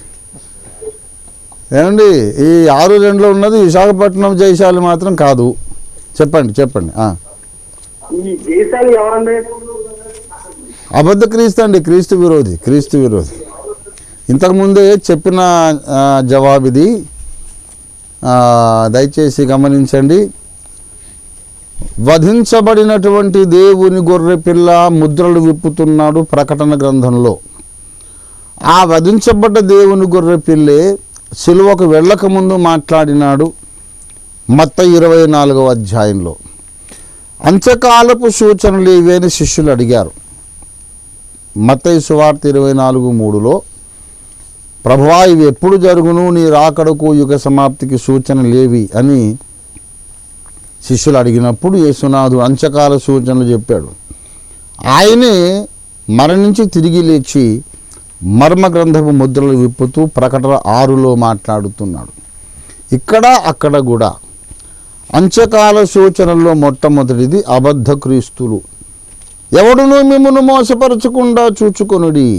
ఏమండి, ఈ 6:2 ఉన్నది విశాఖపట్నం జయశాలి మాత్రం కాదు. చెప్పండి చెప్పండి. ఈ జయశాలి ఎవరండి? అబద్ధ క్రీస్తు అండి, క్రీస్తు విరోధి. ఇంతకుముందే చెప్పిన జవాబు ఇది, దయచేసి గమనించండి. వధించబడినటువంటి దేవుని గొర్రె పిల్ల ముద్రలు విప్పుతున్నాడు ప్రకటన గ్రంథంలో. ఆ వధించబడ్డ దేవుని గొర్రె పిల్లే సిలువకు వెళ్ళక ముందు మాట్లాడినాడు మత్తయి 24వ అధ్యాయంలో. అంత్యకాలపు సూచనలు ఇవేని శిష్యులు అడిగారు. మత్తయి సువార్త 24:3లో ప్రభువా ఇవి ఎప్పుడు జరుగును, నీ రాకడకు యుగ సమాప్తికి సూచనలేవి అని శిష్యులు అడిగినప్పుడు యేసునాథుడు అంత్యకాల సూచనలు చెప్పాడు. ఆయనే మరణించి తిరిగి లేచి మర్మ గ్రంథపు ముద్రలు విప్పుతూ ప్రకటన 6లో మాట్లాడుతున్నాడు. ఇక్కడ అక్కడ కూడా అంత్యకాల సూచనల్లో మొట్టమొదటిది అబద్ధ క్రీస్తులు. ఎవడును మిమ్మును మోసపరచకుండా చూచుకొనుడి,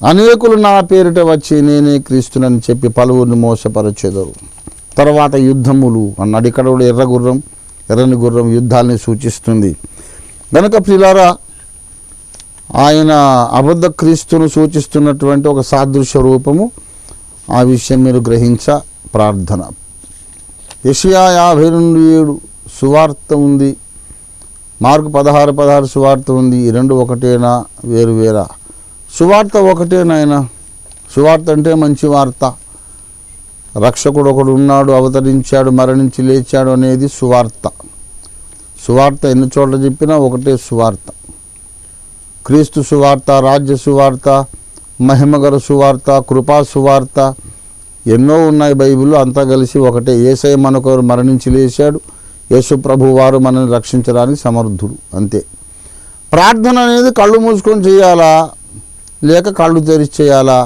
అనేకులు నా పేరిట వచ్చి నేనే క్రీస్తునని చెప్పి పలువురిని మోసపరచెదరు. తర్వాత యుద్ధములు అన్నాడు. ఇక్కడ కూడా ఎర్రని గుర్రం యుద్ధాలని సూచిస్తుంది. కనుక ప్రియులారా, ఆయన అబద్ధ క్రీస్తును సూచిస్తున్నటువంటి ఒక సాదృశ్య రూపము. ఆ విషయం మీరు గ్రహించ ప్రార్థన. యెషయా 52:7 సువార్త ఉంది, మార్కు 16:16 సువార్త ఉంది. ఈ రెండు ఒకటేనా వేరువేరా? సువార్త ఒకటేనాయన. సువార్త అంటే మంచి వార్త. రక్షకుడు ఒకడు ఉన్నాడు, అవతరించాడు, మరణించి లేచాడు అనేది సువార్త. సువార్త ఎన్ని చోట్ల చెప్పినా ఒకటే సువార్త. క్రీస్తు సువార్త, రాజ్య సువార్త, మహిమగల సువార్త, కృపా సువార్త ఎన్నో ఉన్నాయి బైబిల్లో. అంతా కలిసి ఒకటే. యేసయ్య మన కొరకు మరణించి లేచాడు, యేసు ప్రభు వారు మనల్ని రక్షించడానికి సమర్థుడు, అంతే. ప్రార్థన అనేది కళ్ళు మూసుకొని చేయాలా లేక కళ్ళు తెరిచి చేయాలా?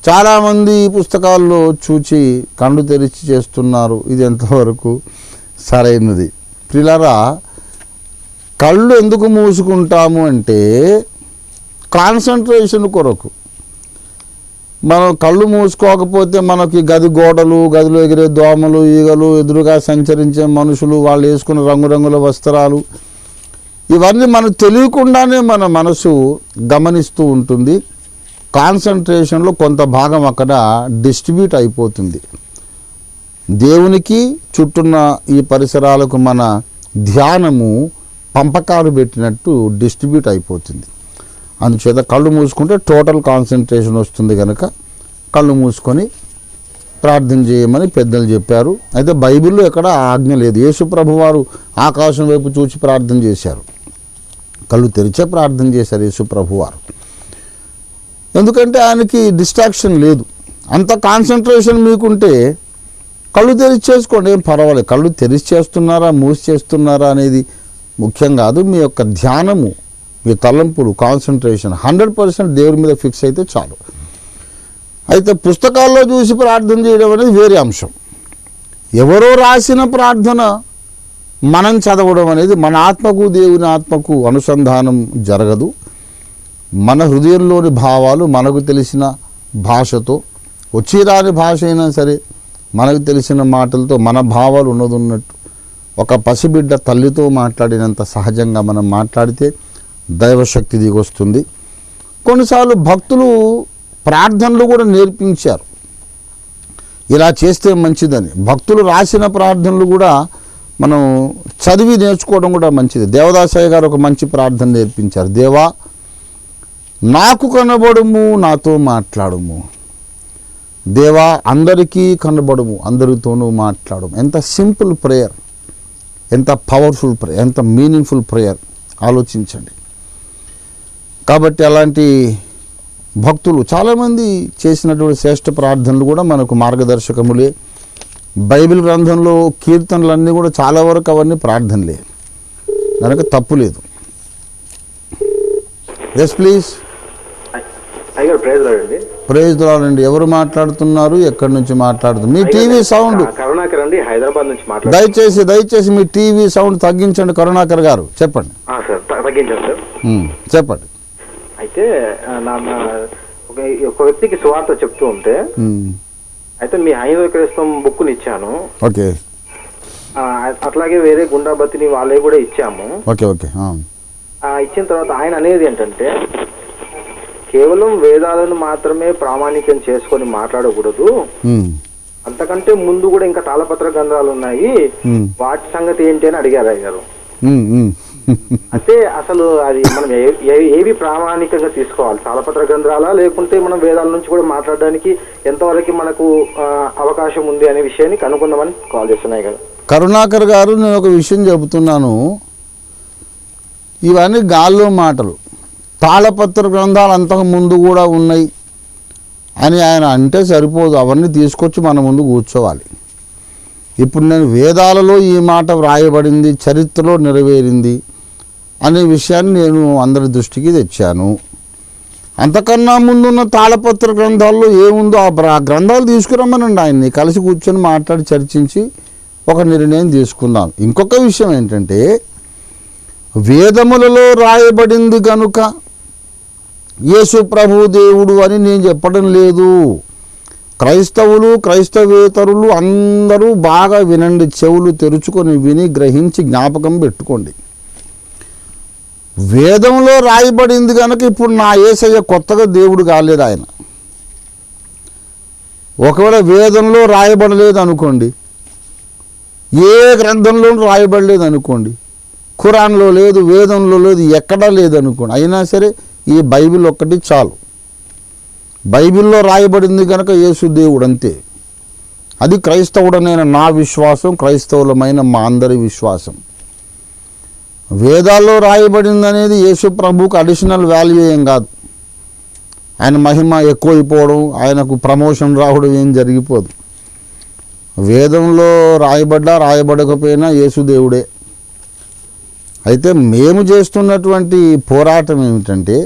చాలామంది ఈ పుస్తకాల్లో చూచి కళ్ళు తెరిచి చేస్తున్నారు. ఇది ఎంతవరకు సరైనది? ప్రియులారా, కళ్ళు ఎందుకు మూసుకుంటాము అంటే కాన్సన్ట్రేషన్ కొరకు. మనం కళ్ళు మూసుకోకపోతే మనకి గది గోడలు, గదిలో ఎగిరే దోమలు, ఈగలు, ఎదురుగా సంచరించే మనుషులు, వాళ్ళు వేసుకున్న రంగురంగుల వస్త్రాలు, ఇవన్నీ మనకు తెలియకుండానే మన మనసు గమనిస్తూ ఉంటుంది. కాన్సన్ట్రేషన్లో కొంత భాగం అక్కడ డిస్ట్రిబ్యూట్ అయిపోతుంది. దేవునికి చుట్టూన్న ఈ పరిసరాలకు మన ధ్యానము పంపకాలు పెట్టినట్టు డిస్ట్రిబ్యూట్ అయిపోతుంది. అందుచేత కళ్ళు మూసుకుంటే టోటల్ కాన్సన్ట్రేషన్ వస్తుంది కనుక కళ్ళు మూసుకొని ప్రార్థన చేయమని పెద్దలు చెప్పారు. అయితే బైబిల్లో ఎక్కడ ఆజ్ఞ లేదు. యేసు ప్రభు వారు ఆకాశం వైపు చూసి ప్రార్థన చేశారు, కళ్ళు తెరిచే ప్రార్థన చేశారు యేసు ప్రభు వారు. ఎందుకంటే ఆయనకి డిస్ట్రాక్షన్ లేదు. అంత కాన్సన్ట్రేషన్ మీకుంటే కళ్ళు తెరిచి చేసుకోండి, ఏం పర్వాలేదు. కళ్ళు తెరిచి చేస్తున్నారా మూసి చేస్తున్నారా అనేది ముఖ్యం కాదు. మీ యొక్క ధ్యానము, మీ తలంపులు, కాన్సన్ట్రేషన్ 100% దేవుడి మీద ఫిక్స్ అయితే చాలు. అయితే పుస్తకాల్లో చూసి ప్రార్థన చేయడం అనేది వేరే అంశం. ఎవరో రాసిన ప్రార్థన మనం చదవడం అనేది మన ఆత్మకు దేవుని ఆత్మకు అనుసంధానం జరగదు. మన హృదయంలోని భావాలు మనకు తెలిసిన భాషతో, వచ్చిరాని భాష అయినా సరే మనకు తెలిసిన మాటలతో మన భావాలు ఉన్నట్టు ఒక పసిబిడ్డ తల్లితో మాట్లాడినంత సహజంగా మనం మాట్లాడితే దైవశక్తి దిగొస్తుంది. కొన్నిసార్లు భక్తులు ప్రార్థనలు కూడా నేర్పించారు, ఇలా చేస్తే మంచిదని. భక్తులు రాసిన ప్రార్థనలు కూడా మనం చదివి నేర్చుకోవడం కూడా మంచిది. దేవదాసయ్య గారు ఒక మంచి ప్రార్థన నేర్పించారు. దేవా, నాకు కనబడుము, నాతో మాట్లాడుము. దేవా, అందరికీ కనబడుము, అందరితోనూ మాట్లాడుము. ఎంత సింపుల్ ప్రేయర్, ఎంత పవర్ఫుల్ ప్రేయర్, ఎంత మీనింగ్ఫుల్ ప్రేయర్ ఆలోచించండి. కాబట్టి అలాంటి భక్తులు చాలామంది చేసినటువంటి శ్రేష్ఠ ప్రార్థనలు కూడా మనకు మార్గదర్శకములే. బైబిల్ గ్రంథంలో కీర్తనలన్నీ కూడా చాలా వరకు అవన్నీ ప్రార్థనలే, కనుక తప్పు లేదు. Yes please. ప్రైజ్ లార్డ్ అండి. ఎవరు మాట్లాడుతున్నారు? ఎక్కడి నుంచి మాట్లాడుతున్నారు? మీ టీవీ సౌండ్ కరుణాకర్ అండి, హైదరాబాద్ నుంచి దయచేసి మీ టీవీ సౌండ్ తగ్గించండి. కరుణాకర్ గారు చెప్పండి. తగ్గించాను సార్. చెప్పండి. అయితే ఒక వ్యక్తికి సువార్త చెప్తూ ఉంటే, అయితే మీ హైందవ క్రైస్తవం బుక్ని ఇచ్చాను. ఓకే. అట్లాగే వేరే గుండాబతిని వాళ్ళే కూడా ఇచ్చాము. Okay okay. ఇచ్చిన తర్వాత ఆయన అనేది ఏంటంటే, కేవలం వేదాలను మాత్రమే ప్రామాణికం చేసుకొని మాట్లాడకూడదు, అంతకంటే ముందు కూడా ఇంకా తాళపత్ర గ్రంథాలు ఉన్నాయి, వాటి సంగతి ఏంటి అని అడిగారు అయ్యారు. అంటే అసలు అది మనం ఏవి ప్రామాణికంగా తీసుకోవాలి, తాళపత్ర గ్రంథాలా లేకుంటే మనం వేదాల నుంచి కూడా మాట్లాడడానికి ఎంతవరకు మనకు అవకాశం ఉంది అనే విషయాన్ని కనుక్కుందామని కాల్ చేస్తున్నాయి కదా. కరుణాకర్ గారు, నేను ఒక విషయం చెబుతున్నాను. ఇవన్నీ గాల్లో మాటలు. తాళపత్ర గ్రంథాలు అంతకు ముందు కూడా ఉన్నాయి అని ఆయన అంటే సరిపోదు, అవన్నీ తీసుకొచ్చి మన ముందు కూర్చోవాలి. ఇప్పుడు నేను వేదాలలో ఈ మాట వ్రాయబడింది, చరిత్రలో నెరవేరింది అనే విషయాన్ని నేను అందరి దృష్టికి తెచ్చాను. అంతకన్నా ముందున్న తాళపత్ర గ్రంథాల్లో ఏముందో ఆ గ్రంథాలు తీసుకురమ్మనండి. ఆయన్ని కలిసి కూర్చొని మాట్లాడి చర్చించి ఒక నిర్ణయం తీసుకుందాం. ఇంకొక విషయం ఏంటంటే, వేదములలో రాయబడింది కనుక యేసు ప్రభు దేవుడు అని నేను చెప్పడం లేదు. క్రైస్తవులు, క్రైస్తవేతరులు అందరూ బాగా వినండి, చెవులు తెరుచుకొని విని గ్రహించి జ్ఞాపకం పెట్టుకోండి. వేదంలో రాయబడింది కనుక ఇప్పుడు నా యేసయ్య కొత్తగా దేవుడు కాలేదు ఆయన. ఒకవేళ వేదంలో రాయబడలేదు అనుకోండి, ఏ గ్రంథంలో రాయబడలేదు అనుకోండి, ఖురాన్లో లేదు, వేదంలో లేదు, ఎక్కడా లేదనుకోండి, అయినా సరే ఈ బైబిల్ ఒక్కటి చాలు. బైబిల్లో రాయబడింది కనుక యేసు దేవుడు, అంతే. అది క్రైస్తవుడనైన నా విశ్వాసం, క్రైస్తవులమైన మా అందరి విశ్వాసం. వేదాల్లో రాయబడింది అనేది యేసు ప్రభువుకు అడిషనల్ వాల్యూ ఏం కాదు. ఆయన మహిమ ఎక్కువైపోవడం, ఆయనకు ప్రమోషన్ రావడం ఏం జరిగిపోదు. వేదంలో రాయబడకపోయినా యేసు దేవుడే. అయితే మేము చేస్తున్నటువంటి పోరాటం ఏమిటంటే,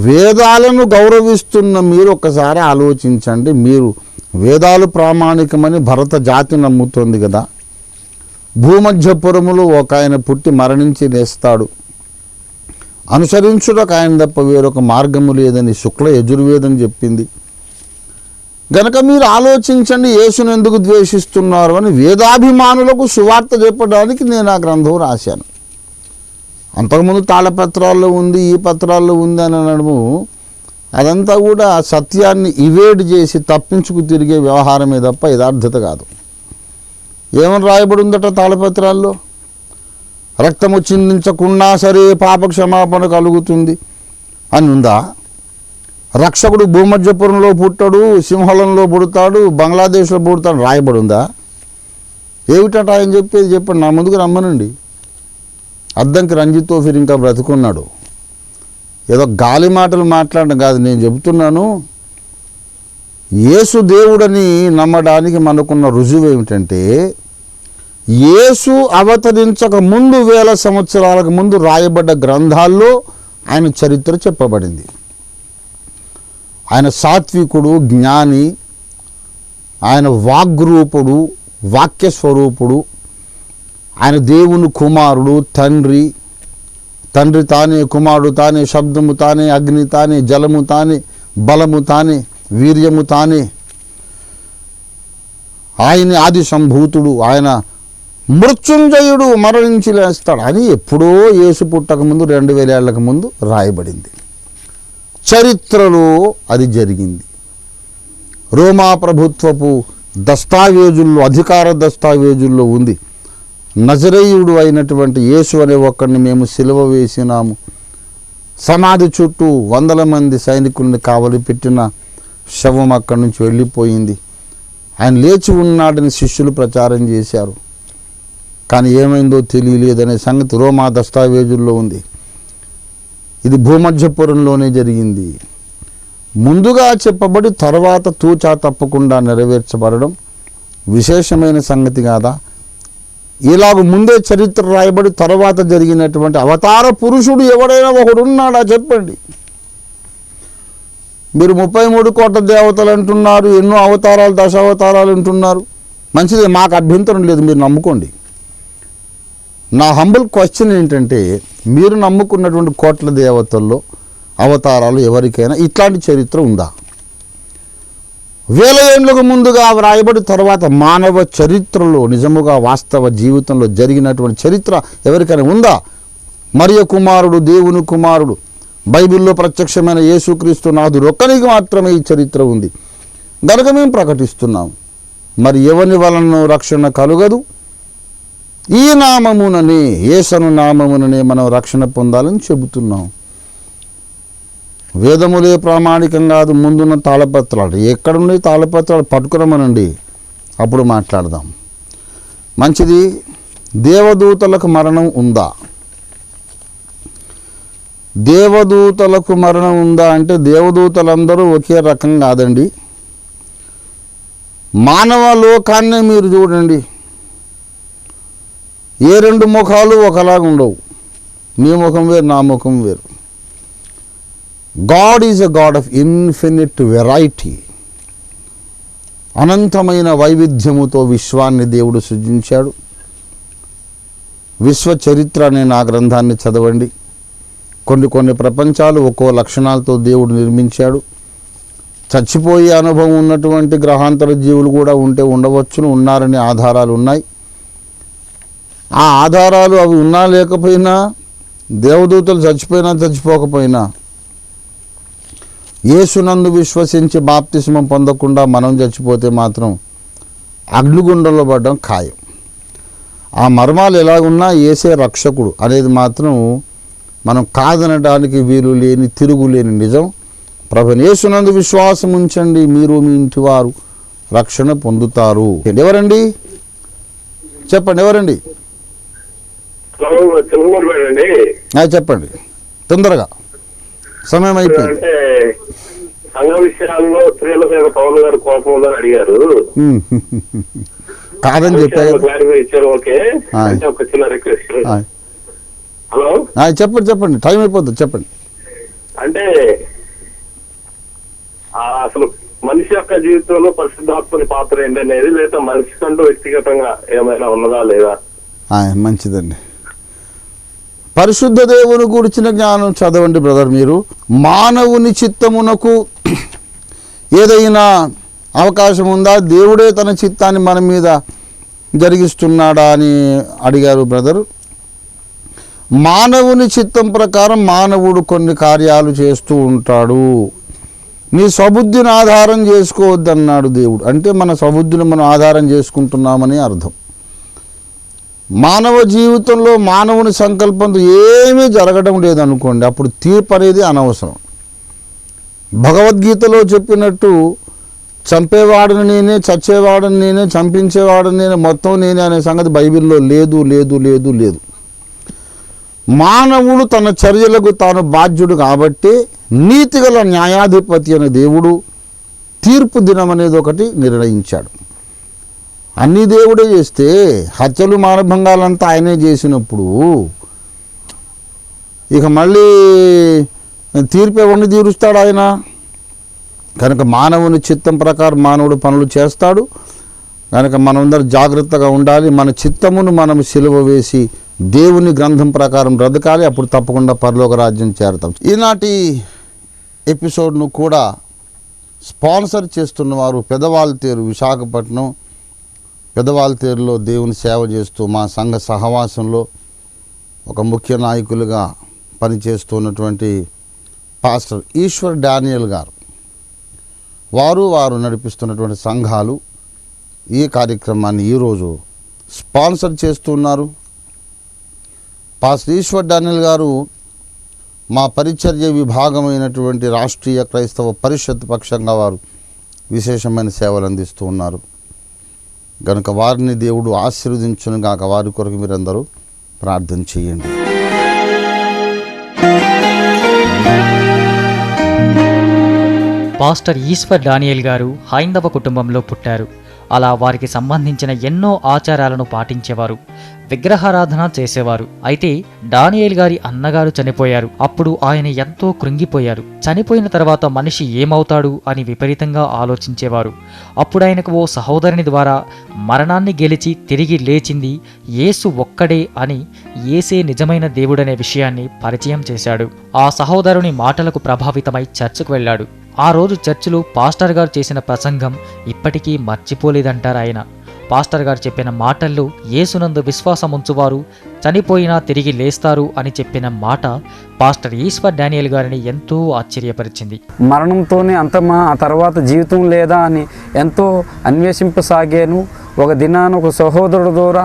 వేదాలను గౌరవిస్తున్న మీరు ఒక్కసారి ఆలోచించండి. మీరు వేదాలు ప్రామాణికమని భరత జాతి నమ్ముతోంది కదా. భూమధ్యపురములో ఒక ఆయన పుట్టి మరణించి లేస్తాడు, అనుసరించుటకు ఆయన తప్ప వేరొక మార్గము లేదని శుక్ల యజుర్వేదం చెప్పింది. గనక మీరు ఆలోచించండి, యేసును ఎందుకు ద్వేషిస్తున్నారు అని. వేదాభిమానులకు సువార్త చెప్పడానికి నేను ఆ గ్రంథం రాశాను. అంతకుముందు తాళపత్రాల్లో ఉంది, ఈ పత్రాల్లో ఉంది అని అనడము అదంతా కూడా సత్యాన్ని ఇవేడ్ చేసి తప్పించుకు తిరిగే వ్యవహారమే తప్ప యథార్థత కాదు. ఏమని రాయబడి ఉందట తాళపత్రాల్లో? రక్తము చిందించకున్నా సరే పాప క్షమాపణ కలుగుతుంది అని ఉందా? రక్షకుడు భూమధ్యపురంలో పుట్టడు, సింహళంలో పుడతాడు, బంగ్లాదేశ్లో పుడతాడు రాయబడి ఉందా? ఏమిటట ఆయన చెప్పేది? చెప్పండి, నా ముందుకు రమ్మనండి. అద్దంకి రంజిత్ తోఫీర్ ఇంకా బ్రతుకున్నాడు. ఏదో గాలి మాటలు మాట్లాడడం కాదు, నేను చెబుతున్నాను. యేసు దేవుడని నమ్మడానికి మనకున్న రుజువు ఏమిటంటే, యేసు అవతరించక ముందు 1000 సంవత్సరాలకు ముందు రాయబడ్డ గ్రంథాల్లో ఆయన చరిత్ర చెప్పబడింది. ఆయన సాత్వికుడు, జ్ఞాని, ఆయన వాగ్రూపుడు, వాక్యస్వరూపుడు, ఆయన దేవుని కుమారుడు, తండ్రి తానే, కుమారుడు తానే, శబ్దము తానే, అగ్ని తానే, జలము తానే, బలము తానే, వీర్యము తానే. ఆయన ఆది సంభూతుడు, ఆయన మృత్యుంజయుడు, మరణించి లేస్తాడు అని ఎప్పుడో యేసు పుట్టక ముందు 2000 ఏళ్లకు ముందు రాయబడింది. చరిత్రలో అది జరిగింది. రోమా ప్రభుత్వపు దస్తావేజుల్లో, అధికార దస్తావేజుల్లో ఉంది. నజరేయుడు అయినటువంటి యేసు అనే ఒక్కడిని మేము సిలువ వేసినాము. సమాధి చుట్టూ 100 మంది సైనికుల్ని కావలి పెట్టిన శవం అక్కడి నుంచి వెళ్ళిపోయింది. ఆయన లేచి ఉన్నాడని శిష్యులు ప్రచారం చేశారు. కానీ ఏమైందో తెలియలేదనే సంగతి రోమా దస్తావేజుల్లో ఉంది. ఇది భూమధ్యపురంలోనే జరిగింది. ముందుగా చెప్పబడి తర్వాత తూచా తప్పకుండా నెరవేర్చబడడం విశేషమైన సంగతి కాదా? ఇలాగ ముందే చరిత్ర రాయబడి తర్వాత జరిగినటువంటి అవతార పురుషుడు ఎవడైనా ఒకడున్నాడా చెప్పండి. మీరు 33 కోట్ల దేవతలు అంటున్నారు, ఎన్నో అవతారాలు, దశావతారాలు అంటున్నారు. మంచిదే, మాకు అభ్యంతరం లేదు, మీరు నమ్ముకోండి. నా హంబుల్ క్వశ్చన్ ఏంటంటే, మీరు నమ్ముకున్నటువంటి కోట్ల దేవతల్లో అవతారాలు ఎవరికైనా ఇట్లాంటి చరిత్ర ఉందా? 1000 ఏళ్ళకు ముందుగా వ్రాయబడి తర్వాత మానవ చరిత్రలో నిజముగా వాస్తవ జీవితంలో జరిగినటువంటి చరిత్ర ఎవరికైనా ఉందా? మరియ కుమారుడు, దేవుని కుమారుడు, బైబిల్లో ప్రత్యక్షమైన యేసుక్రీస్తు నాథుడు ఒక్కరికి మాత్రమే ఈ చరిత్ర ఉంది. గనుక మేము ప్రకటిస్తున్నాం. మరి ఎవరి వలన రక్షణ కలుగదు? ఈ నామముననే, యేసను నామముననే మనం రక్షణ పొందాలని చెబుతున్నాం. వేదములే ప్రామాణికం కాదు, ముందున్న తాళపత్రాలు. ఎక్కడున్నాయి తాళపత్రాలు? పట్టుకురమనండి, అప్పుడు మాట్లాడదాం. మంచిది. దేవదూతలకు మరణం ఉందా? దేవదూతలకు మరణం ఉందా అంటే దేవదూతలందరూ ఒకే రకం కాదండి. మానవ లోకాన్నే మీరు చూడండి, ఏ 2 ముఖాలు ఒకలాగా ఉండవు. మీ ముఖం వేరు, నా ముఖం వేరు. God is a God of infinite variety. అనంతమైన వైవిధ్యముతో విశ్వాన్ని దేవుడు సృజించాడు. విశ్వ చరిత్ర అనే నా గ్రంథాన్ని చదవండి. కొన్ని ప్రపంచాలు ఒక్కో లక్షణాలతో దేవుడు నిర్మించాడు. చచ్చిపోయే అనుభవం ఉన్నటువంటి గ్రహాంతర జీవులు కూడా ఉండవచ్చును, ఉన్నారనే ఆధారాలు ఉన్నాయి. ఆ ఆధారాలు అవి ఉన్నా లేకపోయినా, దేవదూతలు చచ్చిపోకపోయినా, యేసునందు విశ్వసించి బాప్తిస్మం పొందకుండా మనం చచ్చిపోతే మాత్రం అగ్నిగుండంలో పడడం ఖాయం. ఆ మర్మాలు ఎలాగున్నా యేసే రక్షకుడు అనేది మాత్రం మనం కాదనడానికి వీలు లేని, తిరుగులేని నిజం. ప్రభువైన యేసునందు విశ్వాసం ఉంచండి, మీరు మీ ఇంటి వారు రక్షణ పొందుతారు. ఎవరండి చెప్పండి, ఎవరండి? చిన్నగూరుపేట అండి. చెప్పండి తొందరగా, సమయం అయిపోయింది. అంటే సంఘ విషయాల్లో స్త్రీల మీద పవన్ గారు కోపం ఉందని అడిగారు. కాదని చెప్పారు, క్లారిఫై ఇచ్చారు. ఓకే, అంటే ఒక చిన్న రిక్వెస్ట్. హలో, చెప్పండి, టైం అయిపోతుంది, చెప్పండి. అంటే అసలు మనిషి యొక్క జీవితంలో పరిశుద్ధాత్మని పాత్ర ఏంటనేది, లేదా మనిషి కంటూ వ్యక్తిగతంగా ఏమైనా ఉన్నదా లేదా? మంచిదండి. పరిశుద్ధ దేవుని గురించిన జ్ఞానం చదవండి బ్రదర్. మీరు మానవుని చిత్తమునకు ఏదైనా అవకాశం ఉందా? దేవుడే తన చిత్తాన్ని మన మీద జరిగిస్తున్నాడా అని అడిగారు బ్రదర్. మానవుని చిత్తం ప్రకారం మానవుడు కొన్ని కార్యాలు చేస్తూ ఉంటాడు. నీ స్వబుద్ధిని ఆధారం చేసుకోవద్దన్నాడు దేవుడు. అంటే మన స్వబుద్ధిని మనం ఆధారం చేసుకుంటున్నామని అర్థం. మానవ జీవితంలో మానవుని సంకల్పంతో ఏమీ జరగడం లేదనుకోండి, అప్పుడు తీర్పు అనేది అనవసరం. భగవద్గీతలో చెప్పినట్టు చంపేవాడిని నేనే, చచ్చేవాడిని నేనే, చంపించేవాడిని నేనే, మొత్తం నేనే అనే సంగతి బైబిల్లో లేదు లేదు లేదు లేదు. మానవుడు తన చర్యలకు తాను బాధ్యుడు కాబట్టి నీతిగల న్యాయాధిపతి అనే దేవుడు తీర్పు దినం అనేది ఒకటి నిర్ణయించాడు. అన్నీ దేవుడే చేస్తే హత్యలు మానభంగాలంతా ఆయనే చేసినప్పుడు ఇక మళ్ళీ తీర్పు ఎవరిని తీరుస్తాడు ఆయన? కనుక మానవుని చిత్తం ప్రకారం మానవుడు పనులు చేస్తాడు. కనుక మనందరూ జాగ్రత్తగా ఉండాలి. మన చిత్తమును మనం సిలువ వేసి దేవుని గ్రంథం ప్రకారం బ్రతకాలి. అప్పుడు తప్పకుండా పరలోక రాజ్యం చేరతాం. ఈనాటి ఎపిసోడ్ను కూడా స్పాన్సర్ చేస్తున్నవారు పెదవాల్తేరు, విశాఖపట్నం. పెదవాల్తేరులో దేవుని సేవ చేస్తూ మా సంఘ సహవాసంలో ఒక ముఖ్య నాయకులుగా పనిచేస్తున్నటువంటి పాస్టర్ ఈశ్వర్ డానియల్ గారు, వారు నడిపిస్తున్నటువంటి సంఘాలు ఈ కార్యక్రమాన్ని ఈరోజు స్పాన్సర్ చేస్తున్నారు. పాస్టర్ ఈశ్వర్ డానియల్ గారు మా పరిచర్య విభాగమైనటువంటి రాష్ట్రీయ క్రైస్తవ పరిషత్ పక్షంగా వారు విశేషమైన సేవలు అందిస్తూ ఉన్నారు. కనుక వారిని దేవుడు ఆశీర్వదించును గాక. వారి కొరకు మీరందరూ ప్రార్థన చేయండి. పాస్టర్ ఈశ్వర్ డానియల్ గారు హైందవ కుటుంబంలో పుట్టారు. అలా వారికి సంబంధించిన ఎన్నో ఆచారాలను పాటించేవారు, విగ్రహారాధన చేసేవారు. అయితే డానియేల్ గారి అన్నగారు చనిపోయారు. అప్పుడు ఆయన ఎంతో కృంగిపోయారు. చనిపోయిన తర్వాత మనిషి ఏమవుతాడు అని విపరీతంగా ఆలోచించేవారు. అప్పుడు ఆయనకు ఓ సహోదరుని ద్వారా మరణాన్ని గెలిచి తిరిగి లేచింది యేసు ఒక్కడే అని, యేసే నిజమైన దేవుడనే విషయాన్ని పరిచయం చేశాడు. ఆ సహోదరుని మాటలకు ప్రభావితమై చర్చకు వెళ్ళాడు. ఆ రోజు చర్చిలో పాస్టర్ గారు చేసిన ప్రసంగం ఇప్పటికీ మర్చిపోలేదంటారు ఆయన. పాస్టర్ గారు చెప్పిన మాటల్లో యేసునందు విశ్వాసం ఉంచువారు చనిపోయినా తిరిగి లేస్తారు అని చెప్పిన మాట పాస్టర్ ఈశ్వర్ డానియల్ గారిని ఎంతో ఆశ్చర్యపరిచింది. మరణంతోనే అంతమా, ఆ తర్వాత జీవితం లేదా అని ఎంతో అన్వేషింపసాగాను. ఒక దినాన ఒక సహోదరుడు ద్వారా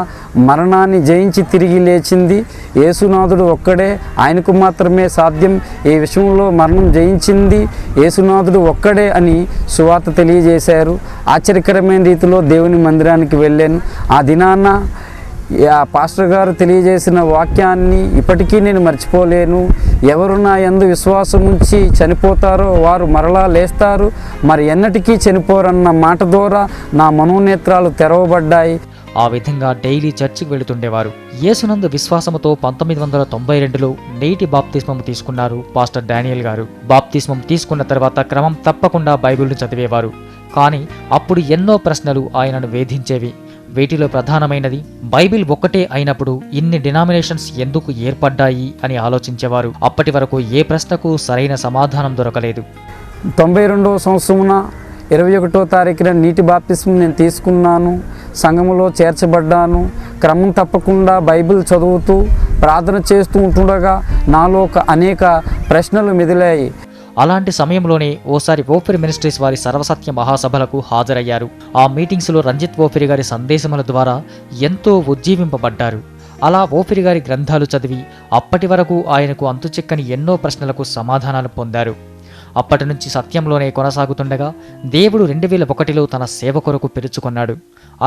మరణాన్ని జయించి తిరిగి లేచింది యేసునాథుడు ఒక్కడే, ఆయనకు మాత్రమే సాధ్యం. ఈ విషయంలో మరణం జయించింది యేసునాథుడు ఒక్కడే అని సువార్త తెలియజేశారు. ఆశ్చర్యకరమైన రీతిలో దేవుని మందిరానికి వెళ్ళాను. ఆ దినాన ఆ పాస్టర్ గారు తెలియజేసిన వాక్యాన్ని ఇప్పటికీ నేను మర్చిపోలేను. ఎవరు నా యందు విశ్వాసం ఉంచి చనిపోతారో వారు మరలా లేస్తారు, మరి ఎన్నటికీ చనిపోరన్న మాట ద్వారా నా మనోనేత్రాలు తెరవబడ్డాయి. ఆ విధంగా డైలీ చర్చికి వెళుతుండేవారు. యేసునందు విశ్వాసముతో 1992లో నేటి బాప్తిస్మం తీసుకున్నారు పాస్టర్ డానియల్ గారు. బాప్తిస్మం తీసుకున్న తర్వాత క్రమం తప్పకుండా బైబిల్ను చదివేవారు. కానీ అప్పుడు ఎన్నో ప్రశ్నలు ఆయనను వేధించేవి. వీటిలో ప్రధానమైనది బైబిల్ ఒక్కటే అయినప్పుడు ఇన్ని డినామినేషన్స్ ఎందుకు ఏర్పడ్డాయి అని ఆలోచించేవారు. అప్పటి వరకు ఏ ప్రశ్నకు సరైన సమాధానం దొరకలేదు. 92వ సంవత్సరమున 21వ తారీఖున నీటి బాప్తిస్మం నేను తీసుకున్నాను. సంఘములో చేర్చబడ్డాను. క్రమం తప్పకుండా బైబిల్ చదువుతూ ప్రార్థన చేస్తూ ఉంటుండగా నాలో అనేక ప్రశ్నలు మెదిలాయి. అలాంటి సమయంలోనే ఓసారి ఓఫిర్ మినిస్ట్రీస్ వారి సర్వసత్య మహాసభలకు హాజరయ్యారు. ఆ మీటింగ్స్లో రంజిత్ ఓఫిరి గారి సందేశముల ద్వారా ఎంతో ఉజ్జీవింపబడ్డారు. అలా ఓఫిరి గారి గ్రంథాలు చదివి అప్పటి వరకు ఆయనకు అంతుచిక్కని ఎన్నో ప్రశ్నలకు సమాధానాలు పొందారు. అప్పటి నుంచి సత్యంలోనే కొనసాగుతుండగా దేవుడు 2001లో తన సేవ కొరకు పిలుచుకున్నాడు.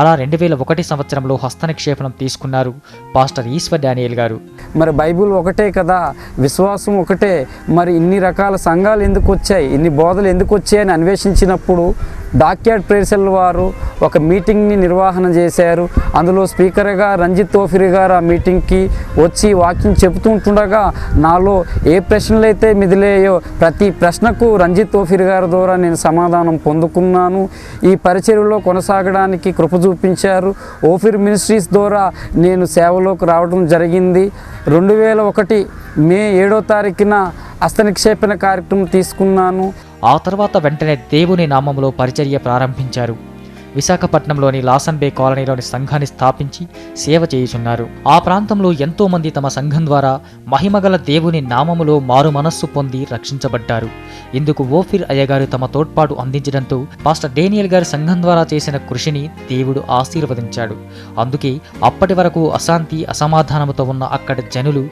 అలా 2001 సంవత్సరంలో హస్తనిక్షేపణం తీసుకున్నారు పాస్టర్ ఈశ్వర్ డానియేల్ గారు. మరి బైబిల్ ఒకటే కదా, విశ్వాసం ఒకటే, మరి ఇన్ని రకాల సంఘాలు ఎందుకు వచ్చాయి, ఇన్ని బోధలు ఎందుకు వచ్చాయని అన్వేషించినప్పుడు డాక్యార్డ్ ప్రేసల్ వారు ఒక మీటింగ్ని నిర్వహణ చేశారు. అందులో స్పీకర్గా రంజిత్ తోఫిరి గారు ఆ మీటింగ్కి వచ్చి వాక్యం చెబుతూ ఉంటుండగా నాలో ఏ ప్రశ్నలు అయితే మిదిలేయో ప్రతి ప్రశ్నకు రంజిత్ తోఫిరి గారి ద్వారా నేను సమాధానం పొందుకున్నాను. ఈ పరిచర్యలో కొనసాగడానికి కృప చూపించారు. ఓఫిర్ మినిస్ట్రీస్ ద్వారా నేను సేవలోకి రావడం జరిగింది. 2001 మే 7వ తారీఖున హస్తనిక్షేపణ కార్యక్రమం తీసుకున్నాను. ఆ తర్వాత వెంటనే దేవుని నామములో పరిచర్య ప్రారంభించారు. విశాఖపట్నంలోని లాసన్ బే కాలనీలోని సంఘాన్ని స్థాపించి సేవ చేయుచున్నారు. ఆ ప్రాంతంలో ఎంతో మంది తమ సంఘం ద్వారా మహిమగల దేవుని నామములో మారు మనస్సు పొంది రక్షించబడ్డారు. ఇందుకు ఓఫిర్ అయ్యగారు తమ తోడ్పాటు అందించడంతో పాస్టర్ డేనియల్ గారి సంఘం ద్వారా చేసిన కృషిని దేవుడు ఆశీర్వదించాడు. అందుకే అప్పటి వరకు అశాంతి అసమాధానముతో ఉన్న అక్కడి జనులు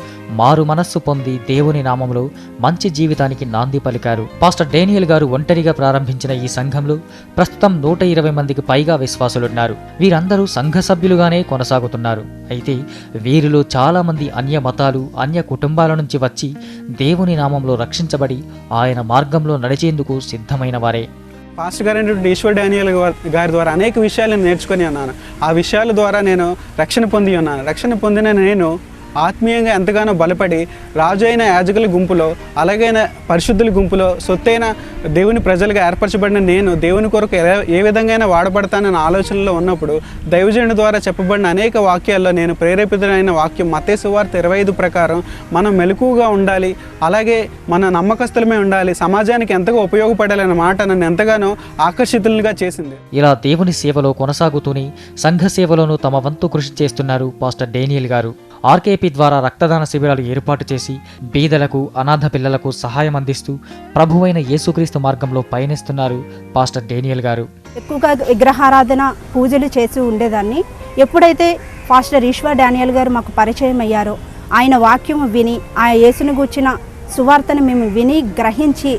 మారు మనస్సు పొంది దేవుని నామములో మంచి జీవితానికి నాంది పలికారు. పాస్టర్ డేనియల్ గారు ఒంటరిగా ప్రారంభించిన ఈ సంఘంలో ప్రస్తుతం 120 మందికి పైగా విశ్వాసులున్నారు. వీరందరూ సంఘ సభ్యులుగానే కొనసాగుతున్నారు. అయితే వీరిలో చాలా మంది అన్య మతాలు, అన్య కుటుంబాల నుంచి వచ్చి దేవుని నామంలో రక్షించబడి ఆయన మార్గంలో నడిచేందుకు సిద్ధమైన వారే. పాస్టర్ గారు ఈశ్వర్ డానియేల్ గారి ద్వారా అనేక విషయాలు నేర్చుకొని ఉన్నాను. ఆ విషయాల ద్వారా నేను రక్షణ పొంది ఉన్నాను. రక్షణ పొందిన నేను ఆత్మీయంగా ఎంతగానో బలపడి రాజు అయిన యాజకుల గుంపులో, అలాగైన పరిశుద్ధుల గుంపులో, సొత్తైన దేవుని ప్రజలుగా ఏర్పరచబడిన నేను దేవుని కొరకు ఏ విధంగా వాడబడతానన్న ఆలోచనలో ఉన్నప్పుడు దైవజనుడి ద్వారా చెప్పబడిన అనేక వాక్యాల్లో నేను ప్రేరేపితమైన వాక్యం మత్తయి సువార్త 25 ప్రకారం మనం మెలకువగా ఉండాలి, అలాగే మన నమ్మకస్తులమే ఉండాలి, సమాజానికి ఎంతగా ఉపయోగపడాలన్న మాట నన్ను ఎంతగానో ఆకర్షితులుగా చేసింది. ఇలా దేవుని సేవలో కొనసాగుతూనే సంఘ సేవలోనూ తమ వంతు కృషి చేస్తున్నారు పాస్టర్ డేనియల్ గారు. ఆర్కేపీ ద్వారా రక్తదాన శిబిరాలు ఏర్పాటు చేసి బీదలకు, అనాథ పిల్లలకు సహాయం అందిస్తూ ప్రభువైన యేసుక్రీస్తు మార్గంలో పయనిస్తున్నారు పాస్టర్ డేనియల్ గారు. ఎక్కువగా విగ్రహారాధన పూజలు చేసి ఉండేదాన్ని. ఎప్పుడైతే పాస్టర్ ఈశ్వర్ డానియేల్ గారు మాకు పరిచయం అయ్యారో, ఆయన వాక్యం విని, ఆ యేసును గూర్చిన సువార్తను మేము విని గ్రహించి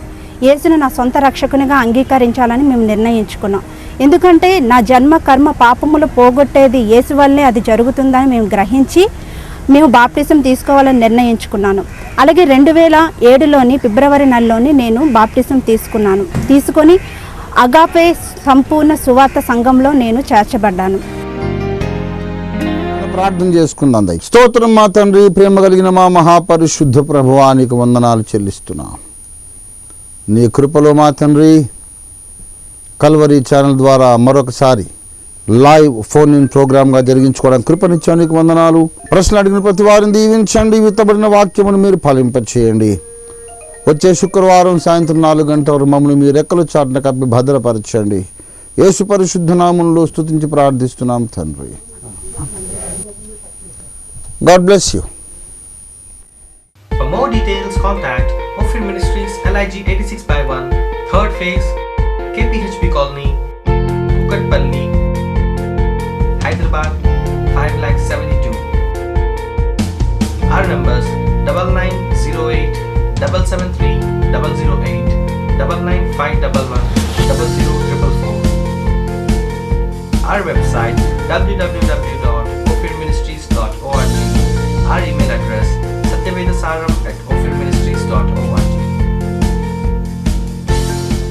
యేసును నా సొంత రక్షకునిగా అంగీకరించాలని మేము నిర్ణయించుకున్నాం. ఎందుకంటే నా జన్మ కర్మ పాపములు పోగొట్టేది యేసు వల్లే అది జరుగుతుందని మేము గ్రహించి మేము బాప్టిజం తీసుకోవాలని నిర్ణయించుకున్నాను. అలాగే 2007లోని ఫిబ్రవరి నెలలోని నేను బాప్టిజం తీసుకొని అగాపే సంపూర్ణ సువార్త సంఘంలో నేను చేర్చబడ్డాను. ప్రార్థన చేసుకుందాం. స్తోత్రం మా తండ్రి, ప్రేమ కలిగిన మా మహాపరిశుద్ధ ప్రభువానికి వందనాలు చెల్లిస్తున్నాం. నీ కృపలో మా తండ్రి కల్వరీ ఛానల్ ద్వారా మరొకసారి లైవ్ ఫోన్ ఇన్ ప్రోగ్రామ్గా జరిగించుకోవడానికి కృపనిచ్చానికి వందనాలు. ప్రశ్నలు అడిగిన ప్రతి వారిని దీవించండి. విత్తబడిన వాక్యమును మీరు ఫలింపచేయండి. వచ్చే శుక్రవారం సాయంత్రం 4 గంటల వరకు మమ్మల్ని మీ రెక్కల చాటున కప్పి భద్రపరచండి. యేసు పరిశుద్ధ నామములో స్తుతించి ప్రార్థిస్తున్నాం తండ్రి. God bless you. For more details, contact Ophir Ministries, LIG 86/1, 3rd phase, KPHP Colony, Kukatpalli, Hyderabad 5,72,000. Our numbers 9908 773 008, 99511 00444. Our website www.ophirministries.org. Our email address